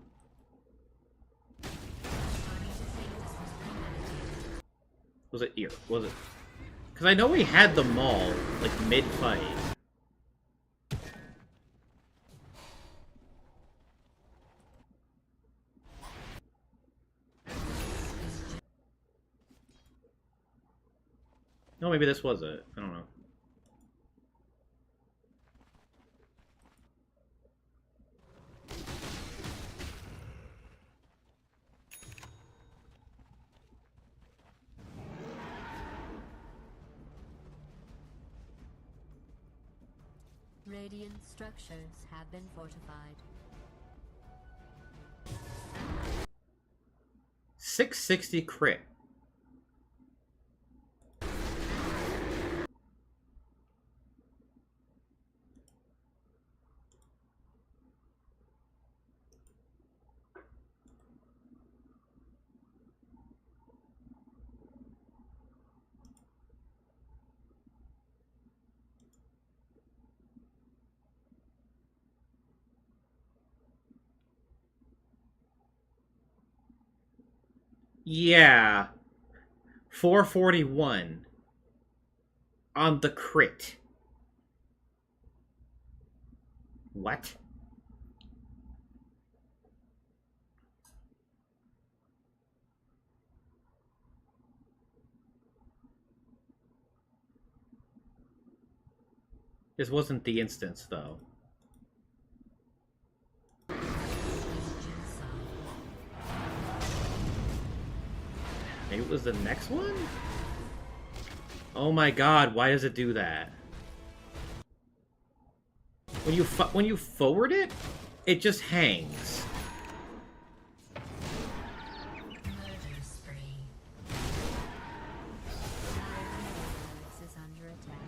Was it ear? Was it? Because I know we had them all, like, mid-fight. No, maybe this was it. I don't know. Radiant structures have been fortified. 660 crit. Yeah. 441 on the crit. What? This wasn't the instance, though. Maybe it was the next one? Oh my god, why does it do that? When you forward it, it just hangs. Murder spree. Is under attack.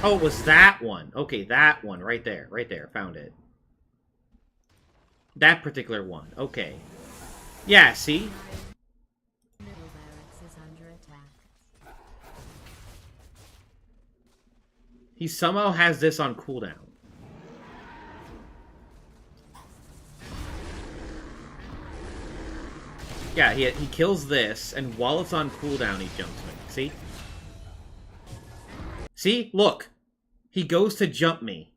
Oh, it was that one. Okay, that one. Right there. Right there. Found it. That particular one. Okay. Yeah, see? Middle barracks is under attack. He somehow has this on cooldown. Yeah, he kills this, and while it's on cooldown, he jumps me. See? See? Look. He goes to jump me.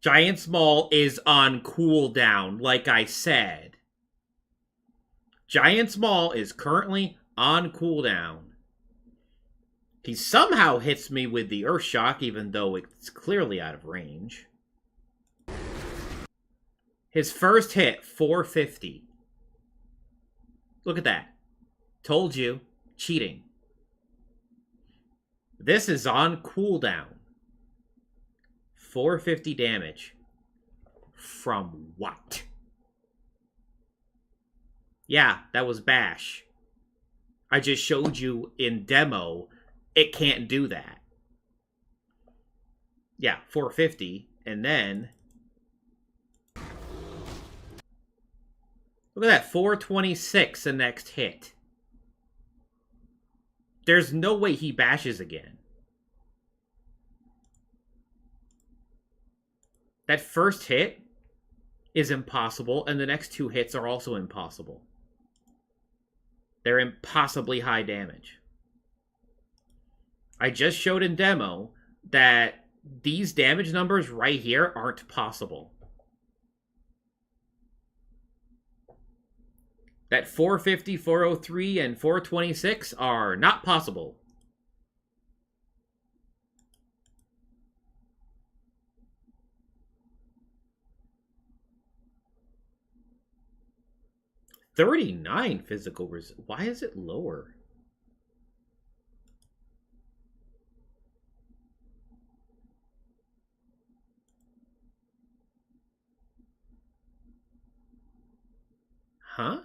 Giant Small is on cooldown, like I said. Giant Small is currently on cooldown. He somehow hits me with the Earth Shock, even though it's clearly out of range. His first hit, 450. Look at that. Told you. Cheating. This is on cooldown. 450 damage. From what? Yeah, that was Bash. I just showed you in demo, it can't do that. Yeah, 450, and then... Look at that, 426 the next hit. There's no way he bashes again. That first hit is impossible, and the next two hits are also impossible. They're impossibly high damage. I just showed in demo that these damage numbers right here aren't possible. That 450, 403, and 426 are not possible. $39 physical resist. Why is it lower? Huh?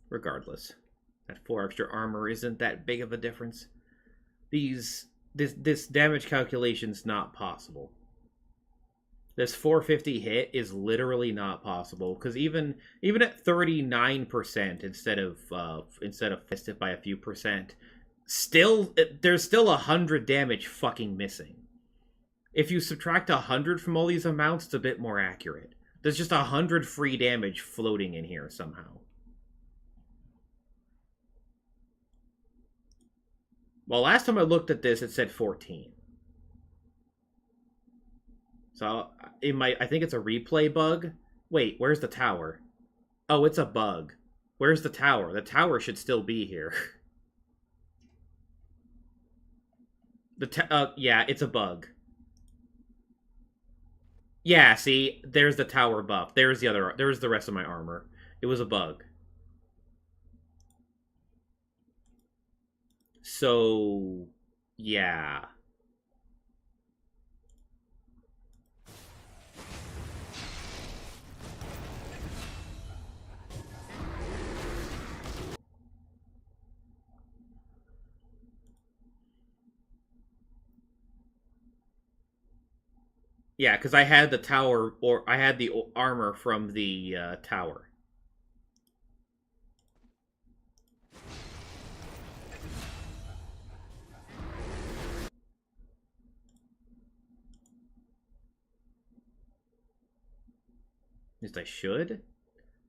Regardless, that 4 extra armor isn't that big of a difference. This damage calculation's not possible. This 450 hit is literally not possible, because even at 39% instead of fisted by a few percent, there's still 100 damage fucking missing. If you subtract 100 from all these amounts, it's a bit more accurate. There's just 100 free damage floating in here somehow. Well, last time I looked at this, it said 14. So, I think it's a replay bug. Wait, where's the tower? Oh, it's a bug. Where's the tower? The tower should still be here. Yeah, it's a bug. Yeah, see, there's the tower buff. There's the rest of my armor. It was a bug. So, yeah. Yeah, because I had the tower, or I had the armor from the tower. At least I should.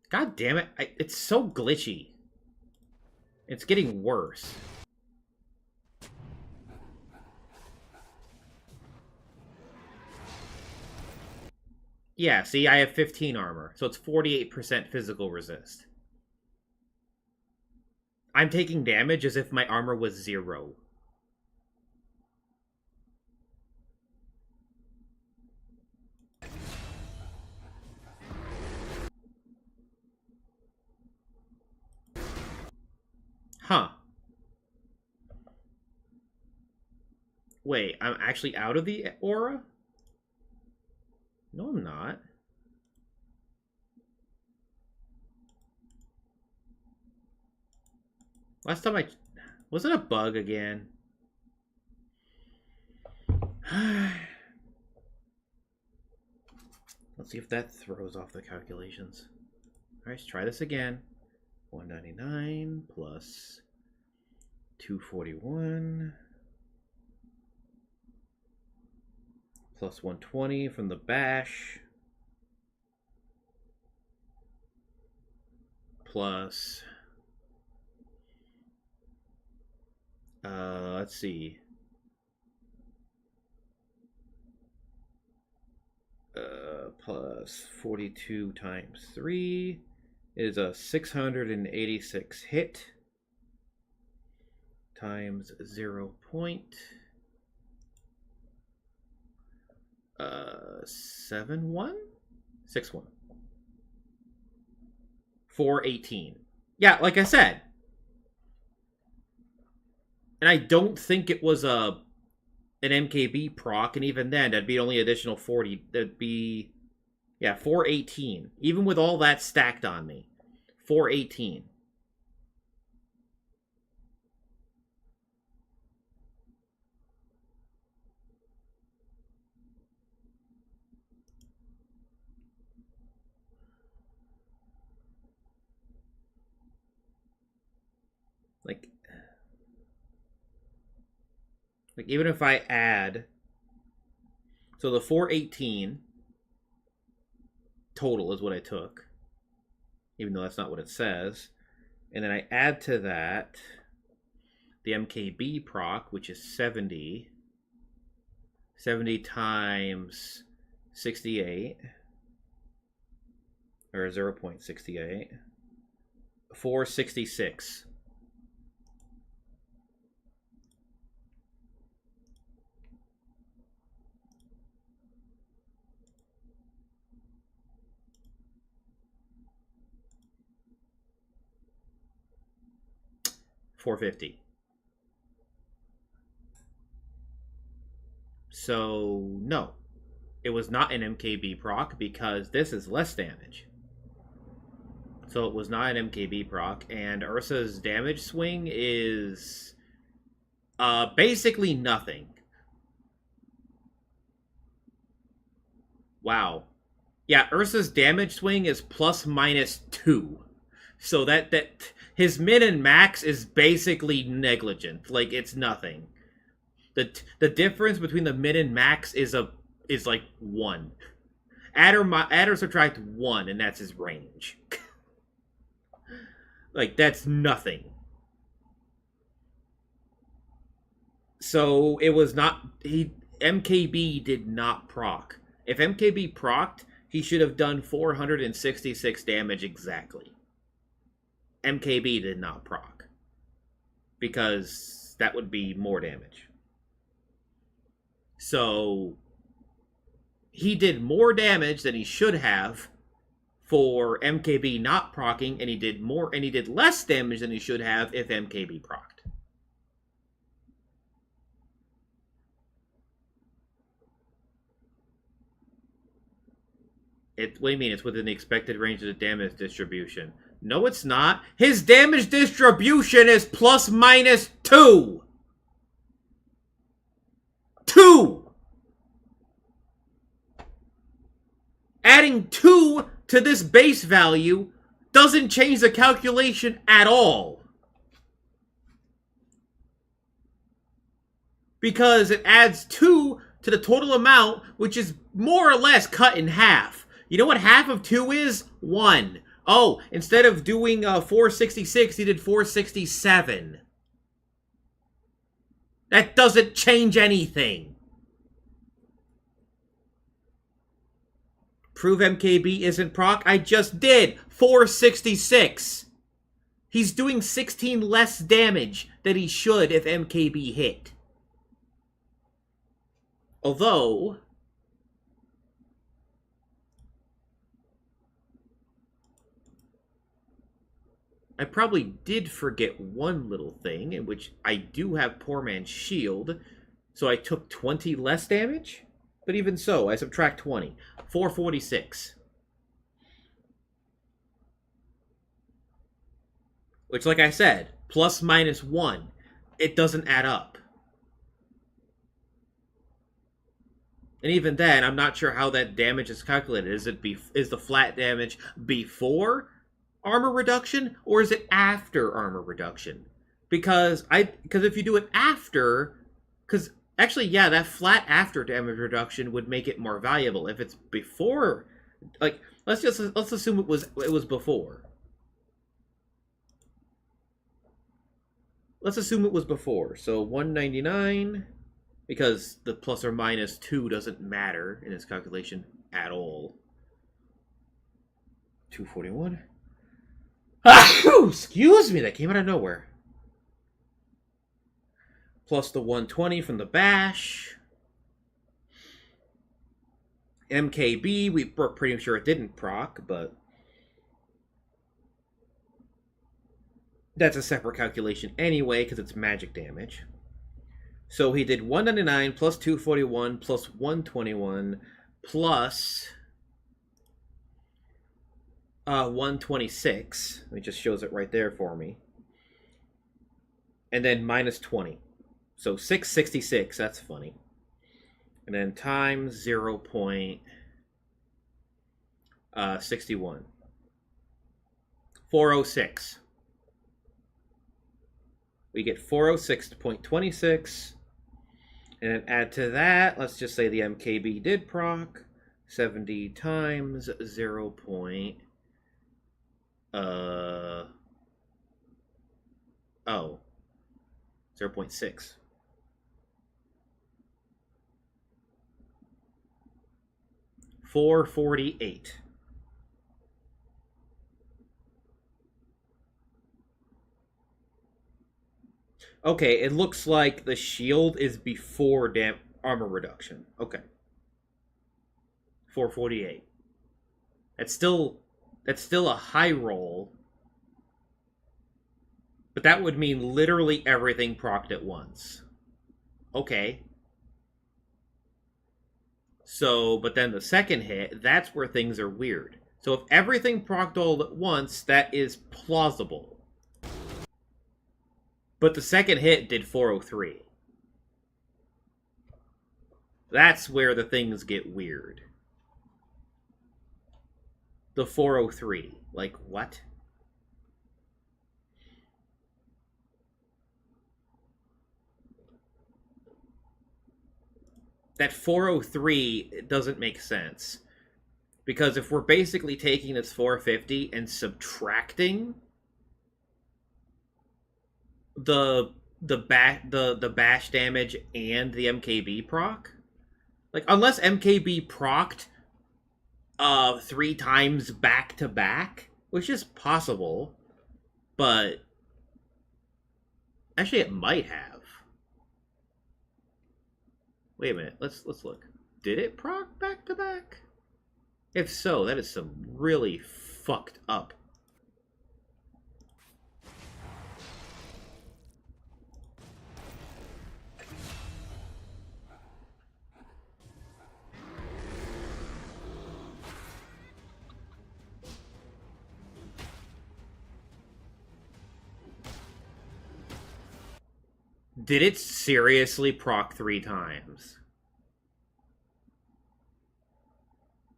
God damn it, it's so glitchy. It's getting worse. Yeah, see, I have 15 armor, so it's 48% physical resist. I'm taking damage as if my armor was 0. Huh. Wait, I'm actually out of the aura? No, I'm not. Last time was it a bug again? Let's see if that throws off the calculations. Alright, let's try this again. 199 plus 241 plus 120 from the bash plus let's see, plus 42 times 3 is a 686 hit times 0. 71? 61. 418. Yeah, like I said. And I don't think it was an MKB proc, and even then, that'd be only additional 40. That'd be, yeah, 418. Even with all that stacked on me. 418. Like even if I add, so the 418 total is what I took, even though that's not what it says, and then I add to that the MKB proc, which is 70 times 68, or 0.68, 466. $450. So no, it was not an MKB proc because this is less damage. So it was not an MKB proc, and Ursa's damage swing is basically nothing. Wow. Yeah, Ursa's damage swing is plus minus 2. So that his min and max is basically negligent. Like, it's nothing. The difference between the min and max is like 1. Add or subtract 1, and that's his range. Like, that's nothing. So, it was not... MKB did not proc. If MKB procced, he should have done 466 damage exactly. MKB did not proc. Because that would be more damage. So, he did more damage than he should have for MKB not proccing, and he did less damage than he should have if MKB procced. What do you mean? It's within the expected range of the damage distribution. No, it's not. His damage distribution is plus minus 2. 2! Adding 2 to this base value doesn't change the calculation at all. Because it adds 2 to the total amount, which is more or less cut in half. You know what half of 2 is? 1. Oh, instead of doing 466, he did 467. That doesn't change anything. Prove MKB isn't proc? I just did. 466. He's doing 16 less damage than he should if MKB hit. Although... I probably did forget one little thing, in which I do have Poor Man's Shield, so I took 20 less damage? But even so, I subtract 20. 446. Which, like I said, plus minus 1. It doesn't add up. And even then, I'm not sure how that damage is calculated. Is the flat damage before armor reduction, or is it after armor reduction? Because if you do it after, because actually, yeah, that flat after damage reduction would make it more valuable. If it's before, like, let's assume it was before. Let's assume it was before. So 199, because the plus or minus 2 doesn't matter in this calculation at all. 241. Excuse me, that came out of nowhere. Plus the 120 from the bash. MKB, we're pretty sure it didn't proc, but that's a separate calculation anyway, because it's magic damage. So he did 199 plus 241 plus 121 plus 126. It just shows it right there for me. And then minus 20. So 666, that's funny. And then times 0.61. 406. We get 406.26. And then add to that, let's just say the MKB did proc. 70 times 0. 0.6. $448. Okay, it looks like the shield is before armor reduction. Okay. 448. That's still a high roll. But that would mean literally everything procced at once. Okay. So, but then the second hit, that's where things are weird. So if everything procced all at once, that is plausible. But the second hit did 403. That's where the things get weird. The 403. Like, what? That 403 doesn't make sense. Because if we're basically taking this 450 and subtracting the bash damage and the MKB proc, like unless MKB procced 3 times back to back, which is possible, but actually it might have. Wait a minute, let's look. Did it proc back to back? If so, that is some really fucked up. Did it seriously proc 3 times?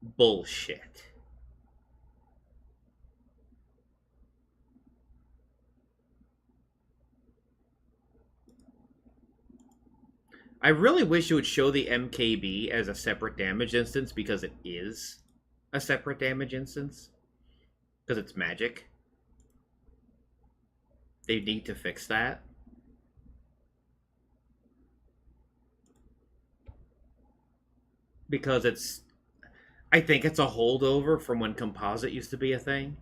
Bullshit. I really wish it would show the MKB as a separate damage instance, because it is a separate damage instance. Because it's magic. They need to fix that. Because I think it's a holdover from when composite used to be a thing.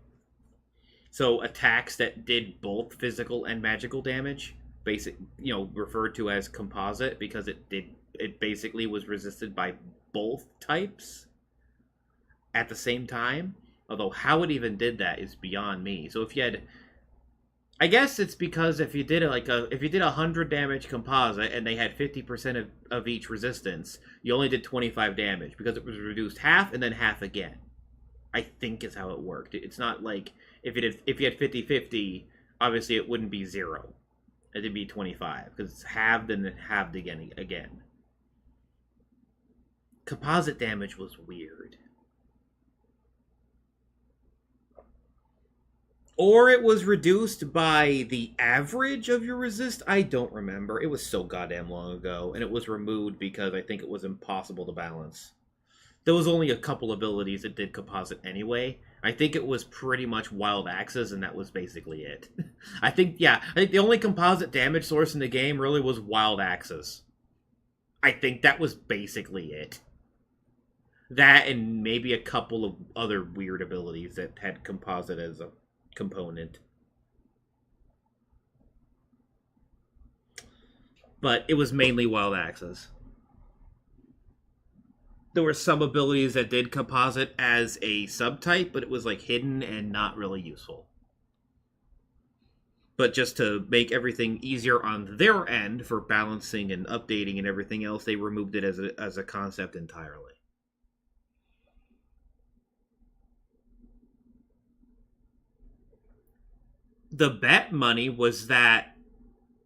So attacks that did both physical and magical damage, referred to as composite, because it basically was resisted by both types at the same time. Although how it even did that is beyond me. So if you had, I guess it's because if you did 100 damage composite and they had 50% of each resistance, you only did 25 damage because it was reduced half and then half again. I think is how it worked. It's not like if you had 50-50, obviously it wouldn't be 0. It'd be 25 because it's halved and then halved again. Composite damage was weird. Or it was reduced by the average of your resist. I don't remember. It was so goddamn long ago. And it was removed because I think it was impossible to balance. There was only a couple abilities that did composite anyway. I think it was pretty much Wild Axes, and that was basically it. I think the only composite damage source in the game really was Wild Axes. I think that was basically it. That and maybe a couple of other weird abilities that had composite as a component. But it was mainly Wild Axes. There were some abilities that did composite as a subtype, but it was like hidden and not really useful. But just to make everything easier on their end for balancing and updating and everything else, they removed it as a concept entirely. The bet money was that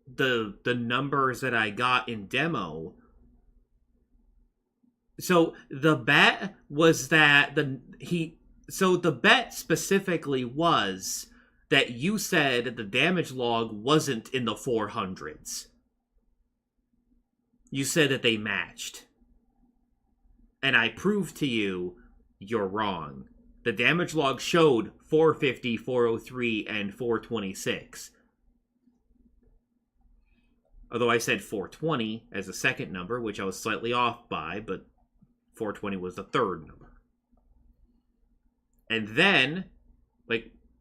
the numbers that I got in demo. So the bet was that the bet specifically was that you said the damage log wasn't in the 400s. You said that they matched. And I proved to you you're wrong. The damage log showed 450, 403, and 426. Although I said 420 as a second number, which I was slightly off by, but 420 was the third number. And then,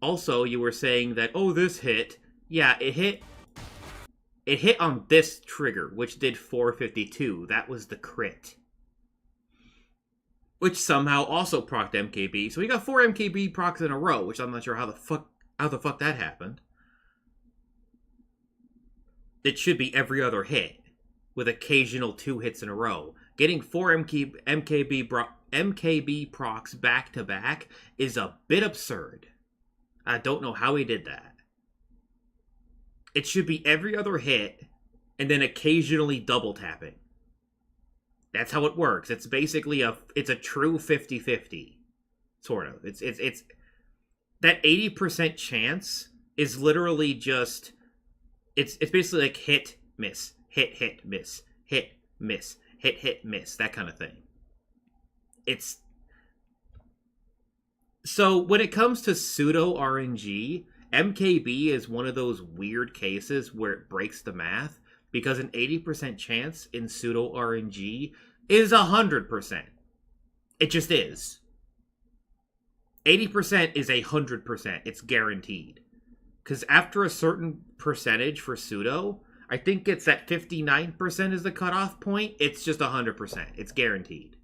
also you were saying that, oh, this hit. Yeah, it hit on this trigger, which did 452. That was the crit. Which somehow also procced MKB. So we got 4 MKB procs in a row, which I'm not sure how the fuck that happened. It should be every other hit, with occasional 2 hits in a row. Getting 4 MKB procs back to back is a bit absurd. I don't know how he did that. It should be every other hit, and then occasionally double tapping. That's how it works. It's basically a true 50-50. Sort of. It's that 80% chance is literally just it's basically like hit, miss, hit, miss, hit, miss, hit, miss, that kind of thing. So when it comes to pseudo RNG, MKB is one of those weird cases where it breaks the math because an 80% chance in pseudo RNG is 100%. It just is. 80% is 100%. It's guaranteed. Because after a certain percentage for pseudo, I think it's at 59% is the cutoff point. It's just 100%. It's guaranteed.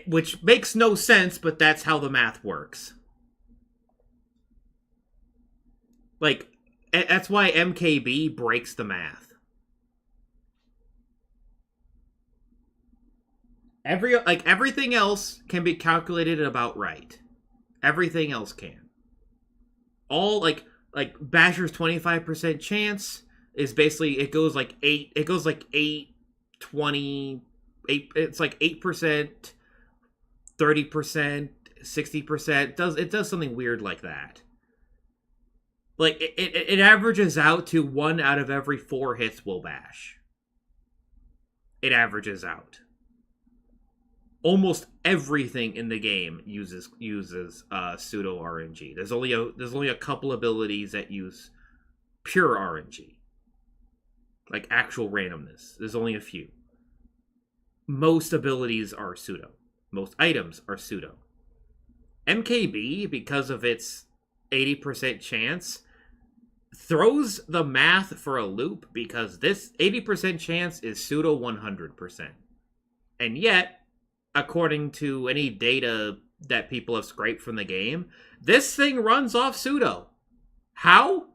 Which makes no sense, but that's how the math works. Like, that's why MKB breaks the math. Everything else can be calculated about right. Everything else can. All like Basher's 25% chance is basically it goes like 8, 20, 8, it's like 8%, 30%, 60%. It does something weird like that. Like it averages out to 1 out of every 4 hits will bash. It averages out. Almost everything in the game uses pseudo RNG. There's only a couple abilities that use pure RNG, like actual randomness. There's only a few. Most abilities are pseudo. Most items are pseudo. MKB, because of its 80% chance, throws the math for a loop because this 80% chance is pseudo 100%. And yet, according to any data that people have scraped from the game, this thing runs off pseudo. How?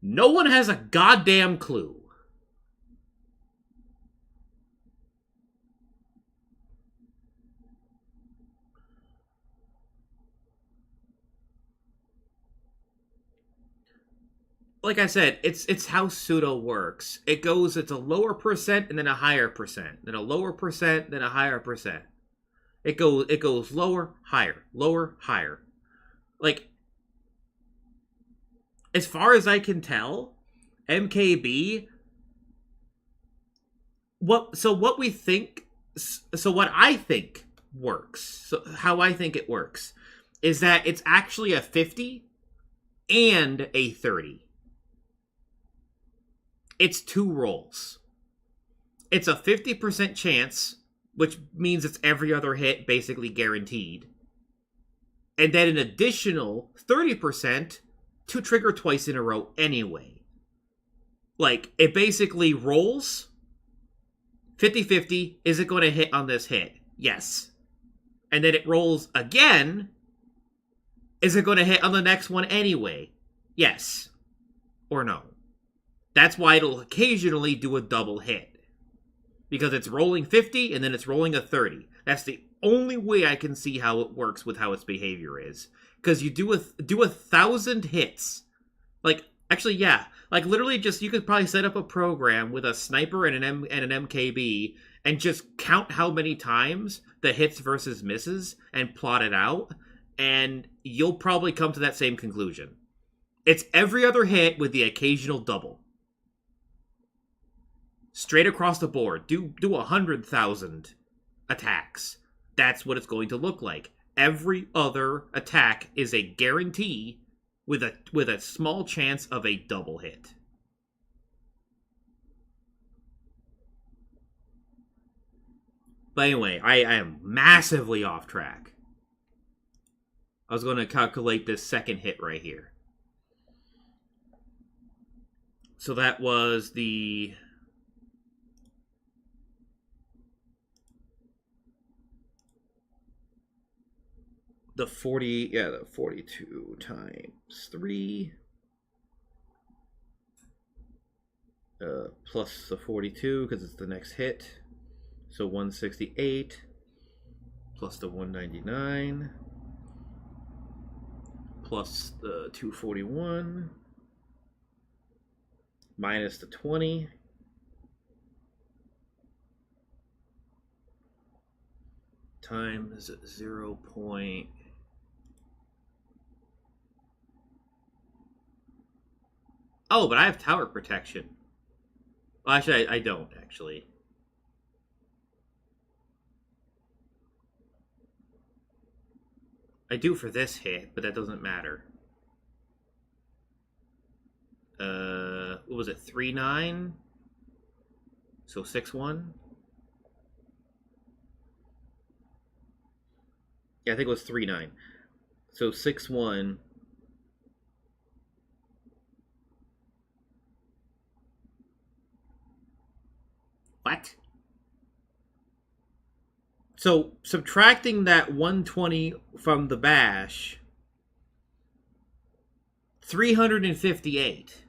No one has a goddamn clue. Like I said, it's how pseudo works. It's a lower percent and then a higher percent, then a lower percent, then a higher percent. It goes lower, higher, lower, higher. Like, as far as I can tell, MKB. What I think works. So how I think it works is that it's actually a 50 and a 30. It's 2 rolls. It's a 50% chance, which means it's every other hit basically guaranteed. And then an additional 30% to trigger twice in a row anyway. Like, it basically rolls 50-50. Is it going to hit on this hit? Yes. And then it rolls again. Is it going to hit on the next one anyway? Yes. Or no. That's why it'll occasionally do a double hit. Because it's rolling 50 and then it's rolling a 30. That's the only way I can see how it works with how its behavior is. Because you do 1,000 hits. Like, actually, yeah. Like, literally just, you could probably set up a program with a sniper and an MKB and just count how many times the hits versus misses and plot it out. And you'll probably come to that same conclusion. It's every other hit with the occasional double. Straight across the board. Do 100,000 attacks. That's what it's going to look like. Every other attack is a guarantee with a small chance of a double hit. But anyway, I am massively off track. I was going to calculate this second hit right here. So that was the 42 times 3 plus the 42 because it's the next hit, so 168 plus the 199 plus the 241 minus the 20 times 0. Oh, but I have tower protection. Well, actually, I don't, actually. I do for this hit, but that doesn't matter. What was it? 3-9? So 6-1? Yeah, I think it was 3-9. So 6-1. What? So subtracting that 120 from the bash, 358.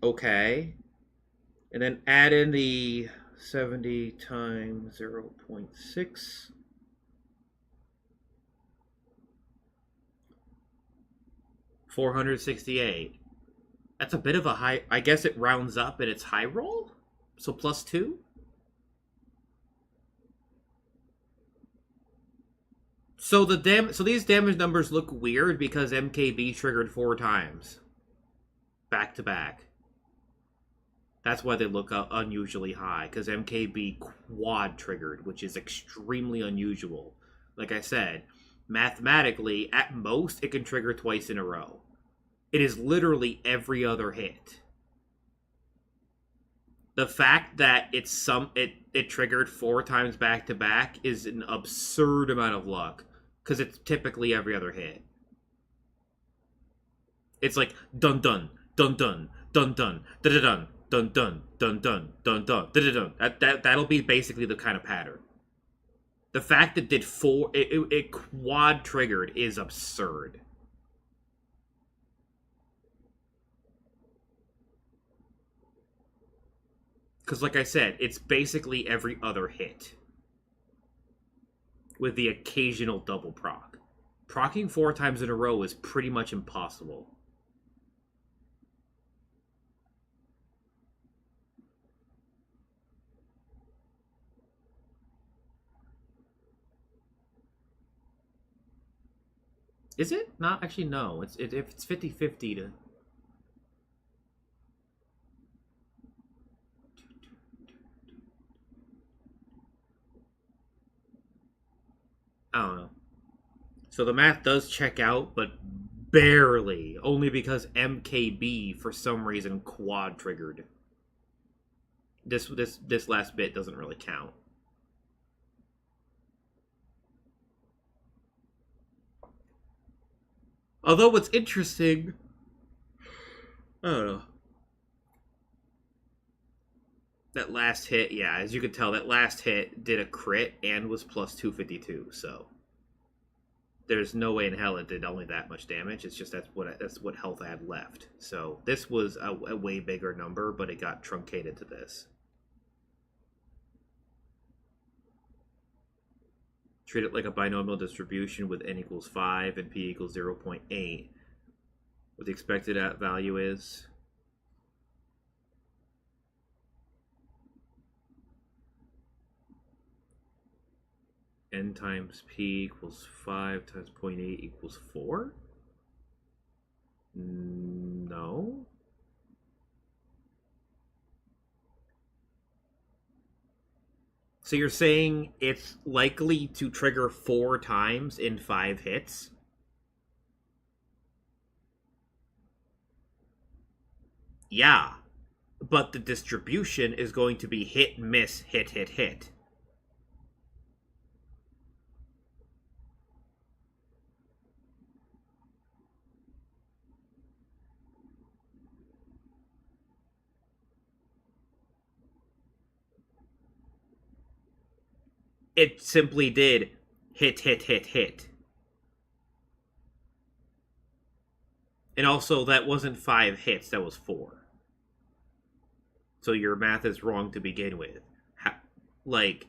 Okay. And then add in the 70 times 0.6. $468. That's a bit of a high. I guess it rounds up and it's high roll? So +2? So so these damage numbers look weird because MKB triggered 4 times. Back to back. That's why they look unusually high, because MKB quad triggered, which is extremely unusual. Like I said, mathematically, at most, it can trigger twice in a row. It is literally every other hit. The fact that it triggered 4 times back to back is an absurd amount of luck, because it's typically every other hit. It's like dun dun dun dun dun dun dun dun dun dun dun dun dun dun dun dun. That'll be basically the kind of pattern. The fact that it quad triggered is absurd. Because, like I said, it's basically every other hit. With the occasional double proc. Proccing 4 times in a row is pretty much impossible. Is it? Not actually, no. It's 50-50 to... I don't know. So the math does check out, but barely. Only because MKB, for some reason, quad triggered. This last bit doesn't really count. Although what's interesting... I don't know. That last hit, yeah, as you can tell, that last hit did a crit and was plus 252, so there's no way in hell it did only that much damage. It's just that's what health I had left. So this was a way bigger number, but it got truncated to this. Treat it like a binomial distribution with n equals 5 and p equals 0.8. What the expected value is... n times p equals 5 times 0.8 equals 4? No. So you're saying it's likely to trigger 4 times in 5 hits? Yeah. But the distribution is going to be hit, miss, hit, hit, hit. It simply did hit, hit, hit, hit. And also, that wasn't 5 hits, that was 4. So your math is wrong to begin with. Like,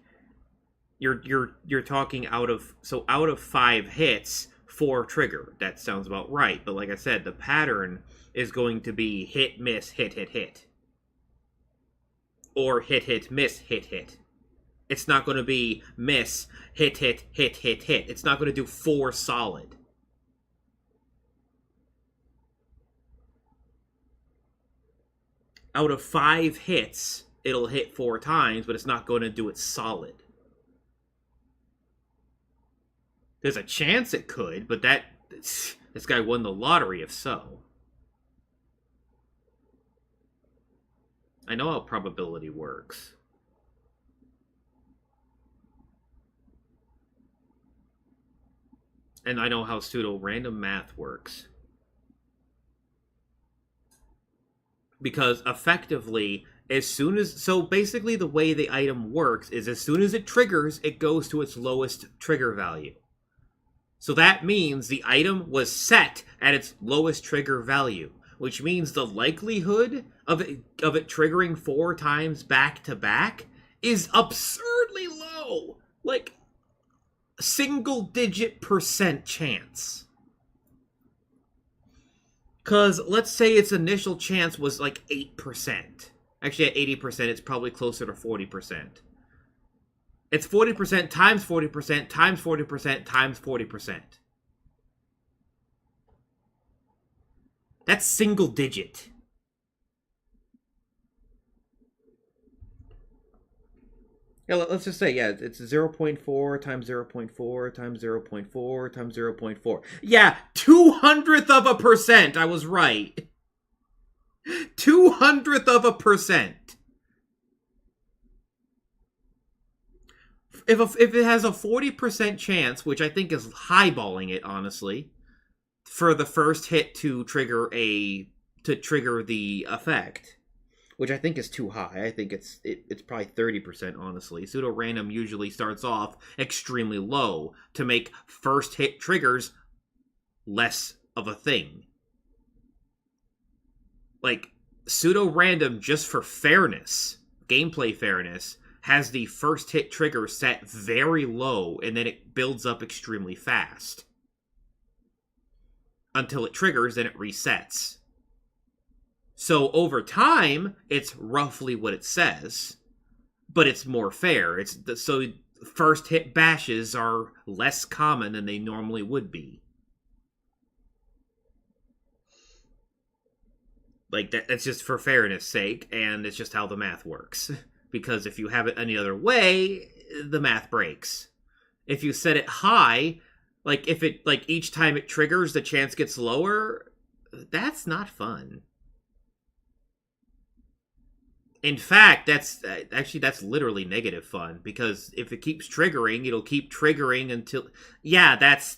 you're talking out of 5 hits, 4 trigger. That sounds about right. But like I said, the pattern is going to be hit, miss, hit, hit, hit. Or hit, hit, miss, hit, hit. It's not going to be miss, hit, hit, hit, hit, hit. It's not going to do 4 solid. Out of 5 hits, it'll hit 4 times, but it's not going to do it solid. There's a chance it could, but this guy won the lottery if so. I know how probability works. And I know how pseudo-random math works. Because effectively, so basically the way the item works is as soon as it triggers, it goes to its lowest trigger value. So that means the item was set at its lowest trigger value, which means the likelihood of it triggering 4 times back to back is absurdly low. Like, single-digit % chance. Because let's say its initial chance was like 8%. Actually, at 80%, it's probably closer to 40%. It's 40% times 40% times 40% times 40%. That's single digit. Yeah, let's just say, yeah, it's 0.4 times 0.4 times 0.4 times 0.4. Yeah, 0.02%. I was right. 0.02%. If it has a 40% chance, which I think is highballing it, honestly, for the first hit to trigger the effect, which I think is too high. I think it's probably 30%, honestly. Pseudo-random usually starts off extremely low to make first hit triggers less of a thing. Like, pseudo-random, just for fairness, gameplay fairness, has the first hit trigger set very low, and then it builds up extremely fast. Until it triggers, then it resets. So over time, it's roughly what it says, but it's more fair. So first hit bashes are less common than they normally would be. Like, that's just for fairness sake, and it's just how the math works. Because if you have it any other way, the math breaks. If you set it high, like each time it triggers, the chance gets lower, that's not fun. In fact, that's literally negative fun, because if it keeps triggering, it'll keep triggering until... Yeah, that's...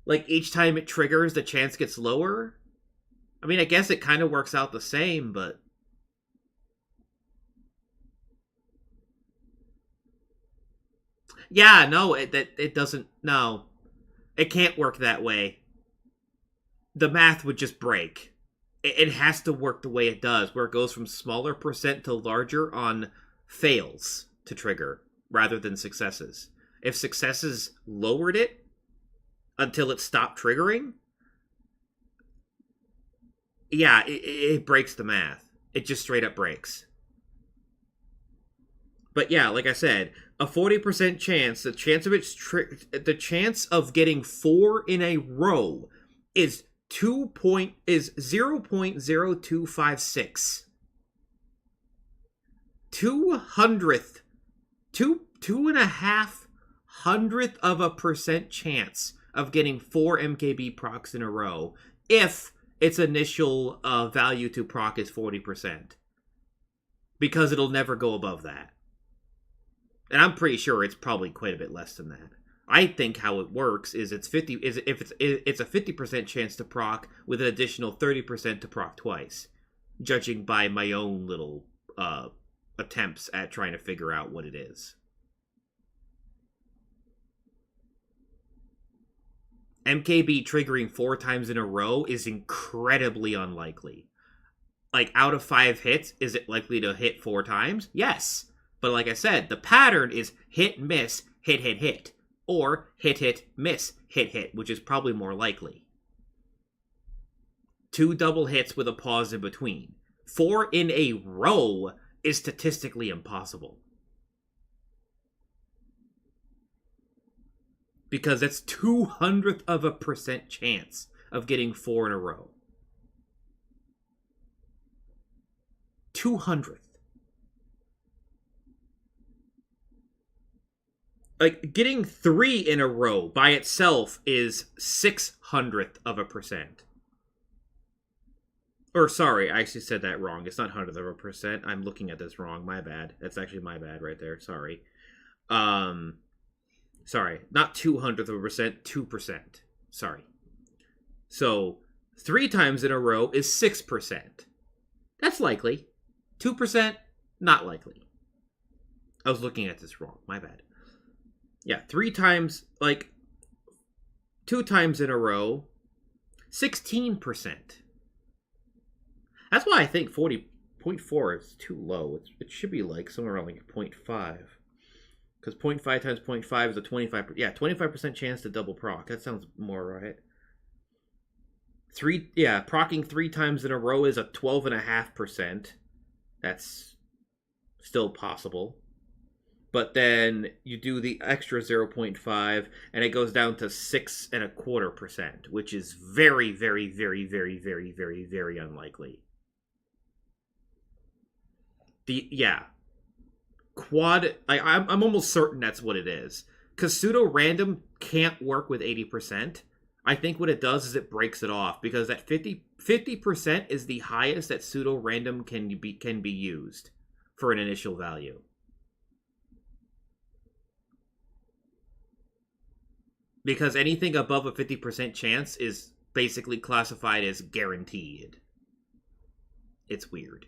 Like, each time it triggers, the chance gets lower? I mean, I guess it kind of works out the same, but... Yeah, no, it doesn't... No. It can't work that way. The math would just break. It has to work the way it does, where it goes from smaller % to larger on fails to trigger, rather than successes. If successes lowered it until it stopped triggering, yeah, it breaks the math. It just straight up breaks. But yeah, like I said, a 40% chance, the chance of getting 4 in a row is 0.0256. 2.5% chance of getting 4 MKB procs in a row if its initial value to proc is 40%. Because it'll never go above that. And I'm pretty sure it's probably quite a bit less than that. I think how it works is it's a 50% chance to proc with an additional 30% to proc twice, judging by my own little attempts at trying to figure out what it is. MKB triggering 4 times in a row is incredibly unlikely. Like, out of 5 hits, is it likely to hit 4 times? Yes. But like I said, the pattern is hit, miss, hit, hit, hit. Or hit, hit, miss, hit, hit, which is probably more likely. 2 double hits with a pause in between. 4 in a row is statistically impossible. Because that's 0.02% chance of getting 4 in a row. 200th. like getting 3 in a row by itself is 0.06%. Or sorry, I actually said that wrong. It's not 100%. I'm looking at this wrong. My bad. That's actually my bad right there. Sorry. Sorry, not 0.02%, 2%. Sorry. So 3 times in a row is 6%. That's likely. 2%, not likely. I was looking at this wrong. My bad. Yeah, 3 times, like 2 times in a row, 16%. That's why I think 40.4 is too low. It should be like somewhere around like 0.5. Because 0.5 times 0.5 is a 25%. Yeah, 25% chance to double proc. That sounds more right. Procking 3 times in a row is a 12.5%. That's still possible. But then you do the extra 0.5 and it goes down to 6.25%, which is very, very, very, very, very, very, very unlikely. Quad, I'm almost certain that's what it is. Because pseudo-random can't work with 80%. I think what it does is it breaks it off. Because that 50% is the highest that pseudo-random can be used for an initial value. Because anything above a 50% chance is basically classified as guaranteed. It's weird.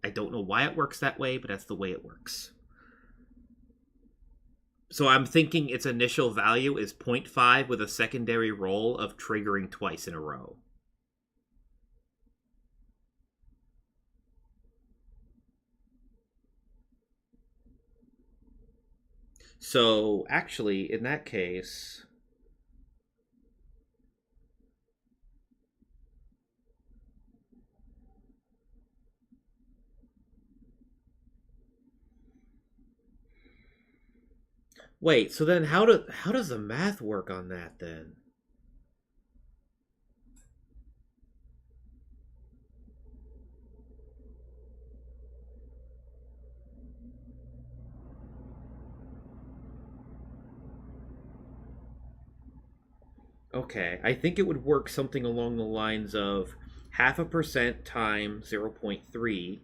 I don't know why it works that way, but that's the way it works. So I'm thinking its initial value is 0.5 with a secondary roll of triggering twice in a row. So actually, in that case... Wait, so then how does the math work on that then? Okay, I think it would work something along the lines of 0.5% times 0.3.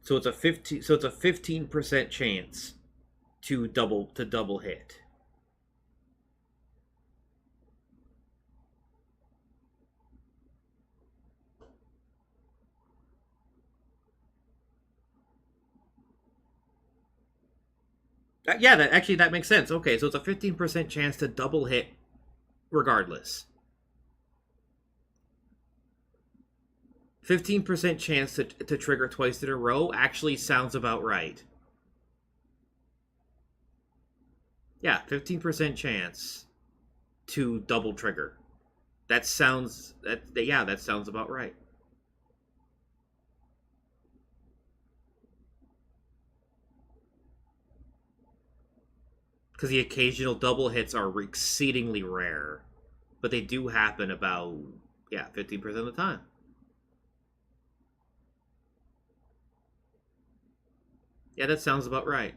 So it's a 15% chance to double hit. Yeah, that makes sense. Okay, so it's a 15% chance to double hit regardless. 15% chance to trigger twice in a row actually sounds about right. Yeah, 15% chance to double trigger. That sounds about right. Because the occasional double hits are exceedingly rare. But they do happen about, 15% of the time. Yeah, that sounds about right.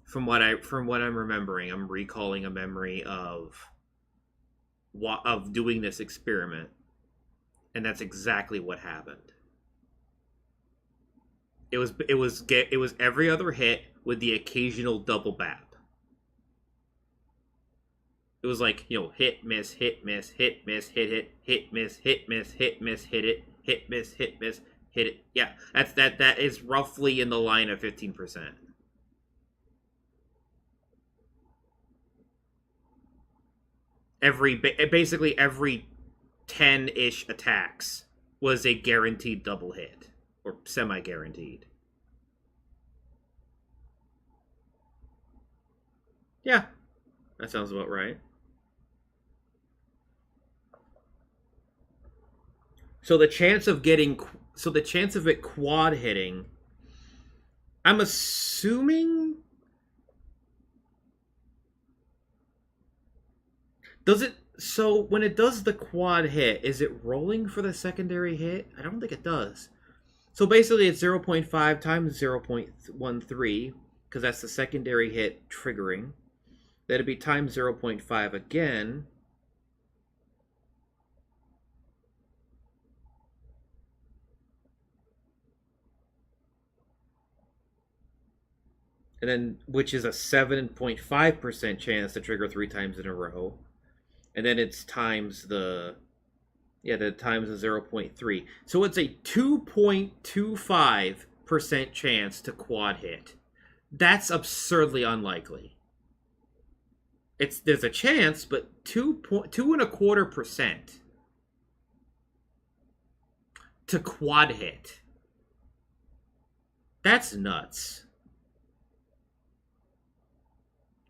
From what I'm remembering, I'm recalling a memory of doing this experiment, and that's exactly what happened. It was every other hit with the occasional double bap. It was like, hit, miss, hit, miss, hit, miss, hit, miss, hit, miss, hit, miss, hit it, hit, miss, hit, miss, hit it. Yeah, that is roughly in the line of 15%. Basically every 10-ish attacks was a guaranteed double hit. Or semi-guaranteed. Yeah, that sounds about right. So the chance of it quad hitting, I'm assuming, so when it does the quad hit, is it rolling for the secondary hit? I don't think it does. So basically it's 0.5 times 0.13, because that's the secondary hit triggering. That'd be times 0.5 again. And then, which is a 7.5% chance to trigger 3 times in a row. And then it's times the times the 0.3. So it's a 2.25% chance to quad hit. That's absurdly unlikely. There's a chance, but 2.25% to quad hit. That's nuts.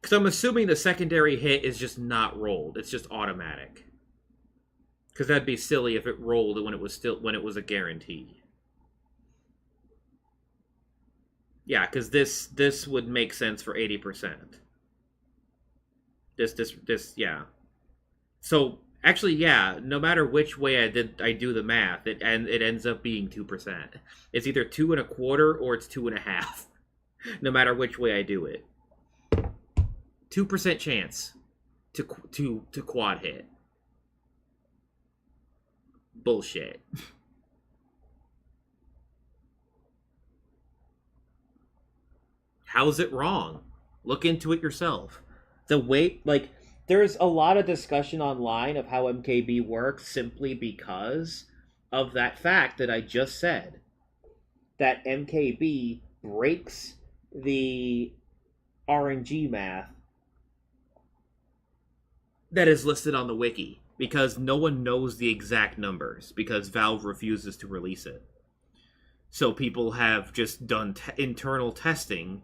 Because I'm assuming the secondary hit is just not rolled. It's just automatic. Because that'd be silly if it rolled when it was a guarantee. Yeah, because this would make sense for 80%. This yeah. So actually, yeah. No matter which way I do the math, it ends up being 2%. It's either 2.25 or it's 2.5. No matter which way I do it. 2% chance to quad hit. Bullshit. How's it wrong? Look into it yourself. The way, like, there's a lot of discussion online of how MKB works simply because of that fact that I just said. That MKB breaks the RNG math that is listed on the wiki, because no one knows the exact numbers, because Valve refuses to release it. So people have just done internal testing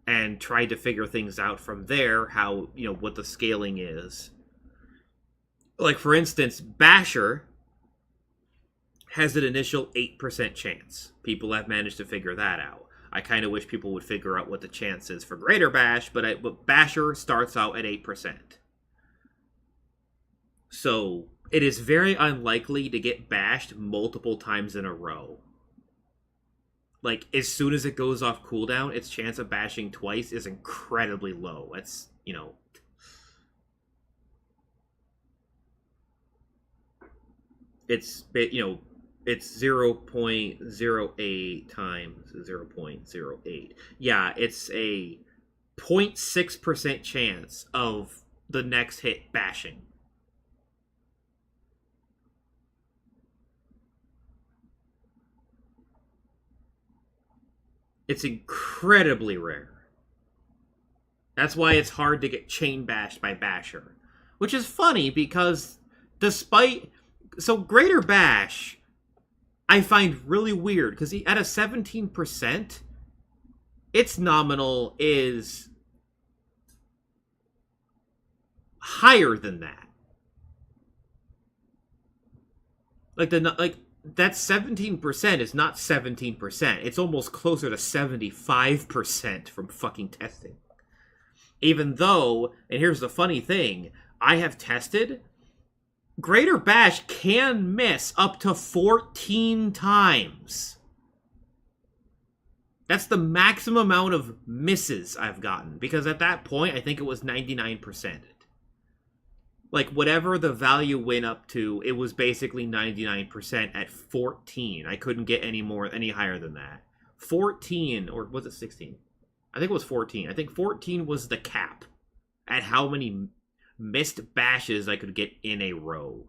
and tried to figure things out from there, how, what the scaling is. Like, for instance, Basher has an initial 8% chance. People have managed to figure that out. I kind of wish people would figure out what the chance is for Greater Bash, but Basher starts out at 8%. So, it is very unlikely to get bashed multiple times in a row. Like, as soon as it goes off cooldown, its chance of bashing twice is incredibly low. That's, it's, it's 0.08 times 0.08. Yeah, it's a 0.6% chance of the next hit bashing. It's incredibly rare. That's why it's hard to get chain bashed by Basher. Which is funny because so Greater Bash, I find really weird because at a 17%, its nominal is higher than that. That 17% is not 17%. It's almost closer to 75% from fucking testing. Even though, and here's the funny thing, I have tested, Greater Bash can miss up to 14 times. That's the maximum amount of misses I've gotten. Because at that point, I think it was 99%. Like, whatever the value went up to, it was basically 99% at 14. I couldn't get any higher than that. 14, or was it 16? I think it was 14. I think 14 was the cap at how many missed bashes I could get in a row.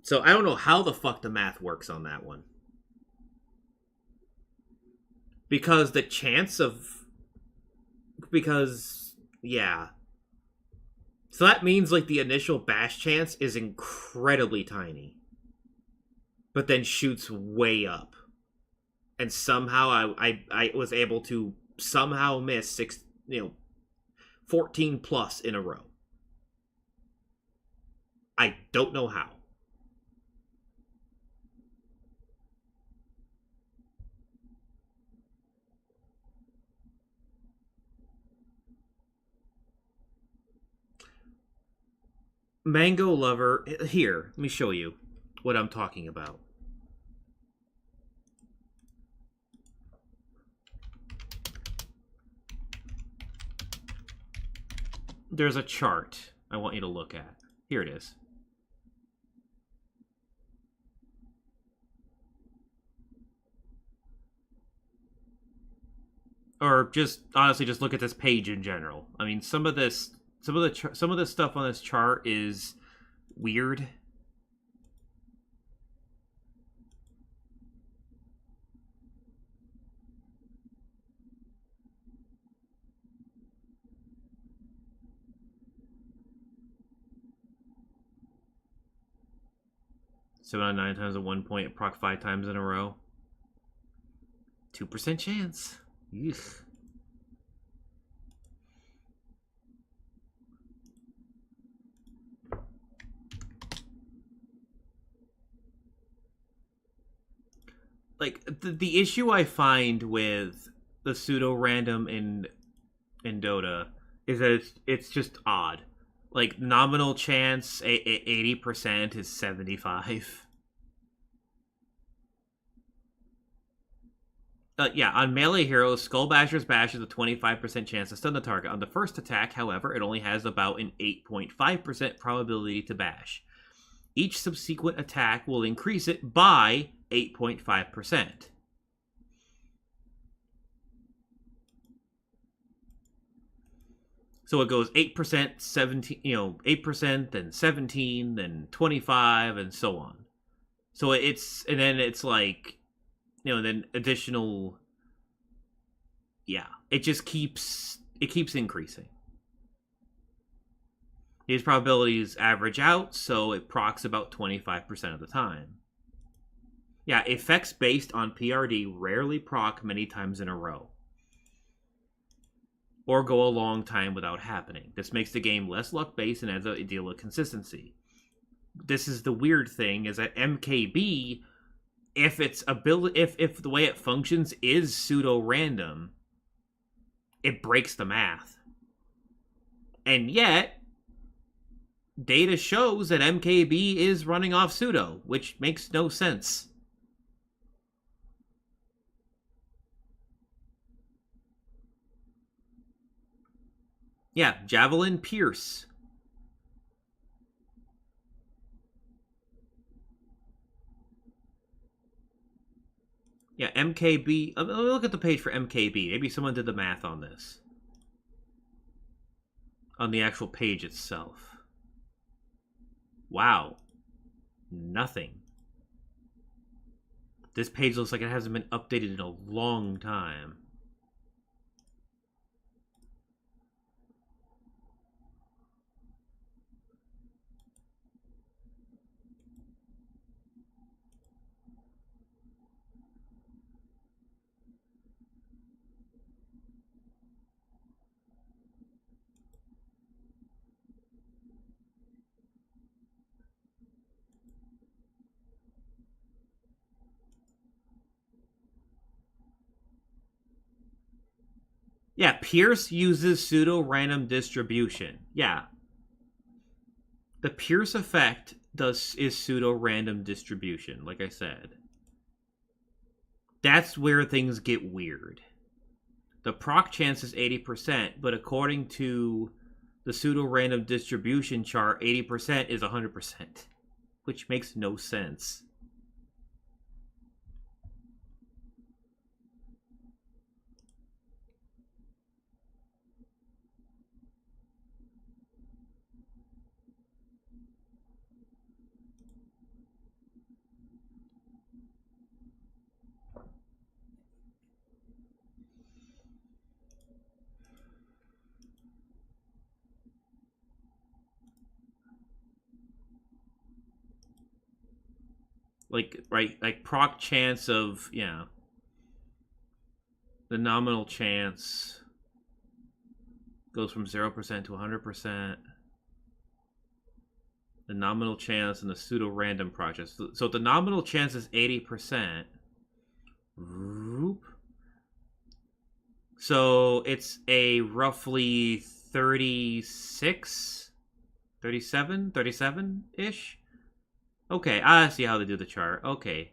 So I don't know how the fuck the math works on that one. Because yeah. So that means, like, the initial bash chance is incredibly tiny. But then shoots way up. And somehow I was able to somehow miss 14 plus in a row. I don't know how. Mango Lover, here, let me show you what I'm talking about. There's a chart I want you to look at. Here it is. Or just honestly, just look at this page in general. I mean, some of the stuff on this chart is weird. Seven out of 9 times at 1 point, proc 5 times in a row. 2% chance. Eugh. Like the issue I find with the pseudo random in Dota is that it's just odd. Like nominal chance 80% is 75. Yeah, on melee heroes, Skull Basher's Bash is a 25% chance to stun the target. On the first attack, however, it only has about an 8.5% probability to bash. Each subsequent attack will increase it by 8.5%. So it goes 8%, 17, 8%, then 17, then 25, and so on. So and then it's like, then additional, it just keeps increasing. These probabilities average out, so it procs about 25% of the time. Yeah, effects based on PRD rarely proc many times in a row, or go a long time without happening. This makes the game less luck-based and adds a deal of consistency. This is the weird thing, is that MKB, if the way it functions is pseudo-random, it breaks the math. And yet, data shows that MKB is running off pseudo, which makes no sense. Yeah, Javelin Pierce. Yeah, MKB. Let me look at the page for MKB. Maybe someone did the math on this. On the actual page itself. Wow. Nothing. This page looks like it hasn't been updated in a long time. Yeah, Pierce uses pseudo-random distribution. Yeah. The Pierce effect is pseudo-random distribution, like I said. That's where things get weird. The proc chance is 80%, but according to the pseudo-random distribution chart, 80% is 100%, which makes no sense. Like proc chance of, the nominal chance goes from 0% to 100%. The nominal chance and the pseudo-random proc. So the nominal chance is 80%. So it's a roughly 36 37? 37-ish? Okay, I see how they do the chart. Okay.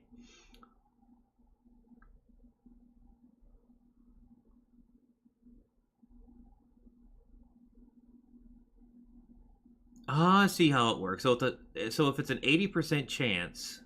I see how it works. So if it's an 80% chance...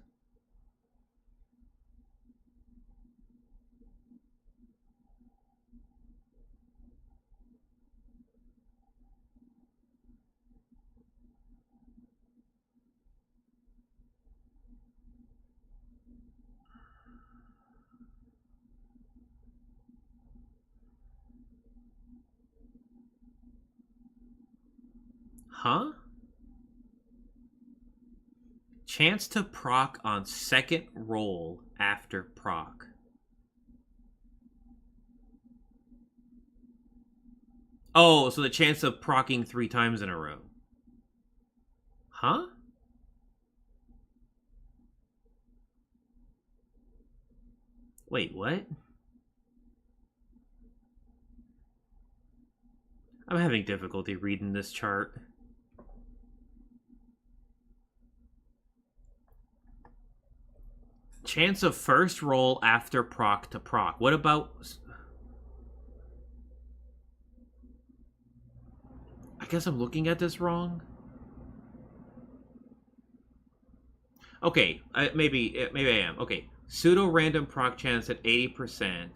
Huh? Chance to proc on second roll after proc. Oh, so the chance of procking 3 times in a row. Huh? Wait, what? I'm having difficulty reading this chart. Chance of first roll after proc to proc. What about... I guess I'm looking at this wrong. Okay, maybe I am. Okay, pseudo-random proc chance at 80%.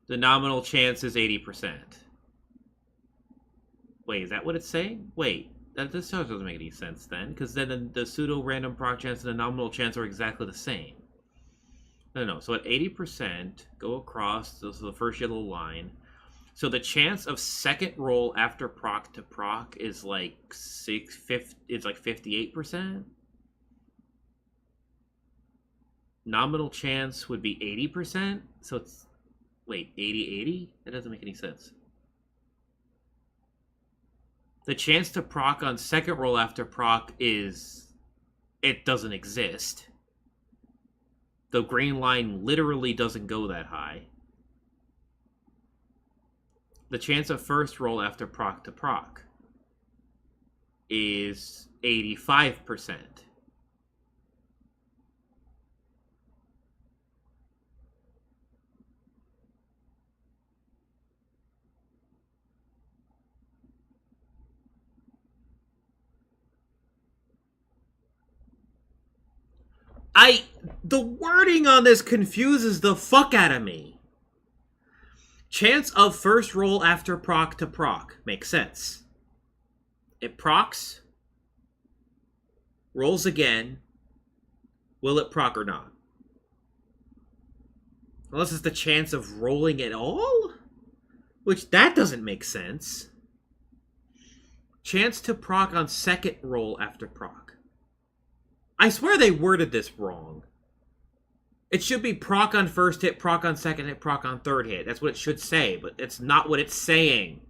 The nominal chance is 80%. Wait, is that what it's saying? Wait, this doesn't make any sense then, because then the pseudo-random proc chance and the nominal chance are exactly the same. No. So at 80%, go across, so the first yellow line. So the chance of second roll after proc to proc is like 58%. Nominal chance would be 80%. So it's, wait, 80-80? That doesn't make any sense. The chance to proc on second roll after proc is, it doesn't exist. The green line literally doesn't go that high. The chance of first roll after proc to proc is 85%. The wording on this confuses the fuck out of me. Chance of first roll after proc to proc. Makes sense. It procs. Rolls again. Will it proc or not? Unless it's the chance of rolling at all? Which, that doesn't make sense. Chance to proc on second roll after proc. I swear they worded this wrong. It should be proc on first hit, proc on second hit, proc on third hit. That's what it should say, but it's not what it's saying.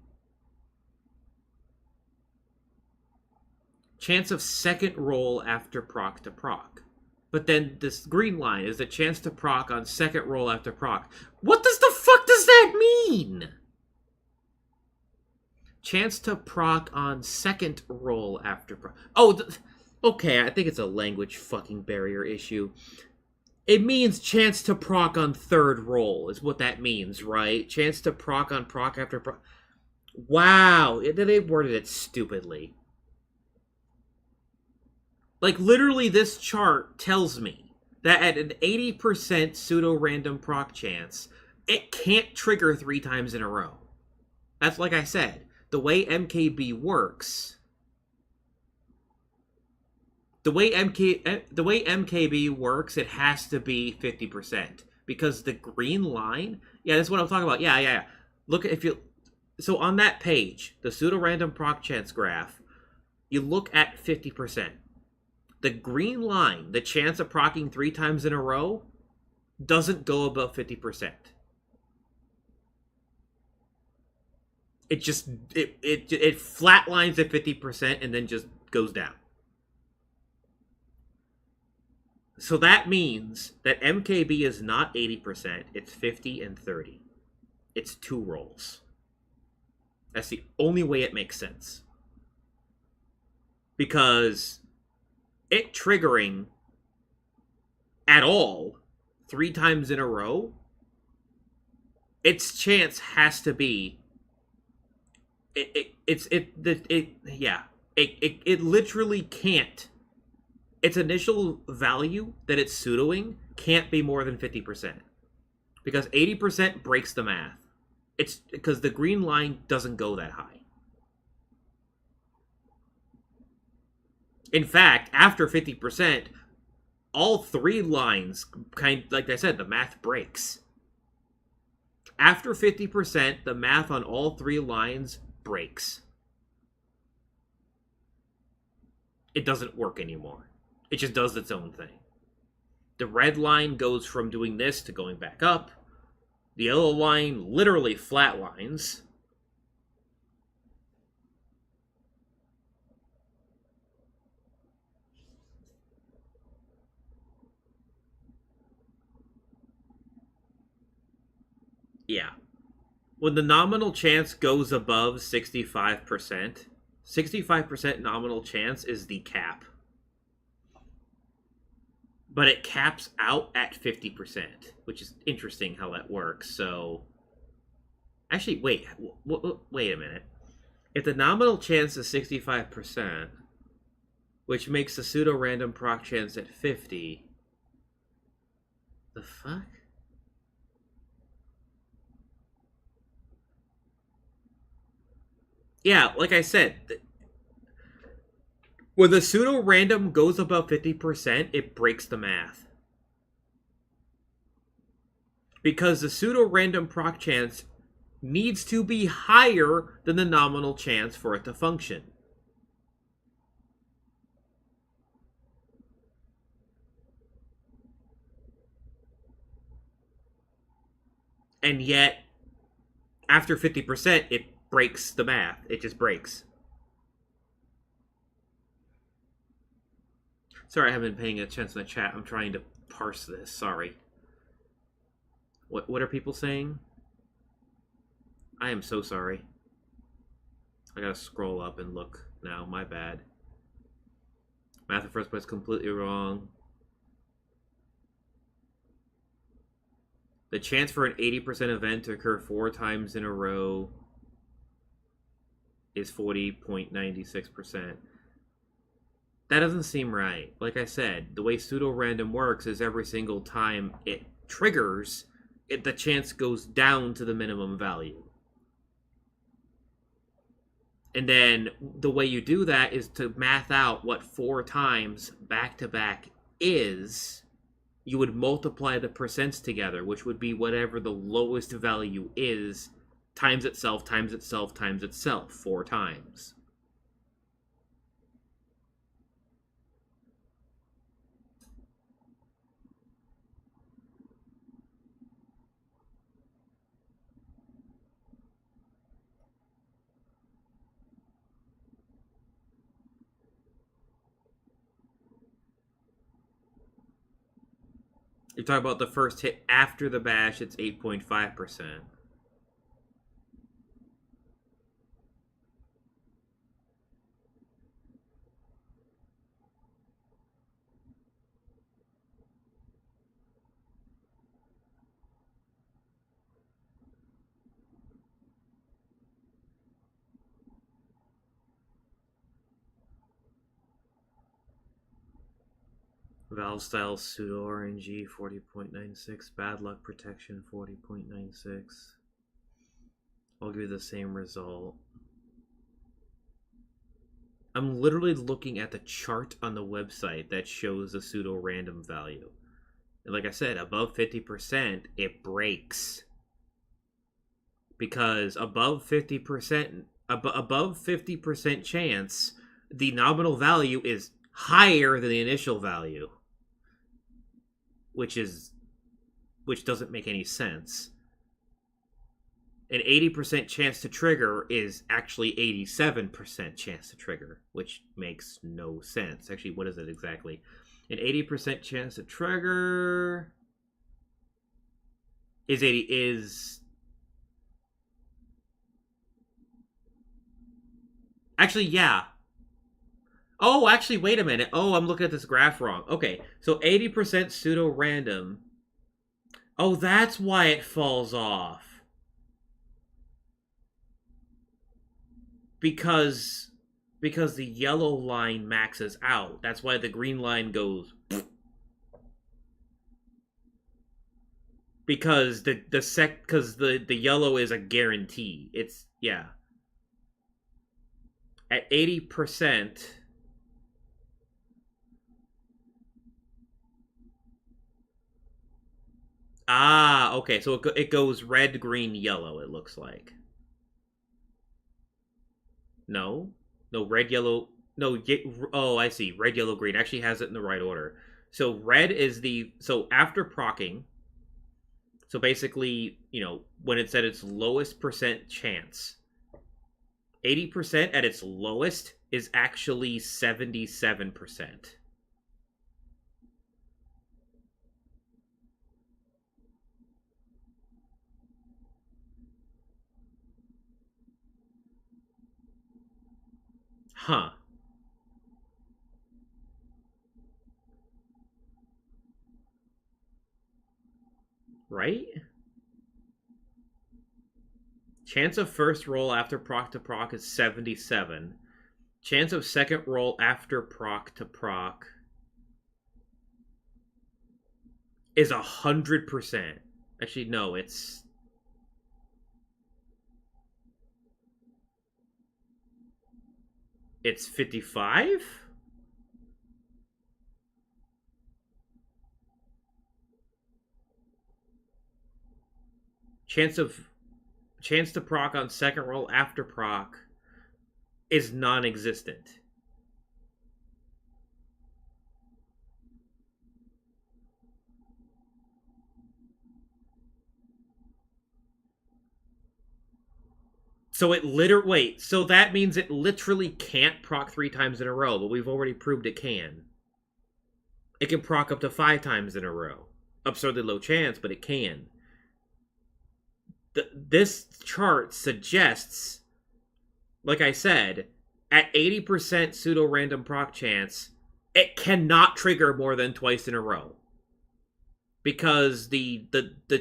Chance of second roll after proc to proc. But then this green line is the chance to proc on second roll after proc. What does the fuck does that mean? Chance to proc on second roll after proc. Oh, okay, I think it's a language fucking barrier issue. It means chance to proc on third roll is what that means, right? Chance to proc on proc after proc. Wow, they worded it stupidly. Like, literally, this chart tells me that at an 80% pseudo-random proc chance, it can't trigger 3 times in a row. That's like I said. The way MKB works... The way MKB works, it has to be 50%. Because the green line... Yeah, that's what I'm talking about. Yeah. Look, if you... So on that page, the pseudo-random proc chance graph, you look at 50%. The green line, the chance of procking 3 times in a row, doesn't go above 50%. It just... It flatlines at 50% and then just goes down. So that means that MKB is not 80%, it's 50 and 30. It's 2 rolls. That's the only way it makes sense. Because it triggering at all 3 times in a row, its chance has to be it literally can't. Its initial value that it's pseudoing can't be more than 50%. Because 80% breaks the math. It's because the green line doesn't go that high. In fact, after 50%, all 3 lines, like I said, the math breaks. After 50%, the math on all 3 lines breaks. It doesn't work anymore. It just does its own thing. The red line goes from doing this to going back up. The yellow line literally flatlines. Yeah. When the nominal chance goes above 65%, 65% nominal chance is the cap. But it caps out at 50%, which is interesting how that works. So, actually, wait a minute. If the nominal chance is 65%, which makes the pseudo-random proc chance at 50, the fuck? Yeah, like I said, when the pseudo-random goes above 50%, it breaks the math. Because the pseudo-random proc chance needs to be higher than the nominal chance for it to function. And yet, after 50%, it breaks the math. It just breaks. Sorry, I haven't been paying attention to the chat. I'm trying to parse this. Sorry. What are people saying? I am so sorry. I gotta scroll up and look now. My bad. Math in first place completely wrong. The chance for an 80% event to occur 4 times in a row is 40.96%. That doesn't seem right. Like I said, the way pseudo-random works is every single time it triggers, the chance goes down to the minimum value. And then the way you do that is to math out what 4 times back-to-back is. You would multiply the percents together, which would be whatever the lowest value is, times itself, times itself, times itself, 4 times. You're talking about the first hit after the bash, it's 8.5%. Valve style pseudo RNG 40.96. Bad luck protection 40.96. I'll give you the same result. I'm literally looking at the chart on the website that shows the pseudo random value. And like I said, above 50%, it breaks. Because above 50%, above 50% chance, the nominal value is higher than the initial value. Which doesn't make any sense. An 80% chance to trigger is actually 87% chance to trigger, which makes no sense. Actually, what is it exactly? An 80% chance to trigger is Actually, yeah. Oh, actually, wait a minute. Oh, I'm looking at this graph wrong. Okay, so 80% pseudo-random. Oh, that's why it falls off. Because the yellow line maxes out. That's why the green line goes... Because the yellow is a guarantee. It's, yeah. At 80%... Ah, okay, so it goes red, green, yellow, it looks like. No? No, red, yellow... No, oh, I see. Red, yellow, green. Actually has it in the right order. So red is the... So after procking... So basically, you know, when it's at its lowest percent chance, 80% at its lowest is actually 77%. Huh. Right? Chance of first roll after proc to proc is 77. Chance of second roll after proc to proc is 100%. Actually, no, it's... It's 55? Chance to proc on second roll after proc is non-existent. So it wait, so that means it literally can't proc 3 times in a row, but we've already proved it can. It can proc up to 5 times in a row. Absurdly low chance, but it can. This chart suggests, like I said, at 80% pseudo-random proc chance, it cannot trigger more than twice in a row. Because the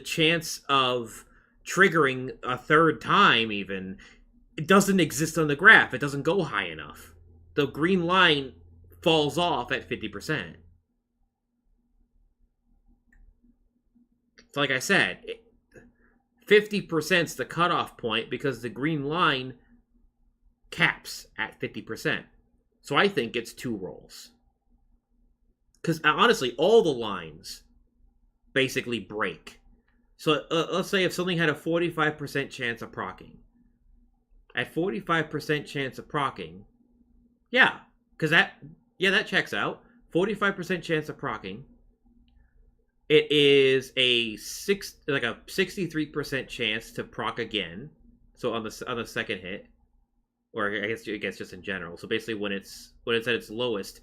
chance of triggering a third time, even, it doesn't exist on the graph. It doesn't go high enough. The green line falls off at 50%. So like I said, 50% is the cutoff point because the green line caps at 50%. So I think it's 2 rolls. Because honestly, all the lines basically break. So let's say if something had a 45% chance of proccing. At 45% chance of proccing, yeah, because that checks out. 45% chance of proccing. It is a 63% chance to proc again. So on the second hit, or I guess just in general. So basically, when it's at its lowest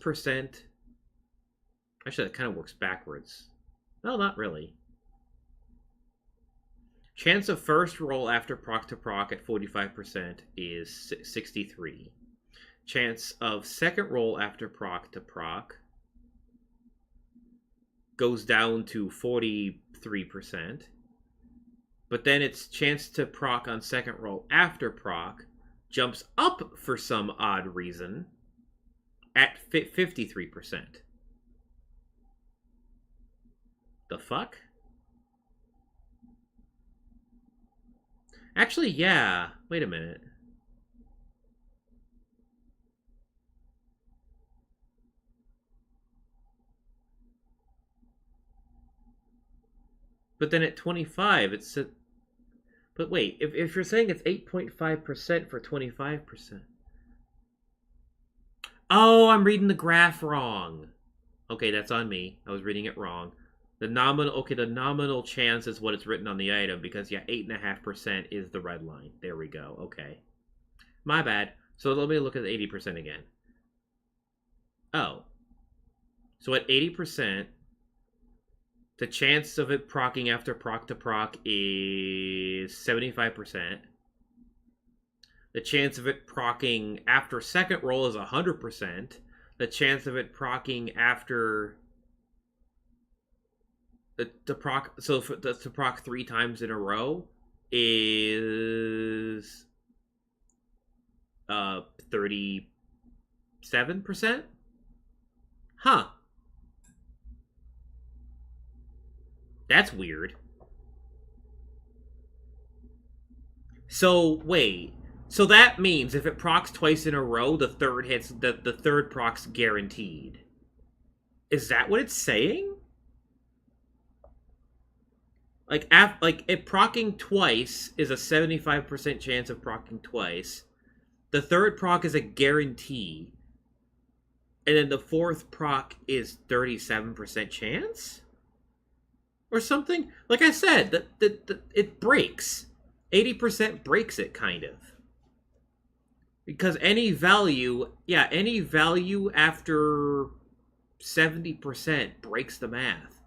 percent. Actually, that kind of works backwards. No, not really. Chance of first roll after proc to proc at 45% is 63. Chance of second roll after proc to proc goes down to 43%. But then its chance to proc on second roll after proc jumps up for some odd reason at 53%. The fuck? Actually, yeah. Wait a minute. But then at 25, it's... But wait, if you're saying it's 8.5% for 25%... Oh, I'm reading the graph wrong. Okay, that's on me. I was reading it wrong. The nominal chance is what it's written on the item because, yeah, 8.5% is the red line. There we go. Okay. My bad. So let me look at the 80% again. Oh. So at 80%, the chance of it procking after proc to proc is 75%. The chance of it proccing after second roll is 100%. The chance of it proccing after the proc, so to proc 3 times in a row is 37%. Huh. That's weird. So wait. So that means if it procs twice in a row, the third hits, the third proc's guaranteed. Is that what it's saying? Like it proccing twice is a 75% chance of proccing twice. The third proc is a guarantee. And then the fourth proc is 37% chance? Or something? Like I said, it breaks. 80% breaks it, kind of. Because any value after 70% breaks the math.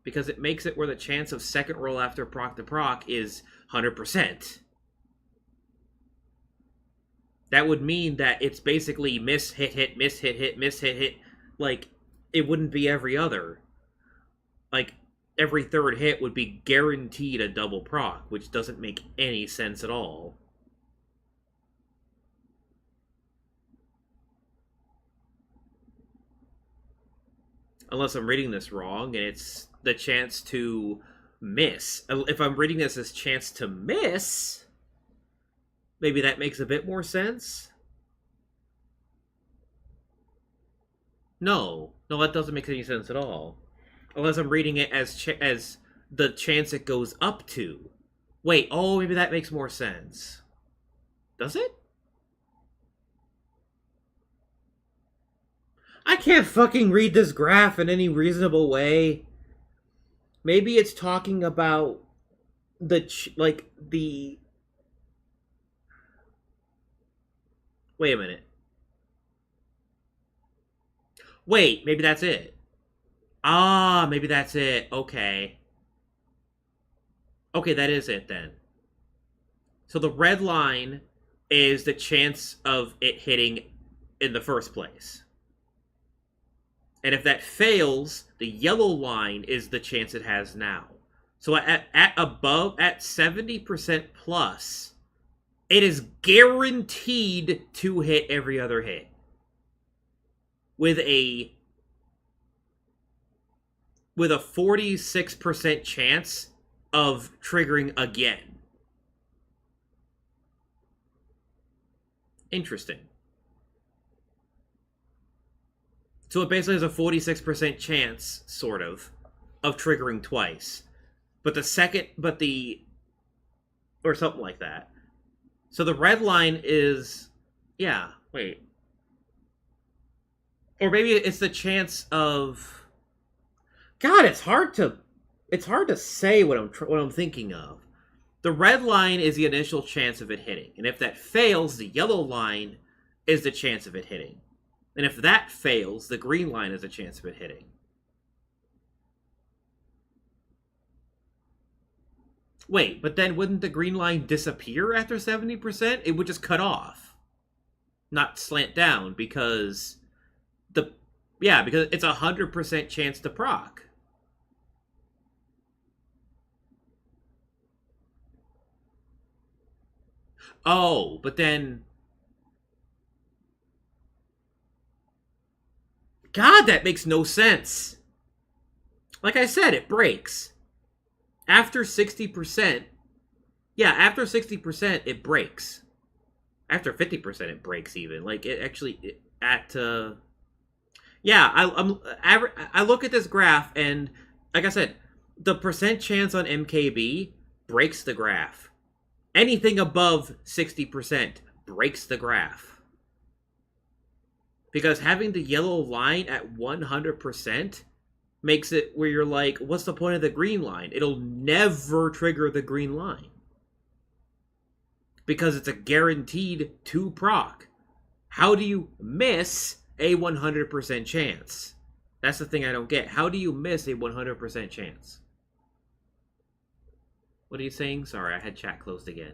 Because it makes it where the chance of second roll after proc to proc is 100%. That would mean that it's basically miss, hit, hit, miss, hit, hit, miss, hit, hit. Like, it wouldn't be every other. Like, every third hit would be guaranteed a double proc, which doesn't make any sense at all. Unless I'm reading this wrong, and it's the chance to miss. If I'm reading this as chance to miss, maybe that makes a bit more sense. No, that doesn't make any sense at all. Unless I'm reading it as the chance it goes up to. Wait, oh, maybe that makes more sense. Does it? I can't fucking read this graph in any reasonable way. Maybe it's talking about the Wait a minute. Wait, maybe that's it. Ah, maybe that's it. Okay. Okay, that is it then. So the red line is the chance of it hitting in the first place. And if that fails, the yellow line is the chance it has now. So at 70% plus, it is guaranteed to hit every other hit. With a 46% chance of triggering again. Interesting. So it basically has a 46% chance, sort of triggering twice. Or something like that. So the red line is, yeah, wait. Or maybe it's the chance of, God, it's hard to say what I'm thinking of. The red line is the initial chance of it hitting. And if that fails, the yellow line is the chance of it hitting. And if that fails, the green line is a chance of it hitting. Wait, but then wouldn't the green line disappear after 70%? It would just cut off. Not slant down, because because it's 100% chance to proc. Oh, but then... God, that makes no sense. Like I said, it breaks. After 60%... Yeah, after 60%, it breaks. After 50%, it breaks even. Like, it actually... Yeah, I look at this graph, and... Like I said, the percent chance on MKB breaks the graph. Anything above 60% breaks the graph. Because having the yellow line at 100% makes it where you're like, what's the point of the green line? It'll never trigger the green line. Because it's a guaranteed 2 proc. How do you miss a 100% chance? That's the thing I don't get. How do you miss a 100% chance? What are you saying? Sorry, I had chat closed again.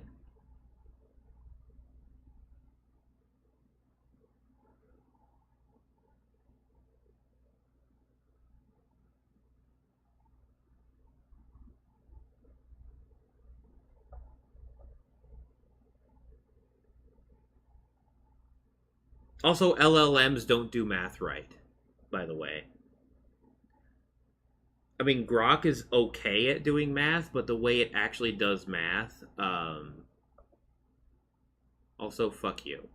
Also, LLMs don't do math right, by the way. I mean, Grok is okay at doing math, but the way it actually does math, also, fuck you.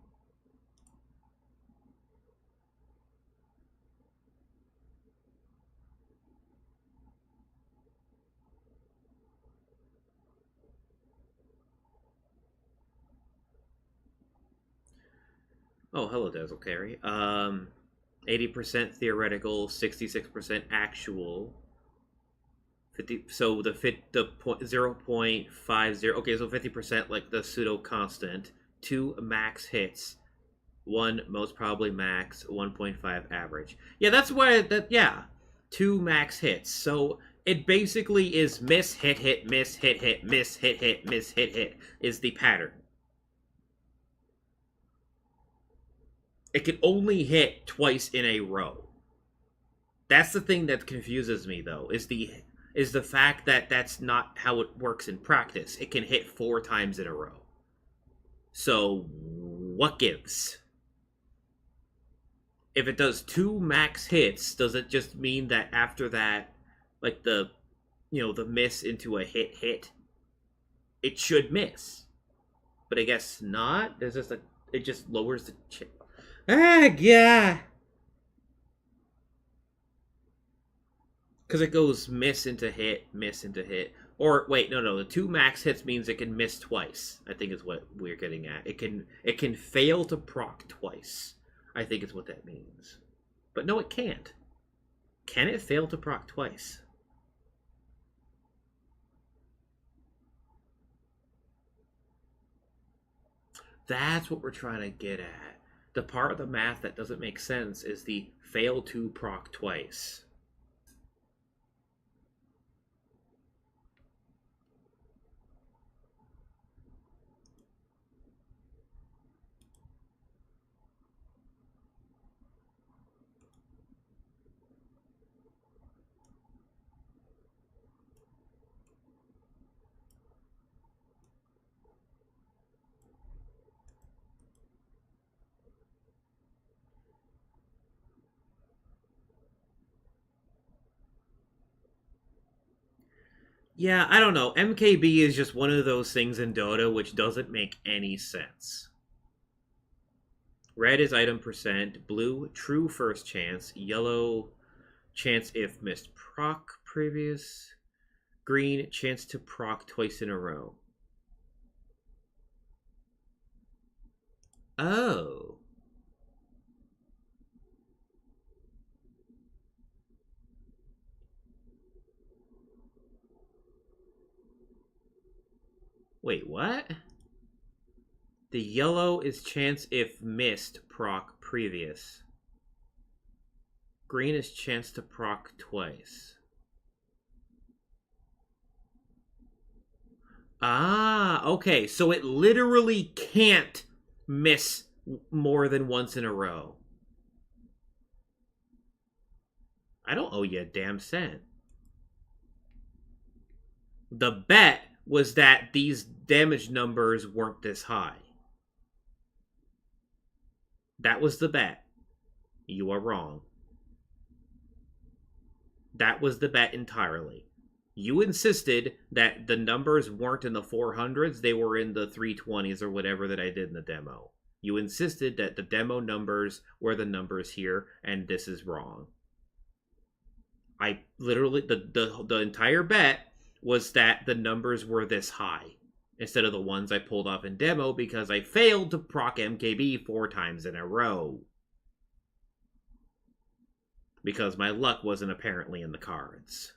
Oh, hello, Dazzle Carry. 80% theoretical, 66% actual. 50. So the 0.50. Okay, so 50% like the pseudo constant. 2 max hits. 1 most probably max. 1.5 average. Yeah, that's why yeah. 2 max hits. So it basically is miss, hit, hit, miss, hit, hit, miss, hit, hit, miss, hit, hit is the pattern. It can only hit twice in a row. That's the thing that confuses me, though, is the fact that that's not how it works in practice. It can hit 4 times in a row. So, what gives? If it does 2 max hits, does it just mean that after that, like the miss into a hit, it should miss? But I guess not. There's just it just lowers the yeah. Because it goes miss into hit. Or wait, no. The 2 max hits means it can miss twice. I think is what we're getting at. It can fail to proc twice. I think is what that means. But no, it can't. Can it fail to proc twice? That's what we're trying to get at. The part of the math that doesn't make sense is the fail to proc twice. Yeah, I don't know. MKB is just one of those things in Dota which doesn't make any sense. Red is item percent, blue true first chance, yellow chance if missed proc previous, green chance to proc twice in a row. Oh. Wait, what? The yellow is chance if missed proc previous. Green is chance to proc twice. Ah, okay. So it literally can't miss more than once in a row. I don't owe you a damn cent. The bet was that these damage numbers weren't this high. That was the bet. You are wrong. That was the bet entirely. You insisted that the numbers weren't in the 400s, they were in the 320s or whatever that I did in the demo. You insisted that the demo numbers were the numbers here, and this is wrong. I literally, the entire bet was that the numbers were this high instead of the ones I pulled off in demo because I failed to proc MKB 4 times in a row. Because my luck wasn't apparently in the cards.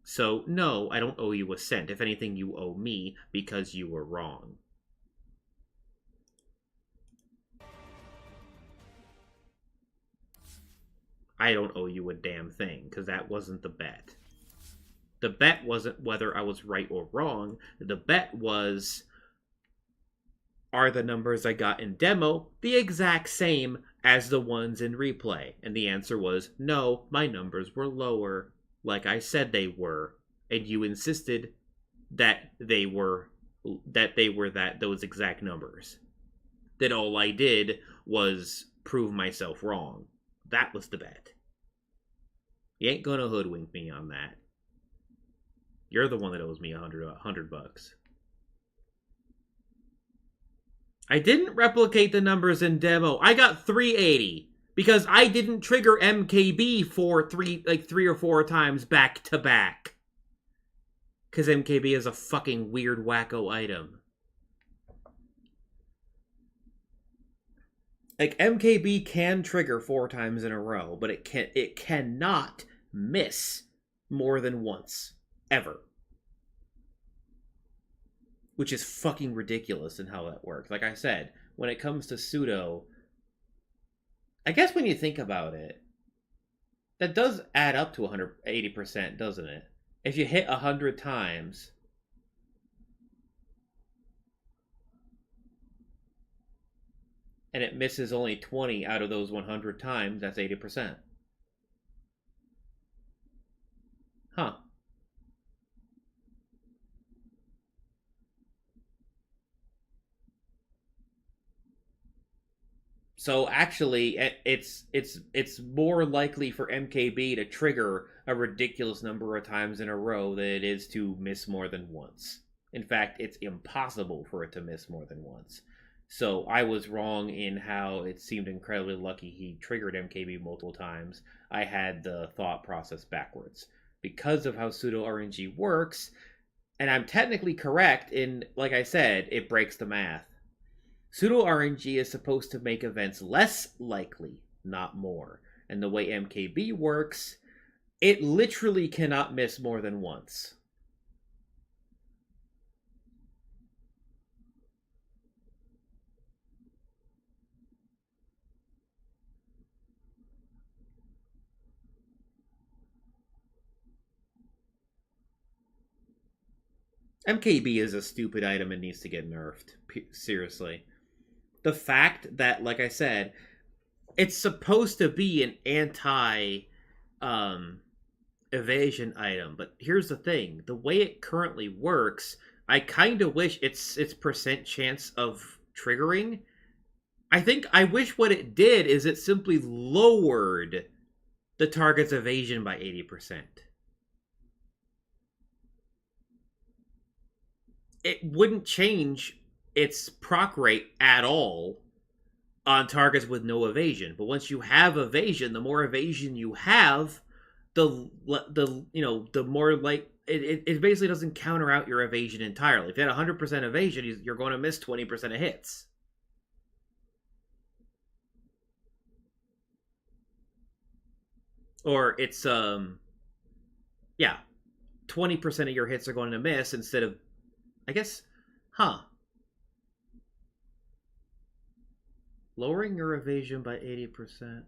So, no, I don't owe you a cent. If anything, you owe me because you were wrong. I don't owe you a damn thing, because that wasn't the bet. The bet wasn't whether I was right or wrong. The bet was, are the numbers I got in demo the exact same as the ones in replay? And the answer was, no, my numbers were lower, like I said they were. And you insisted that they were those exact numbers. that all I did was prove myself wrong. That was the bet. You ain't gonna hoodwink me on that. You're the one that owes me $100. I didn't replicate the numbers in demo. I got 380 because I didn't trigger MKB for three or four times back to back. Because MKB is a fucking weird wacko item. Like, MKB can trigger 4 times in a row, but it cannot miss more than once. Ever. Which is fucking ridiculous in how that works. Like I said, when it comes to pseudo, I guess when you think about it, that does add up to 180%, doesn't it? If you hit 100 times, and it misses only 20 out of those 100 times, that's 80%. Huh. So actually, it's more likely for MKB to trigger a ridiculous number of times in a row than it is to miss more than once. In fact, it's impossible for it to miss more than once. So I was wrong in how it seemed incredibly lucky he triggered MKB multiple times. I had the thought process backwards. Because of how pseudo RNG works, and I'm technically correct in, like I said, it breaks the math. Pseudo RNG is supposed to make events less likely, not more. And the way MKB works, it literally cannot miss more than once. MKB is a stupid item and needs to get nerfed. Seriously. The fact that, like I said, it's supposed to be an anti evasion item, but here's the thing: the way it currently works, I kind of wish its percent chance of triggering. I wish what it did is it simply lowered the target's evasion by 80%. It wouldn't change its proc rate at all on targets with no evasion. But once you have evasion, the more evasion you have, the more like it basically doesn't counter out your evasion entirely. If you had 100% evasion, you're going to miss 20% of hits. Or it's 20% of your hits are going to miss instead of, I guess, lowering your evasion by 80%.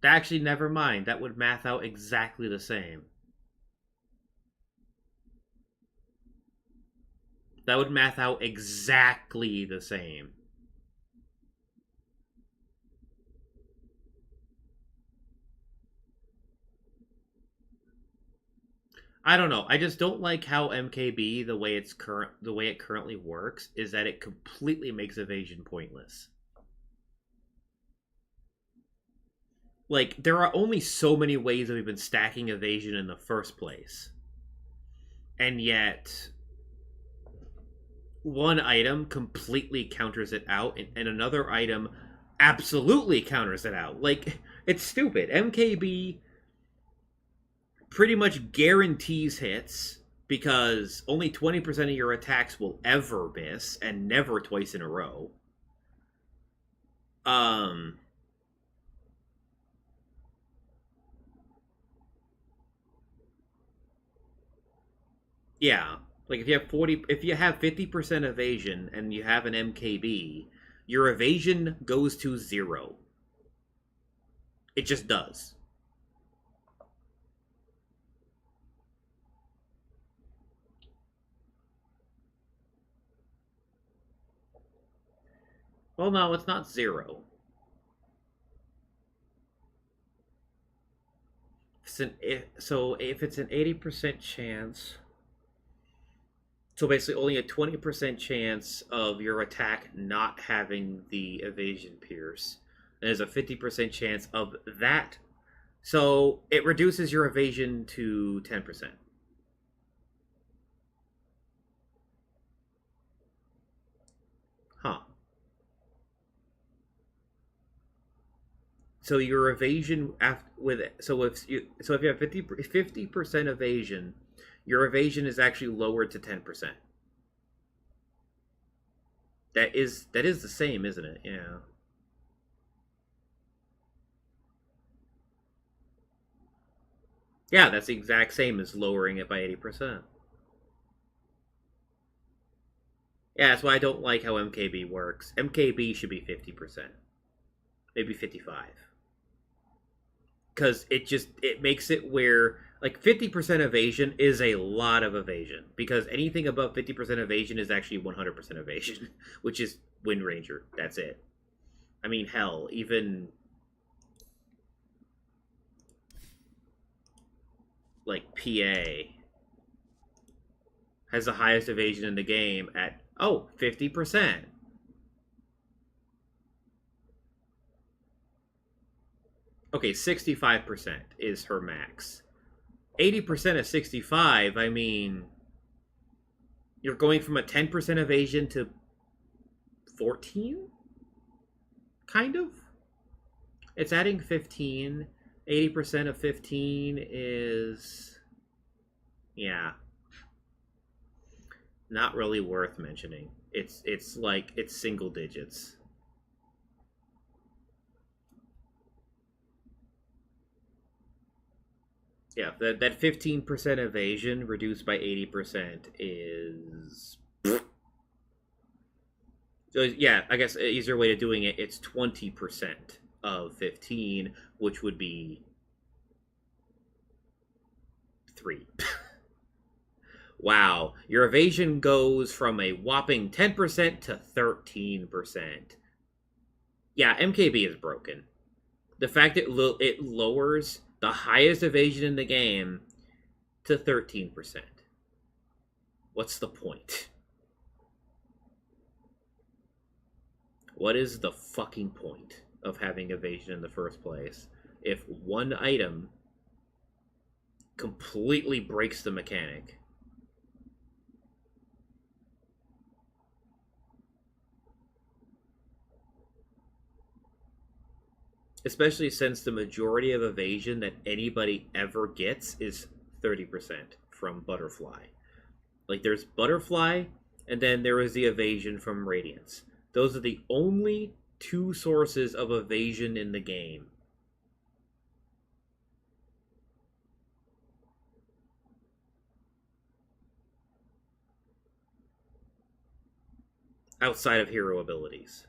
Actually, never mind. That would math out exactly the same. That would math out exactly the same. I don't know. I just don't like how MKB, the way it currently works, is that it completely makes evasion pointless. Like, there are only so many ways that we've been stacking evasion in the first place. And yet, one item completely counters it out, and another item absolutely counters it out. Like, it's stupid. MKB pretty much guarantees hits because only 20% of your attacks will ever miss, and never twice in a row. Yeah. Like, if you have 50% evasion and you have an MKB, your evasion goes to 0. It just does. Well, no, it's not 0. if it's an 80% chance, so basically only a 20% chance of your attack not having the evasion pierce. And there's a 50% chance of that. So it reduces your evasion to 10%. Huh. So your evasion if you have 50% evasion, your evasion is actually lowered to 10%. That is the same, isn't it? Yeah. Yeah, that's the exact same as lowering it by 80%. Yeah, that's why I don't like how MKB works. MKB should be 50%. Maybe 55. Because it makes it where, like, 50% evasion is a lot of evasion. Because anything above 50% evasion is actually 100% evasion. Which is Wind Ranger. That's it. I mean, hell, even... like, PA has the highest evasion in the game at, 50%. Okay, 65% is her max. 80% of 65, I mean, you're going from a 10% evasion to 14? Kind of? It's adding 15. 80% of 15 is... yeah. Not really worth mentioning. It's single digits. Yeah, that 15% evasion reduced by 80% is... so yeah, I guess an easier way of doing it, it's 20% of 15, which would be 3. Wow, your evasion goes from a whopping 10% to 13%. Yeah, MKB is broken. The fact that it lowers the highest evasion in the game to 13%. What's the point? What is the fucking point of having evasion in the first place if one item completely breaks the mechanic? Especially since the majority of evasion that anybody ever gets is 30% from Butterfly. Like, there's Butterfly, and then there is the evasion from Radiance. Those are the only 2 sources of evasion in the game. Outside of hero abilities.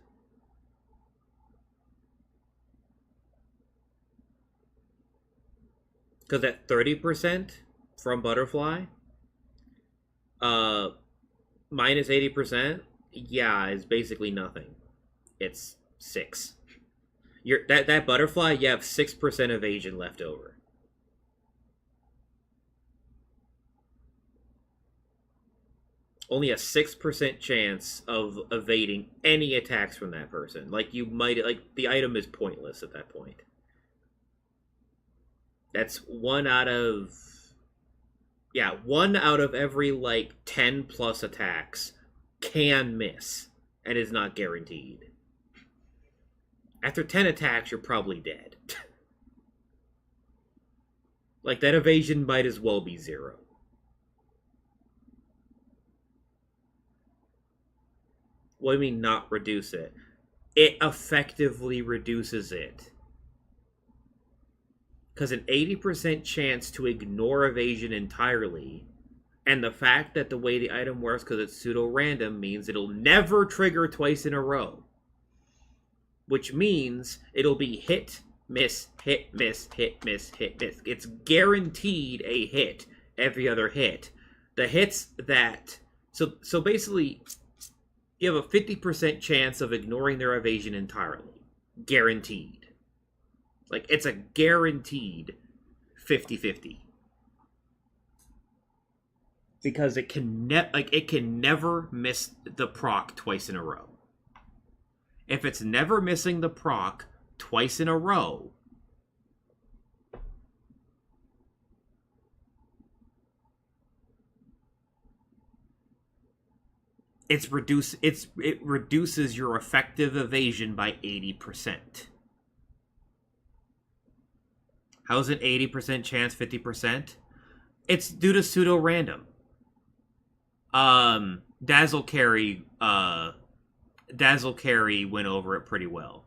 Because that 30% from Butterfly, minus 80%, yeah, is basically nothing. It's 6. That Butterfly, you have 6% evasion left over. Only a 6% chance of evading any attacks from that person. Like, the item is pointless at that point. That's 1 out of every, 10 plus attacks can miss and is not guaranteed. After 10 attacks, you're probably dead. Like, that evasion might as well be 0. What do you mean not reduce it? It effectively reduces it. Because an 80% chance to ignore evasion entirely, and the fact that the way the item works because it's pseudo-random means it'll never trigger twice in a row. Which means it'll be hit, miss, hit, miss, hit, miss, hit, miss. It's guaranteed a hit every other hit. The hits that... So basically, you have a 50% chance of ignoring their evasion entirely. Guaranteed. Like, it's a guaranteed 50-50. Because it can never miss the proc twice in a row. If it's never missing the proc twice in a row, it reduces your effective evasion by 80%. How's it 80% chance, 50%? It's due to pseudo random. Dazzle Carry went over it pretty well.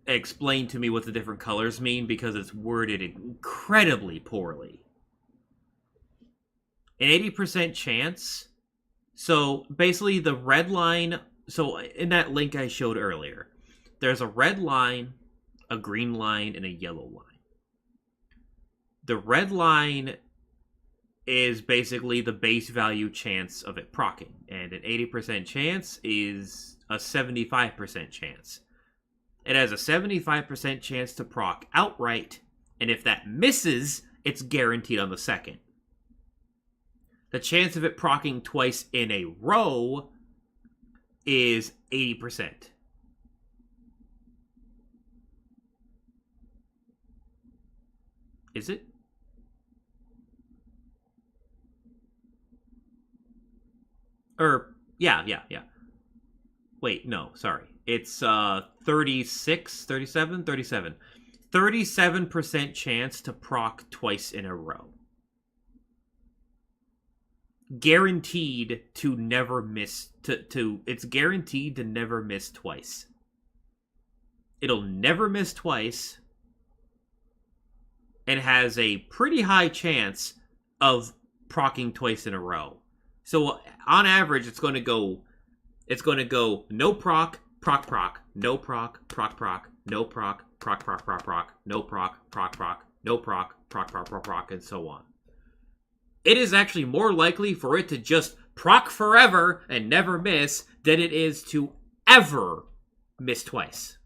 Explain to me what the different colors mean because it's worded incredibly poorly. An 80% chance. So basically the red line, so in that link I showed earlier, there's a red line, a green line, and a yellow line. The red line is basically the base value chance of it proccing, and an 80% chance is a 75% chance. It has a 75% chance to proc outright, and if that misses, it's guaranteed on the second. The chance of it proccing twice in a row is 80%. Is it? Yeah. Wait, no, sorry. It's 36, 37, 37. 37% chance to proc twice in a row. Guaranteed to never miss, it's guaranteed to never miss twice. It'll never miss twice, and has a pretty high chance of proccing twice in a row. So on average, it's going to go no proc, proc proc, no proc, proc proc, no proc, proc proc proc proc, no proc, proc proc, no proc, proc proc proc proc, and so on. It is actually more likely for it to just proc forever and never miss than it is to ever miss twice.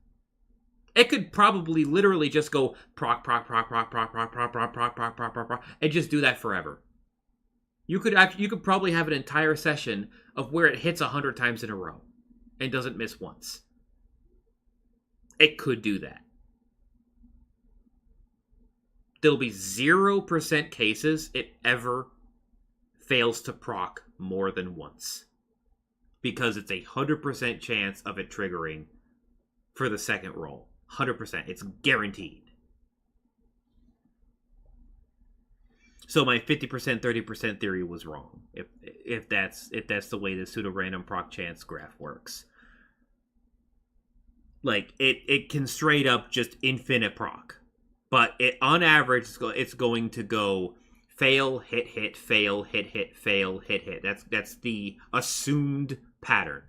It could probably literally just go proc proc proc proc proc proc proc proc proc proc proc proc proc and just do that forever. You could probably have an entire session of where it hits 100 times in a row and doesn't miss once. It could do that. There'll be 0% cases it ever fails to proc more than once. Because it's a 100% chance of it triggering for the second roll. 100%. It's guaranteed. So my 50%, 30% theory was wrong. If that's the way the pseudo-random proc chance graph works. Like, it can straight up just infinite proc. But on average, it's going to go fail, hit, fail, hit, fail, hit. That's the assumed pattern.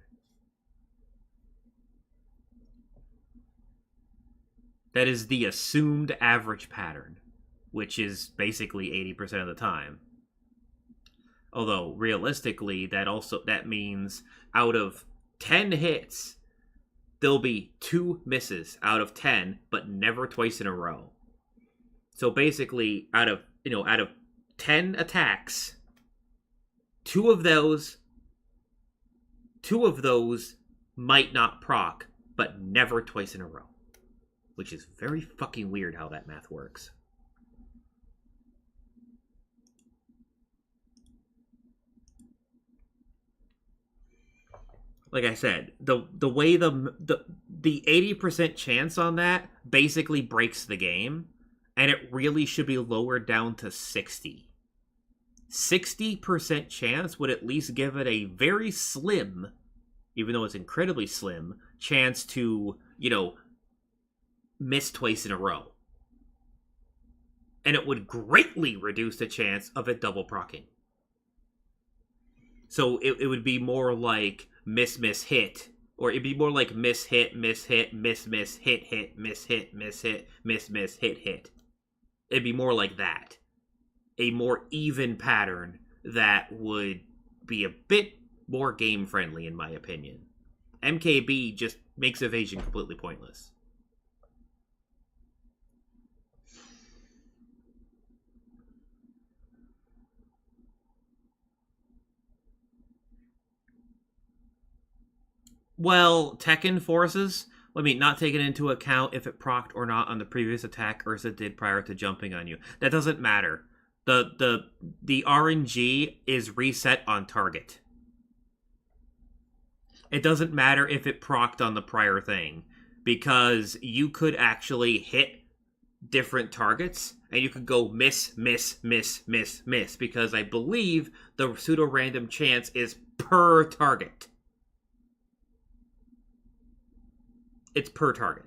That is the assumed average pattern, which is basically 80% of the time. Although, realistically, that means out of 10 hits, there'll be 2 misses out of 10, but never twice in a row. So basically, out of 10 attacks, 2 of those might not proc, but never twice in a row. Which is very fucking weird how that math works. Like I said, the way the 80% chance on that basically breaks the game. And it really should be lowered down to 60. 60% chance would at least give it a very slim, even though it's incredibly slim, chance to, miss twice in a row. And it would greatly reduce the chance of it double procking. So it would be more like miss, hit. Or it'd be more like miss, hit, miss, hit, miss, hit, miss, hit, miss, hit, miss, hit. It'd be more like that. A more even pattern that would be a bit more game-friendly, in my opinion. MKB just makes evasion completely pointless. Well, Tekken forces, I mean, not taking into account if it procced or not on the previous attack Ursa did prior to jumping on you. That doesn't matter. The RNG is reset on target. It doesn't matter if it procced on the prior thing, because you could actually hit different targets, and you could go miss, miss, miss, miss, miss, because I believe the pseudo-random chance is per target. It's per target.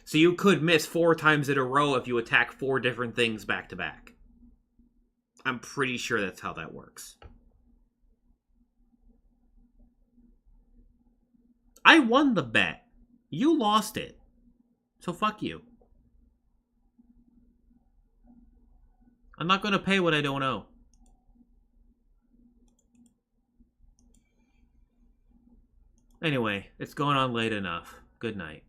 So you could miss 4 times in a row if you attack 4 different things back to back. I'm pretty sure that's how that works. I won the bet. You lost it. So fuck you. I'm not going to pay what I don't owe. Anyway, it's going on late enough. Good night.